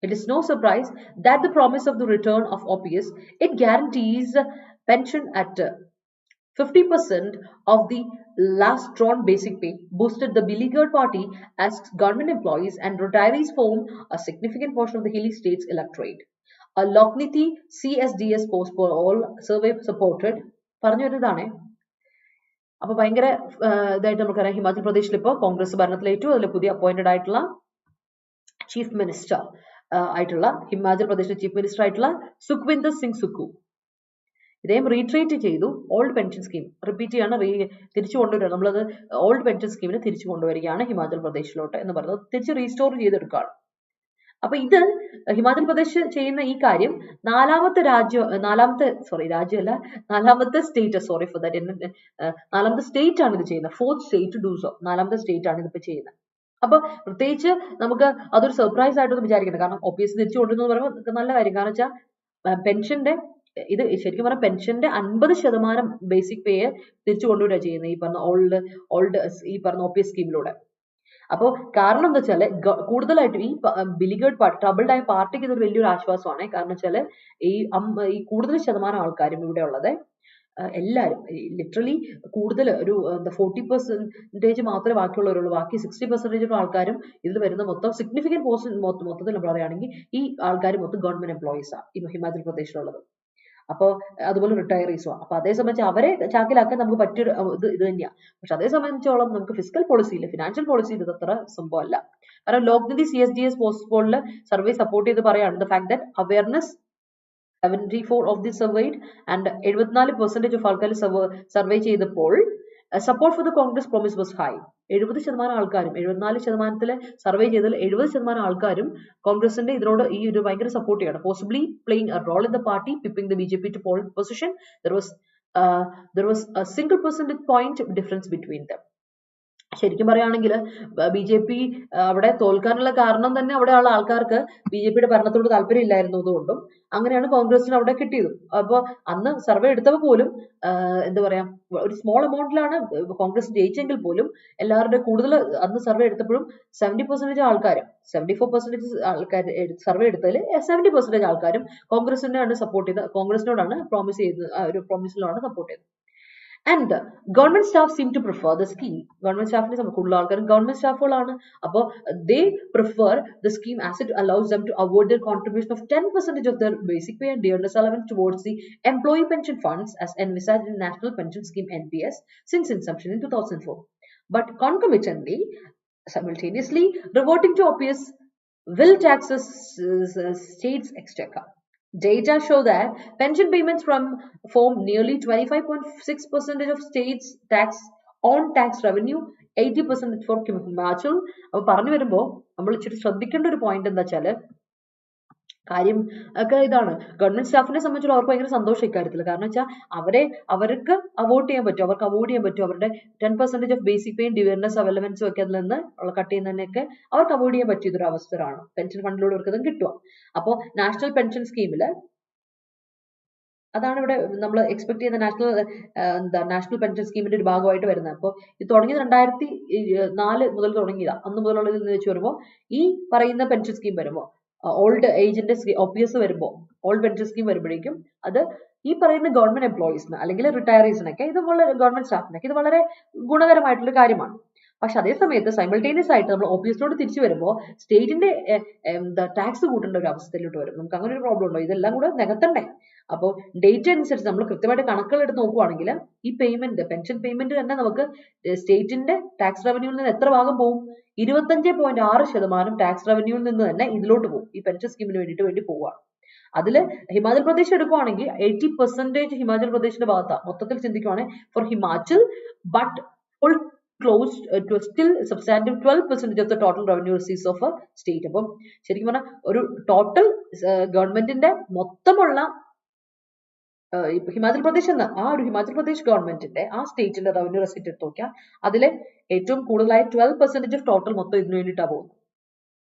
It is no surprise that the promise of the return of OPS, it guarantees pension at 50% of the last drawn basic pay, boosted the beleaguered party as government employees and retirees form a significant portion of the hilly states electorate. A Lokniti CSDS poll survey supported പറഞ്ഞു വരുന്നതാണ്. അപ്പൊ ഭയങ്കര ഇതായിട്ട് നമുക്കറിയാം, ഹിമാചൽ പ്രദേശിൽ ഇപ്പോൾ കോൺഗ്രസ് ഭരണത്തിലേറ്റു. അതിൽ പുതിയ അപ്പോയിന്റഡ് ആയിട്ടുള്ള ചീഫ് മിനിസ്റ്റർ ആയിട്ടുള്ള ഹിമാചൽ പ്രദേശിലെ ചീഫ് മിനിസ്റ്റർ ആയിട്ടുള്ള സുഖ്വിന്ദർ സിംഗ് സുഖു ഇദ്ദേഹം റീട്രേറ്റ് ചെയ്തു. ഓൾഡ് പെൻഷൻ സ്കീം റിപ്പീറ്റ് ചെയ്യാണ്, തിരിച്ചു കൊണ്ടുവരിക. നമ്മളത് ഓൾഡ് പെൻഷൻ സ്കീമിനെ തിരിച്ചു കൊണ്ടുവരികയാണ് ഹിമാചൽ പ്രദേശിലോട്ട് എന്ന് പറയുന്നത്, തിരിച്ച് റീസ്റ്റോർ ചെയ്തെടുക്കുകയാണ്. അപ്പൊ ഇത് ഹിമാചൽ പ്രദേശ് ചെയ്യുന്ന ഈ കാര്യം നാലാമത്തെ സ്റ്റേറ്റ് ആണ് ഇത് ചെയ്യുന്നത്. ഫോർത്ത് സ്റ്റേറ്റ് ഡൂ സോ, നാലാമത്തെ സ്റ്റേറ്റ് ആണ് ഇതിപ്പോ ചെയ്യുന്നത്. അപ്പൊ പ്രത്യേകിച്ച് നമുക്ക് അതൊരു സർപ്രൈസ് ആയിട്ടൊന്നും വിചാരിക്കുന്നത്, കാരണം ഒബിയസ്ലി തിരിച്ചു കൊണ്ടുവരുന്നത് പറയുമ്പോൾ നല്ല കാര്യം. കാരണം വെച്ചാൽ പെൻഷന്റെ ഇത് ശരിക്കും പറഞ്ഞാൽ പെൻഷന്റെ 50% ബേസിക് പേ തിരിച്ചു കൊണ്ടുവരിക ചെയ്യുന്നത് ഈ പറഞ്ഞ ഈ പറഞ്ഞ OPS സ്കീമിലൂടെ. അപ്പോൾ കാരണം എന്താ വെച്ചാല് കൂടുതലായിട്ട് ഈ ബിലിഗേർഡ് പാർട്ടി, ട്രബിൾഡ് ആയ പാർട്ടിക്ക് ഇതൊരു വലിയൊരു ആശ്വാസമാണ്. കാരണം വെച്ചാല് ഈ കൂടുതൽ ശതമാനം ആൾക്കാരും ഇവിടെ ഉള്ളത് എല്ലാവരും ലിറ്ററലി കൂടുതൽ ഒരു 40% മാത്രമേ ബാക്കിയുള്ളവരുള്ളൂ. ബാക്കി 60% ആൾക്കാരും ഇതിൽ വരുന്ന മൊത്തം സിഗ്നിഫിക്കന്റ് പോർഷൻ മൊത്തത്തിൽ നമ്മൾ പറയുകയാണെങ്കിൽ ഈ ആൾക്കാർ മൊത്തം ഗവൺമെന്റ് എംപ്ലോയീസാണ് ഈ ഹിമാചൽ പ്രദേശിലുള്ളത്. അപ്പോൾ അതുപോലെ റിട്ടയറീസും. അപ്പൊ അതേ സംബന്ധിച്ച് അവരെ ചാക്കിലാക്കാൻ നമുക്ക് പറ്റിയൊരു ഇത് തന്നെയാണ്. പക്ഷെ അതേ സംബന്ധിച്ചോളം നമുക്ക് ഫിസിക്കൽ പോളിസിയിൽ, ഫിനാൻഷ്യൽ പോളിസിയിൽ ഇത് അത്ര സംഭവമല്ല. കാരണം ലോക്നിധി CSDS പോസ്റ്റ് പോളിൽ സർവേ സപ്പോർട്ട് ചെയ്ത് പറയാണ്, the fact that awareness 74 of the surveyed and 74% of ആൾക്കാർ സർവേ ചെയ്തപ്പോൾ support for the Congress promise was high. 70% ആൾക്കാരും, 74% സർവേ ചെയ്തതിൽ 70% ആൾക്കാരും കോൺഗ്രസിന്റെ ഇതിനോട് ഈ ഒരു ഭയങ്കര സപ്പോർട്ട് ചെയ്യണം. Possibly playing a role in the party, pipping the BJP to pole position. There was a single percentage point difference between them. ശരിക്കും പറയുകയാണെങ്കിൽ BJP അവിടെ തോൽക്കാനുള്ള കാരണം തന്നെ അവിടെയുള്ള ആൾക്കാർക്ക് BJPയുടെ ഭരണത്തോട് താല്പര്യം ഇല്ലായിരുന്നതുകൊണ്ടും അങ്ങനെയാണ് കോൺഗ്രസിന് അവിടെ കിട്ടിയത്. അപ്പോൾ അന്ന് സർവേ എടുത്തപ്പോൾ പോലും എന്താ പറയാ, ഒരു സ്മോൾ എമൗണ്ടിലാണ് കോൺഗ്രസ് ജയിച്ചെങ്കിൽ പോലും എല്ലാവരുടെ കൂടുതൽ അന്ന് സർവേ എടുത്തപ്പോഴും 70% ആൾക്കാരും 74% ആൾക്കാർ സർവേ എടുത്തതിൽ 70% ആൾക്കാരും കോൺഗ്രസിനെയാണ് സപ്പോർട്ട് ചെയ്ത്, കോൺഗ്രസിനോടാണ് പ്രോമിസ് ചെയ്ത്, ഒരു പ്രോമിസിലാണ് സപ്പോർട്ട് ചെയ്തത്. And the government staff seem to prefer the scheme. Government staff is government staff. They prefer the scheme as it allows them to avoid their contribution of 10% of their basic pay and dearness allowance towards the employee pension funds as envisaged in National Pension Scheme NPS since inception in 2004. But concomitantly, simultaneously reverting to OPS will tax the state's exchequer. Data show that pension payments form nearly 25.6% of states' tax revenue, 80% for Himachal. അപ്പോൾ പറഞ്ഞു വരുമ്പോൾ നമ്മൾ ഇച്ചിരി ശ്രദ്ധിക്കേണ്ട ഒരു point എന്താ വെച്ചാല് കാര്യം ഒക്കെ ഇതാണ്. ഗവൺമെന്റ് സ്റ്റാഫിനെ സംബന്ധിച്ചുള്ള അവർക്ക് ഭയങ്കര സന്തോഷം ഇക്കാര്യത്തിൽ. കാരണം വെച്ചാൽ അവർക്ക് അവോയ്ഡ് ചെയ്യാൻ പറ്റും, അവരുടെ 10% ഓഫ് ബേസിക് പേ ഡിവിഡൻസ് അവൈലബൻസും ഒക്കെ അതിൽ നിന്ന് കട്ട് ചെയ്യുന്നതിനൊക്കെ അവർക്ക് അവോയ്ഡ് ചെയ്യാൻ പറ്റിയ ഇതൊരു അവസരമാണ്. പെൻഷൻ ഫണ്ടിലൂടെ അവർക്ക് അതും കിട്ടുക. അപ്പോൾ നാഷണൽ പെൻഷൻ സ്കീമില് അതാണ് ഇവിടെ നമ്മൾ എക്സ്പെക്ട് ചെയ്യുന്ന നാഷണൽ പെൻഷൻ സ്കീമിന്റെ ഒരു ഭാഗമായിട്ട് വരുന്നത്. അപ്പോൾ ഇത് തുടങ്ങിയത് 2004 മുതൽ തുടങ്ങിയതാണ്. അന്ന് മുതലുള്ളത് വെച്ച് വരുമ്പോൾ ഈ പറയുന്ന പെൻഷൻ സ്കീം വരുമ്പോൾ ഓൾഡ് ഏജിന്റെ OPS വരുമ്പോൾ ഓൾഡ് പെൻഷൻ സ്കീം വരുമ്പോഴേക്കും അത് ഈ പറയുന്ന ഗവൺമെന്റ് എംപ്ലോയീസിന് അല്ലെങ്കിൽ റിട്ടയറീസിനൊക്കെ ഇത് വളരെ, ഗവൺമെന്റ് സ്റ്റാഫിനൊക്കെ ഇത് വളരെ ഗുണകരമായിട്ടുള്ള കാര്യമാണ്. പക്ഷെ അതേ സമയത്ത് സൈമൾട്ടേനിയസ് ആയിട്ട് നമ്മൾ OPSനോട് തിരിച്ചു വരുമ്പോൾ സ്റ്റേറ്റിന്റെ ടാക്സ് കൂട്ടേണ്ട ഒരു അവസ്ഥയിലോട്ട് വരും. നമുക്ക് അങ്ങനെ ഒരു പ്രോബ്ലം ഉണ്ടോ? ഇതെല്ലാം കൂടെ നികത്തണ്ടേ? അപ്പോൾ ഡേറ്റ് അനുസരിച്ച് നമ്മൾ കൃത്യമായിട്ട് കണക്കുകൾ എടുത്ത് നോക്കുവാണെങ്കിൽ ഈ പേയ്മെന്റ്, പെൻഷൻ പേയ്മെന്റ് തന്നെ നമുക്ക് സ്റ്റേറ്റിന്റെ ടാക്സ് റവന്യൂവിൽ നിന്ന് എത്ര ഭാഗം പോകും? 25.6% ടാക്സ് റവന്യൂവിൽ നിന്ന് തന്നെ ഇതിലോട്ട് പോകും, ഈ പെൻഷൻ സ്കീമിന് വേണ്ടി പോവുകയാണ്. അതിൽ ഹിമാചൽ പ്രദേശ് എടുക്കുവാണെങ്കിൽ 80% ഹിമാചൽ പ്രദേശിന്റെ ഭാഗത്താണ്. മൊത്തത്തിൽ ചിന്തിക്കുവാണെങ്കിൽ for Himachal, but full close to a still substantive 12% of the total revenue receipts of a state. അപ്പം ശരിക്കും പറഞ്ഞാൽ ഒരു ടോട്ടൽ ഗവൺമെന്റിന്റെ മൊത്തമുള്ള ഹിമാചൽ പ്രദേശ് എന്ന ആ ഒരു ഹിമാചൽ പ്രദേശ് ഗവൺമെന്റിന്റെ ആ സ്റ്റേറ്റിന്റെ റവന്യൂ റെസിപ്റ്റ് എടുത്ത് നോക്കിയാൽ അതിലെ ഏറ്റവും കൂടുതലായ 12% ഓഫ് ടോട്ടൽ മൊത്തം ഇതിനു വേണ്ടിയിട്ടാണ് പോകുന്നത്.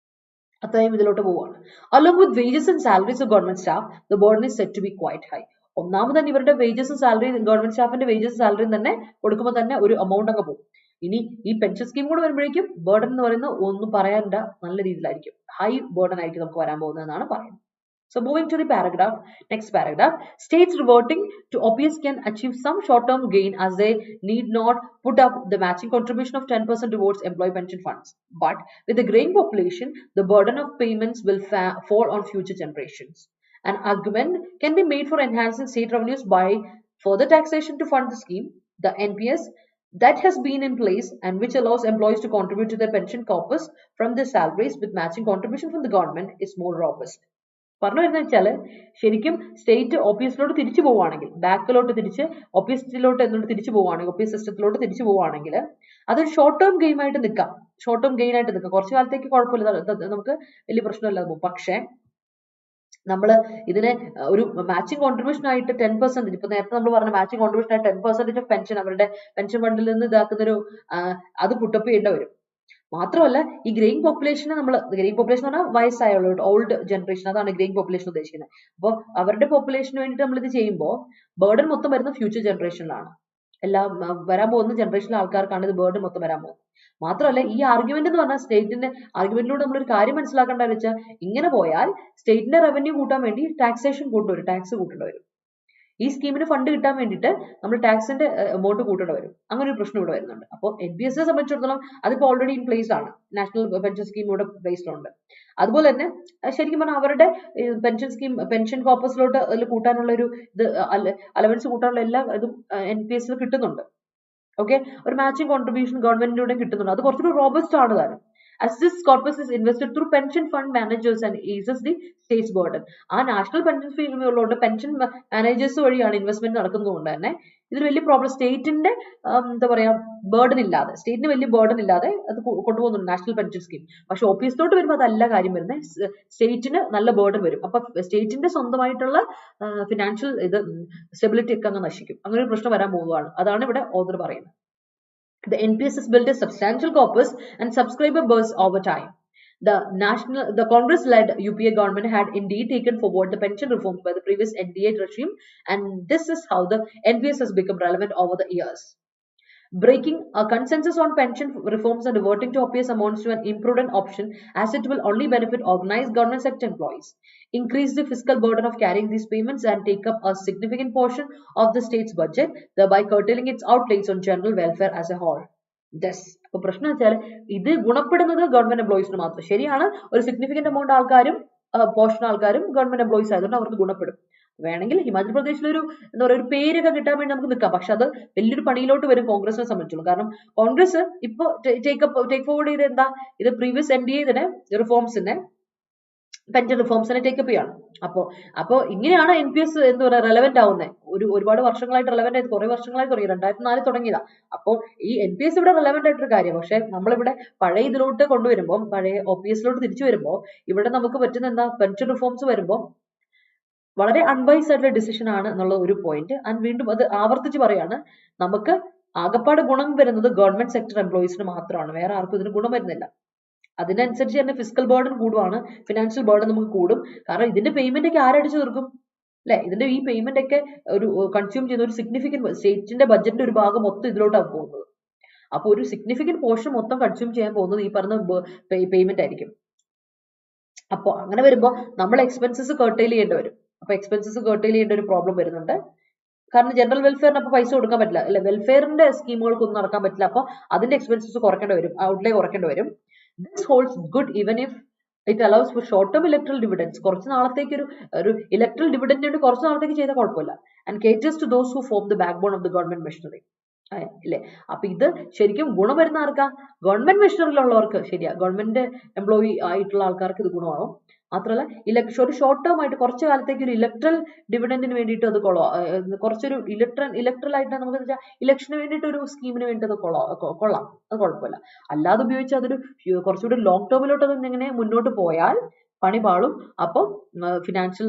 അത്രയും ഇതിലോട്ട് പോവുകയാണ്. Along with wages and salaries of government staff, the burden is said to be quite high. ഒന്നാമത് തന്നെ ഇവരുടെ വേജസും സാലറി ഗവൺമെന്റ് സ്റ്റാഫിന്റെ വേജസും സാലറിയും തന്നെ കൊടുക്കുമ്പോൾ തന്നെ ഒരു എമൗണ്ട് അങ്ങ് പോകും. ഇനി ഈ പെൻഷൻ സ്കീം കൂടെ വരുമ്പോഴേക്കും ബേർഡൻ എന്ന് പറയുന്ന ഒന്നും പറയാനില്ല, നല്ല രീതിയിലായിരിക്കും, ഹൈ ബേർഡൻ ആയിരിക്കും നമുക്ക് വരാൻ പോകുന്നതെന്നാണ് പറയുന്നത്. So moving to the paragraph, next paragraph, states reverting to OPS can achieve some short-term gain as they need not put up the matching contribution of 10% towards employee pension funds. But with the growing population, the burden of payments will fall on future generations. An argument can be made for enhancing state revenues by further taxation to fund the scheme. The NPS that has been in place and which allows employees to contribute to their pension corpus from their salaries with matching contribution from the government is more robust. പറഞ്ഞു വരുന്നത് വെച്ചാൽ ശരിക്കും state ഓഫീസിലോട്ട് തിരിച്ചു പോവുകയാണെങ്കിൽ, ബാക്കിലോട്ട് തിരിച്ച് ഓഫീസിലോട്ട് എന്നിട്ട് തിരിച്ചു പോവുകയാണെങ്കിൽ, ഓഫീസ് സിസ്റ്റത്തിലോട്ട് തിരിച്ചു പോവുകയാണെങ്കിൽ അതൊരു ഷോർട്ട് ടേം ഗെയിം ആയിട്ട് നിൽക്കാം, ഷോർട്ട് ടേം ഗെയിൻ ആയിട്ട് നിൽക്കാം. കുറച്ച് കാലത്തേക്ക് കുഴപ്പമില്ല, നമുക്ക് വലിയ പ്രശ്നമില്ലാതെ പോകും. പക്ഷേ നമ്മൾ ഇതിനെ ഒരു മാച്ചിങ് കോൺട്രിബ്യൂഷൻ ആയിട്ട് 10%, ഇപ്പൊ നേരത്തെ നമ്മൾ പറഞ്ഞ മാച്ചിങ് കോൺട്രിബ്യൂഷൻ ആയിട്ട് 10% ഓഫ് പെൻഷൻ അവരുടെ പെൻഷൻ ഫണ്ടിൽ നിന്ന് ഇതാക്കുന്നൊരു അത് പുട്ടപ്പ് ചെയ്യേണ്ടി വരും. മാത്രമല്ല ഈ ഗ്രെയിങ് പോപ്പുലേഷനെ നമ്മൾ, ഗ്രെയിങ് പോപ്പുലേഷൻ എന്ന് പറഞ്ഞാൽ വയസ്സായുള്ള ഓൾഡ് ജനറേഷൻ, അതാണ് ഗ്രെയിങ് പോപ്പുലേഷൻ ഉദ്ദേശിക്കുന്നത്. അപ്പോൾ അവരുടെ പോപ്പുലേഷന് വേണ്ടിയിട്ട് നമ്മൾ ഇത് ചെയ്യുമ്പോൾ ബേർഡൻ മൊത്തം വരുന്ന ഫ്യൂച്ചർ ജനറേഷനിലാണ്, എല്ലാം വരാൻ പോകുന്ന ജനറേഷനിലെ ആൾക്കാർക്കാണ് ഇത് ബേർഡൻ മൊത്തം വരാൻ പോകുന്നത്. മാത്രമല്ല ഈ ആർഗ്യുമെന്റ് എന്ന് പറഞ്ഞാൽ സ്റ്റേറ്റിന്റെ ആർഗ്യുമെന്റിലൂടെ നമ്മളൊരു കാര്യം മനസ്സിലാക്കേണ്ടതെന്ന് വെച്ചാൽ, ഇങ്ങനെ പോയാൽ സ്റ്റേറ്റിന്റെ റവന്യൂ കൂട്ടാൻ വേണ്ടി ടാക്സേഷൻ കൂട്ടേണ്ടി വരും, ടാക്സ് കൂട്ടേണ്ടി വരും. ഈ സ്കീമിന് ഫണ്ട് കിട്ടാൻ വേണ്ടിയിട്ട് നമ്മൾ ടാക്സിന്റെ എമൗണ്ട് കൂട്ടേണ്ടി വരും. അങ്ങനെ ഒരു പ്രശ്നം ഇവിടെ വരുന്നുണ്ട്. അപ്പോൾ NPS സംബന്ധിച്ചിടത്തോളം അതിപ്പോൾ ഓൾറെഡി ഇൻ പ്ലേസ് ആണ്, നാഷണൽ പെൻഷൻ സ്കീം ഇവിടെ പ്ലേസിലുണ്ട്. അതുപോലെ തന്നെ ശരിക്കും പറഞ്ഞാൽ അവരുടെ പെൻഷൻ സ്കീം, പെൻഷൻ കോർപ്പസിലോട്ട് അതിൽ കൂട്ടാനുള്ള ഒരു ഇത്, അലവൻസ് കൂട്ടാനുള്ള എല്ലാ ഇതും NPS കിട്ടുന്നുണ്ട്. ഓക്കെ, ഒരു മാച്ചിങ് കോൺട്രിബ്യൂഷൻ ഗവൺമെന്റിലൂടെ കിട്ടുന്നുണ്ട്. അത് കുറച്ചുകൂടി റോബസ്റ്റ് ആണ് താനും. As this corpus is invested through pension fund managers and eases the state's burden. ആ നാഷണൽ പെൻഷൻ സ്കീം ഉള്ളതുകൊണ്ട് പെൻഷൻ മാനേജേഴ്സ് വഴിയാണ് ഇൻവെസ്റ്റ്മെന്റ് നടക്കുന്നതുകൊണ്ട് തന്നെ ഇതിൽ വലിയ പ്രോബ്ലം, സ്റ്റേറ്റിന്റെ എന്താ പറയാ ബേർഡൻ ഇല്ലാതെ, സ്റ്റേറ്റിന് വലിയ ബേർഡൻ ഇല്ലാതെ അത് കൊണ്ടുപോകുന്നുണ്ട് നാഷണൽ പെൻഷൻ സ്കീം. പക്ഷെ ഓഫീസിലോട്ട് വരുമ്പോൾ അതല്ല കാര്യം വരുന്നത്, സ്റ്റേറ്റിന് നല്ല ബേർഡൻ വരും. അപ്പൊ സ്റ്റേറ്റിന്റെ സ്വന്തമായിട്ടുള്ള ഫിനാൻഷ്യൽ ഇത് സ്റ്റെബിലിറ്റി ഒക്കെ അങ്ങ് നശിക്കും. അങ്ങനെ ഒരു പ്രശ്നം വരാൻ പോകുകയാണ്. അതാണ് ഇവിടെ ഓതർ പറയുന്നത്. The NPS has built a substantial corpus and subscriber base over time. The Congress-led UPA government had indeed taken forward the pension reforms by the previous NDA regime, and this is how the NPS has become relevant over the years. Breaking a consensus on pension reforms and reverting to OPS amounts to an imprudent option, as it will only benefit organized government sector employees, increase the fiscal burden of carrying these payments, and take up a significant portion of the state's budget, thereby curtailing its outlays on general welfare as a whole. Thus, അപ്പൊ പ്രശ്നം വെച്ചാൽ ഇത് ഗുണപ്പെടുന്നത് government എംപ്ലോയീസിന് മാത്രം. ശരിയാണ്, ഒരു significant amount ആൾക്കാരും portion ആൾക്കാരും government employees ആയതുകൊണ്ട് അവർക്ക് ഗുണപ്പെടും. വേണമെങ്കിൽ ഹിമാചൽ പ്രദേശിലൊരു എന്താ പറയുക ഒരു പേരൊക്കെ കിട്ടാൻ വേണ്ടി നമുക്ക് നിൽക്കാം. പക്ഷെ അത് വലിയൊരു പണിയിലോട്ട് വരും കോൺഗ്രസിനെ സംബന്ധിച്ചുള്ളൂ. കാരണം കോൺഗ്രസ് ഇപ്പൊ ടേക്ക് ഫോർവേഡ് ചെയ്ത് എന്താ, ഇത് പ്രീവിയസ് NDA ഇതിനെ റിഫോംസിനെ, പെൻഷൻ റിഫോംസിനെ ടേക്കപ്പ് ചെയ്യാണ്. അപ്പോ ഇങ്ങനെയാണ് NPS എന്താ പറയുക റെലവെന്റ് ആവുന്നത്. ഒരുപാട് വർഷങ്ങളായിട്ട് റെലവെന്റ് ആയിട്ട്, കുറെ വർഷങ്ങളായി തുടങ്ങി, 2004 തുടങ്ങിയതാ. അപ്പോൾ ഈ NPS ഇവിടെ റെലവെന്റ് ആയിട്ടൊരു കാര്യം. പക്ഷെ നമ്മളിവിടെ പഴയ ഇതിലോട്ട് കൊണ്ടുവരുമ്പോൾ, പഴയ OPSലോട്ട് തിരിച്ചു വരുമ്പോൾ ഇവിടെ നമുക്ക് പറ്റുന്ന എന്താ, പെൻഷൻ റിഫോംസ് വരുമ്പോൾ വളരെ അൺവൈസ് ആയിട്ടുള്ള ഡിസിഷൻ ആണ് എന്നുള്ള ഒരു പോയിന്റ്. ആൻഡ് വീണ്ടും അത് ആവർത്തിച്ച് പറയാണ്, നമുക്ക് ആകപ്പാട് ഗുണം വരുന്നത് ഗവൺമെന്റ് സെക്ടർ എംപ്ലോയീസിന് മാത്രമാണ്, വേറെ ആർക്കും ഇതിന് ഗുണം വരുന്നില്ല. അതിനനുസരിച്ച് തന്നെ ഫിസിക്കൽ ബേർഡൻ കൂടുവാണ്, ഫിനാൻഷ്യൽ ബേർഡൻ നമുക്ക് കൂടും. കാരണം ഇതിന്റെ പേയ്മെന്റ് ഒക്കെ ആരടിച്ചു തീർക്കും അല്ലെ? ഇതിന്റെ ഈ പേയ്മെന്റ് ഒക്കെ ഒരു കൺസ്യൂം ചെയ്യുന്ന ഒരു സിഗ്നിഫിക്കന്റ് സ്റ്റേറ്റിന്റെ ബഡ്ജറ്റിന്റെ ഒരു ഭാഗം മൊത്തം ഇതിലോട്ടാണ് പോകുന്നത്. അപ്പൊ ഒരു സിഗ്നിഫിക്കന്റ് പോർഷൻ മൊത്തം കൺസ്യൂം ചെയ്യാൻ പോകുന്നത് ഈ പറഞ്ഞ പേയ്മെന്റ് ആയിരിക്കും. അപ്പൊ അങ്ങനെ വരുമ്പോൾ നമ്മൾ എക്സ്പെൻസസ് കർട്ടൈൽ ചെയ്യേണ്ടി വരും. അപ്പൊ എക്സ്പെൻസസ് കർട്ടൈൽ ചെയ്യേണ്ട ഒരു പ്രോബ്ലം വരുന്നുണ്ട്. കാരണം ജനറൽ വെൽഫെയറിന് അപ്പൊ പൈസ കൊടുക്കാൻ പറ്റില്ല അല്ലെ, വെൽഫെയറിന്റെ സ്കീമുകൾക്കൊന്നും നടക്കാൻ പറ്റില്ല. അപ്പൊ അതിന്റെ എക്സ്പെൻസസ് കുറയ്ക്കേണ്ടി വരും, ഔട്ട്ലേ കുറയ്ക്കേണ്ടി വരും. This holds good even if it allows for short-term electoral dividends. കുറച്ച് നാളത്തേക്ക് ഒരു ഇലക്ട്രൽ ഡിവിഡൻഡ് വേണ്ടി കുറച്ച് നാളത്തേക്ക് ചെയ്താൽ കുഴപ്പമില്ല. And caters to those who form the backbone of the government machinery. അല്ലേ? അപ്പൊ ഇത് ശരിക്കും ഗുണം വരുന്ന ആർക്കാ? ഗവൺമെന്റ് മെഷീനറിലുള്ളവർക്ക്. ശരിയാ, ഗവൺമെന്റ് എംപ്ലോയി ആയിട്ടുള്ള ആൾക്കാർക്ക് ഇത് ഗുണമാകും. മാത്രമല്ല ഒരു ഷോർട്ട് ടേം ആയിട്ട് കുറച്ച് കാലത്തേക്ക് ഒരു ഇലക്ട്രൽ ഡിവിഡൻഡിന് വേണ്ടിയിട്ട് അത് കുറച്ചൊരു ഇലക്ട്രൽ ആയിട്ട് നമുക്ക് വെച്ചാൽ ഇലക്ഷന് വേണ്ടിയിട്ട് ഒരു സ്കീമിന് വേണ്ടി അത് കൊള്ളാം, അത് കുഴപ്പമില്ല. അല്ലാതെ ഉപയോഗിച്ച് അതൊരു കുറച്ചുകൂടി ലോങ് ടേമിലോട്ട് അത് ഇങ്ങനെ മുന്നോട്ട് പോയാൽ പണി പാളും. അപ്പം ഫിനാൻഷ്യൽ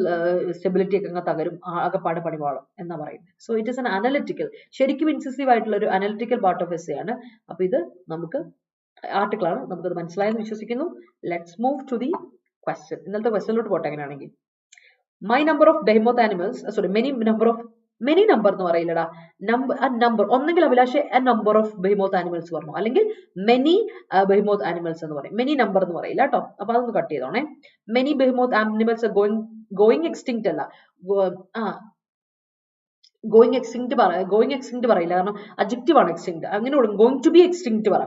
സ്റ്റെബിലിറ്റി ഒക്കെ അങ്ങ് തകരും, ആകെപ്പാട് പണി പാളും എന്നാ പറയുന്നത്. So it is an analytical, ശരിക്കും ഇൻസെസീവ് ആയിട്ടുള്ള ഒരു അനലിറ്റിക്കൽ പാർട്ട് ഓഫ് എസ്സേ ആണ്. അപ്പൊ ഇത് നമുക്ക് ആർട്ടിക്കിൾ ആണ്, നമുക്കത് മനസ്സിലായെന്ന് വിശ്വസിക്കുന്നു. Let's move to the question. ഇന്നത്തെ ക്വസ്റ്റ്യനിലോട്ട് പോട്ടെ. എങ്ങനെയാണെങ്കിൽ my number of behemoth animals, sorry many number എന്ന് പറയില്ലടാ, നമ്പർ ഒന്നെങ്കിൽ Abhilash a number of behemoth animals പറഞ്ഞു, അല്ലെങ്കിൽ മെനി ബെഹ്മോത്ത് ആനിമൽസ് എന്ന് പറയും, മെനി നമ്പർ എന്ന് പറയില്ല കേട്ടോ. അപ്പൊ അതൊന്ന് കട്ട് ചെയ്തോണേ. Many behemoth animals going extinct അല്ല, ഗോയിങ് എക്സ്റ്റിങ്ക്റ്റ് പറയില്ല, കാരണം അഡ്ജക്റ്റീവ് ആണ് എക്സ്റ്റിങ്ക്റ്റ്. അങ്ങനെ ഗോയിങ് ടു ബി എക്സ്റ്റിങ്ക്റ്റ് പറ,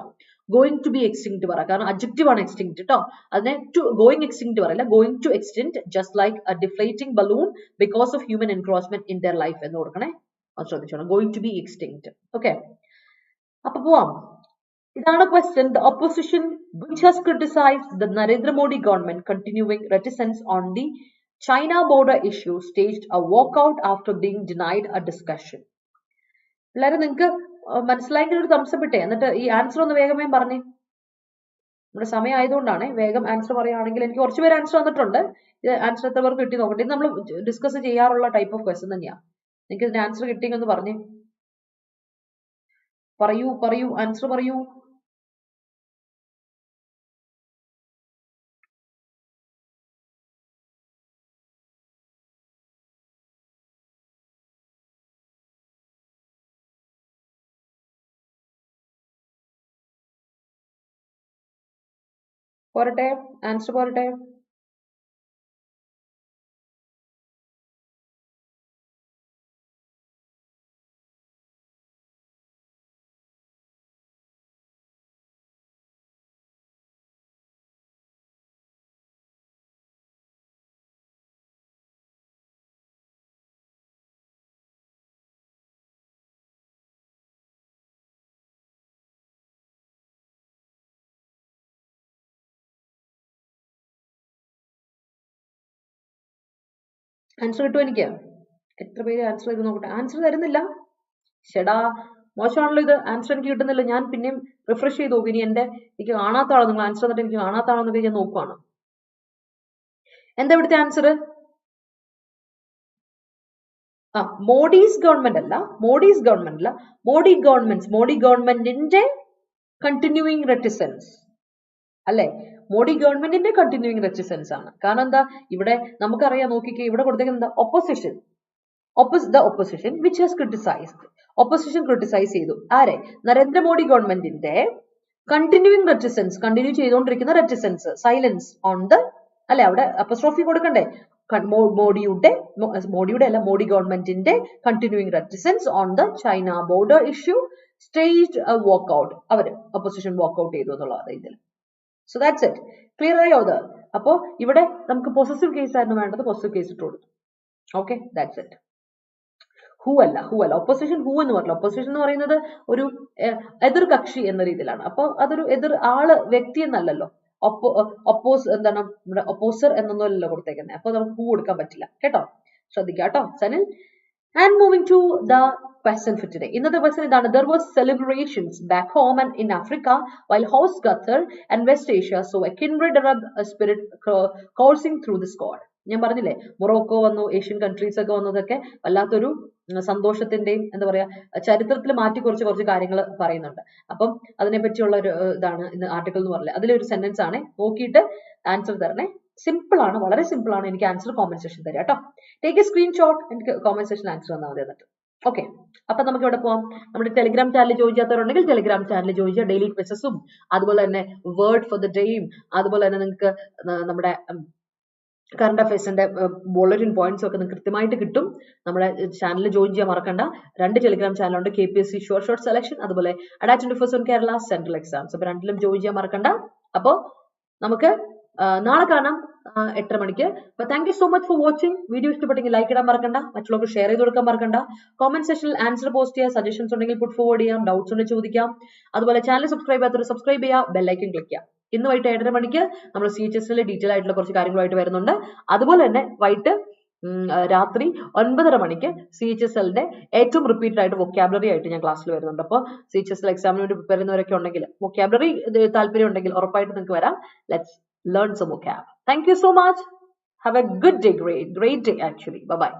ഗോയിങ് ടു ബി എക്സ്റ്റിങ്ക്റ്റ് പറ, കാരണം അഡ്ജക്റ്റീവ് ആണ് എക്സ്റ്റിങ്ക്റ്റ് കേട്ടോ. അതിനെ ഗോയിങ് എക്സ്റ്റിങ്ക്റ്റ് പറയില്ല, going to extinct just like a deflating balloon because of human encroachment in their life എന്ന് കൊടുക്കണേ. അത് ശ്രദ്ധിച്ചോണം, going to be extinct. Okay, അപ്പൊ പോവാം. ഇതാണ് question. The opposition which has criticized the Narendra Modi government continuing reticence on the China border issue staged a walkout after being denied a discussion. എല്ലാവരും നിങ്ങൾക്ക് മനസ്സിലായെങ്കിൽ ഒരു തംസപ്പ് ഇട്ടേ, എന്നിട്ട് ഈ answer ഒന്ന് വേഗം പറഞ്ഞേ. നമ്മുടെ സമയം ആയതുകൊണ്ടാണ്, വേഗം ആൻസർ പറയുകയാണെങ്കിൽ. എനിക്ക് കുറച്ച് പേര് ആൻസർ വന്നിട്ടുണ്ട്. ഇത് ആൻസർ എത്ര പേർക്ക് കിട്ടി നോക്കട്ടെ. ഇത് നമ്മൾ ഡിസ്കസ് ചെയ്യാറുള്ള ടൈപ്പ് ഓഫ് ക്വസ്റ്റ്യൻ തന്നെയാണ്. നിങ്ങൾക്ക് ഇതിന്റെ ആൻസർ കിട്ടിയെങ്കിൽ ഒന്ന് പറഞ്ഞേ. പറയൂ ആൻസർ പറയൂ. പോരട്ടെ, ആൻസർ പോരട്ടെ. ആൻസർ കിട്ടുമോ? എനിക്ക് എത്ര പേര് ആൻസർ ചെയ്ത് നോക്കട്ടെ. ആൻസർ തരുന്നില്ല, ഷെടാ മോശമാണല്ലോ ഇത്. ആൻസർ എനിക്ക് കിട്ടുന്നില്ല. ഞാൻ പിന്നെയും റിഫ്രഷ് ചെയ്ത് നോക്കും. ഇനി എനിക്ക് കാണാത്താണോ നിങ്ങൾ ആൻസർ തന്നിട്ട് എനിക്ക് കാണാത്താണോ എന്നൊക്കെ ഞാൻ നോക്കുവാണ്. എന്താ ഇവിടുത്തെ ആൻസർ? മോഡീസ് ഗവൺമെന്റ് അല്ല, മോഡി ഗവൺമെന്റിന്റെ കണ്ടിന്യൂയിങ് റെറ്റിസൻസ് അല്ലെ, മോഡി ഗവൺമെന്റിന്റെ കണ്ടിന്യൂയിങ് റെറ്റിസൻസ് ആണ്. കാരണം എന്താ, ഇവിടെ നമുക്കറിയാം, നോക്കിക്കേ, ഇവിടെ കൊടുത്തേക്കുന്നത് എന്താ, opposition which has criticised. Opposition criticise ചെയ്തു ആരെ? നരേന്ദ്രമോദി ഗവൺമെന്റിന്റെ കണ്ടിന്യൂയിങ് റെറ്റിസൻസ്, കണ്ടിന്യൂ ചെയ്തുകൊണ്ടിരിക്കുന്ന റെറ്റിസൻസ്, സൈലൻസ് ഓൺ ദ, അല്ലെ, അവിടെ അപ്പോസ്ട്രോഫി കൊടുക്കണ്ടേ, മോഡിയുടെ അല്ല, മോഡി ഗവൺമെന്റിന്റെ continuing റെറ്റിസൻസ് on the China border issue staged A walkout. അവര് ഓപ്പോസിഷൻ വാക്കൗട്ട് ചെയ്തു എന്നുള്ളതാണ് ഇതിൽ. So that's it. ക്ലിയർ ആയോ അത്? അപ്പോ ഇവിടെ നമുക്ക് പൊസസീവ് കേസ് ആയിരുന്നു വേണ്ടത്, പൊസസീവ് കേസ് ഇട്ട് കൊടുത്തു. Okay, that's it. ഹൂ അല്ല, ഓപ്പോസിഷൻ ഹൂ എന്ന് പറഞ്ഞില്ല. ഓപ്പോസിഷൻ എന്ന് പറയുന്നത് ഒരു എതിർ കക്ഷി എന്ന രീതിയിലാണ്. അപ്പൊ അതൊരു എതിർ ആള്, വ്യക്തി എന്നല്ലല്ലോ. എന്താണ് നമ്മുടെ ഒപ്പോസർ എന്നൊന്നുമല്ലല്ലോ കൊടുത്തേക്കുന്നത്. അപ്പൊ നമുക്ക് ഹൂ കൊടുക്കാൻ പറ്റില്ല കേട്ടോ, ശ്രദ്ധിക്കാം കേട്ടോ Sanil. And moving to the question for today. ഇന്നത്തെ question ഇതാണ്. There was celebrations back home and in Africa while host Qatar and West Asia saw a kindred Arab spirit coursing through the squad. ഞാൻ പറഞ്ഞില്ലേ, Morocco വന്നു, Asian countries ഒക്കെ വന്നതൊക്കെ വല്ലാത്തൊരു സന്തോഷത്തിന്റെയും എന്താ പറയാ, ചരിത്രത്തിൽ മാറ്റി കുറച്ച് കാര്യങ്ങൾ പറയുന്നുണ്ട്. അപ്പം അതിനെ പറ്റിയുള്ള ഒരു ഇതാണ് ഇന്ന് ആർട്ടിക്കിൾ എന്ന് പറഞ്ഞത്. അതിലൊരു സെന്റൻസ് ആണ്, നോക്കിയിട്ട് ആൻസർ തരണേ. സിമ്പിൾ ആണ്, വളരെ സിമ്പിൾ ആണ്. എനിക്ക് ആൻസർ കോമെന്റ് സെക്ഷൻ തരാം കേട്ടോ. ടേക്ക് എ സ്ക്രീൻഷോട്ട്, എനിക്ക് കോമെന്റ് സെക്ഷൻ ആൻസർ തന്നാൽ മതി എന്നിട്ട്. ഓക്കെ, അപ്പൊ നമുക്ക് ഇവിടെ പോവാം. നമ്മുടെ ടെലിഗ്രാം ചാനൽ ജോയിൻ ചെയ്യാത്തവരുണ്ടെങ്കിൽ ടെലിഗ്രാം ചാനൽ ജോയിൻ ചെയ്യുക. ഡെയിലി ക്വസ്റ്റസും അതുപോലെ തന്നെ വേർഡ് ഫോർ ദ ഡേയും അതുപോലെ തന്നെ നിങ്ങൾക്ക് നമ്മുടെ കറണ്ട് അഫയേഴ്സിന്റെ ബുള്ളറ്റിൻ പോയിന്റ്സ് ഒക്കെ നിങ്ങൾക്ക് കൃത്യമായിട്ട് കിട്ടും. നമ്മുടെ ചാനൽ ജോയിൻ ചെയ്യാൻ മറക്കണ്ട. 2 ടെലിഗ്രാം ചാനലുണ്ട്, KPSC ഷോർട്ട് സെലക്ഷൻ, അതുപോലെ Attendant for Kerala central exams. അപ്പൊ രണ്ടിലും ജോയിൻ ചെയ്യാൻ മറക്കണ്ട. അപ്പോ നമുക്ക് നാളെ കാണാം 8:30 മണിക്ക്. അപ്പൊ thank you so much for watching. Video ഇഷ്ടപ്പെട്ടെങ്കിൽ ലൈക്ക് ഇടാൻ മറക്കണ്ട, മറ്റുള്ളവർക്ക് ഷെയർ ചെയ്ത് കൊടുക്കാൻ മറക്കണ്ട. കോമെന്റ് സെക്ഷനിൽ ആൻസർ പോസ്റ്റ് ചെയ്യുക, സജഷൻസ് ഉണ്ടെങ്കിൽ പുട്ട് ഫോർവേഡ് ചെയ്യാം, ഡൗട്ട്സ് ഉണ്ടെങ്കിൽ ചോദിക്കാം. അതുപോലെ ചാനൽ സബ്സ്ക്രൈബ് ചെയ്യാത്തവർ സബ്സ്ക്രൈബ് ചെയ്യുക, ബെൽ ഐക്കൺ ക്ലിക്ക് ചെയ്യുക. ഇന്ന് വൈകിട്ട് 7:30 മണിക്ക് നമ്മൾ CHSL ഡീറ്റെയിൽ ആയിട്ടുള്ള കുറച്ച് കാര്യങ്ങളുമായിട്ട് വരുന്നുണ്ട്. അതുപോലെ തന്നെ വൈകിട്ട് രാത്രി 9:30 മണിക്ക് CHSLന്റെ ഏറ്റവും റിപ്പീറ്റഡ് ആയിട്ട് വൊക്കാബുലറി ആയിട്ട് ഞാൻ ക്ലാസ്സിൽ വരുന്നുണ്ട്. അപ്പോൾ CHSL എക്സാമിന് വേണ്ടി പ്രിപ്പയർ ചെയ്യുന്നവരൊക്കെ ഉണ്ടെങ്കിൽ വൊക്കാബുലറി താല്പര്യം ഉണ്ടെങ്കിൽ ഉറപ്പായിട്ട് നിങ്ങൾക്ക് വരാം. Let's learn some vocab. Thank you so much. Have a good day. Great day actually. Bye bye.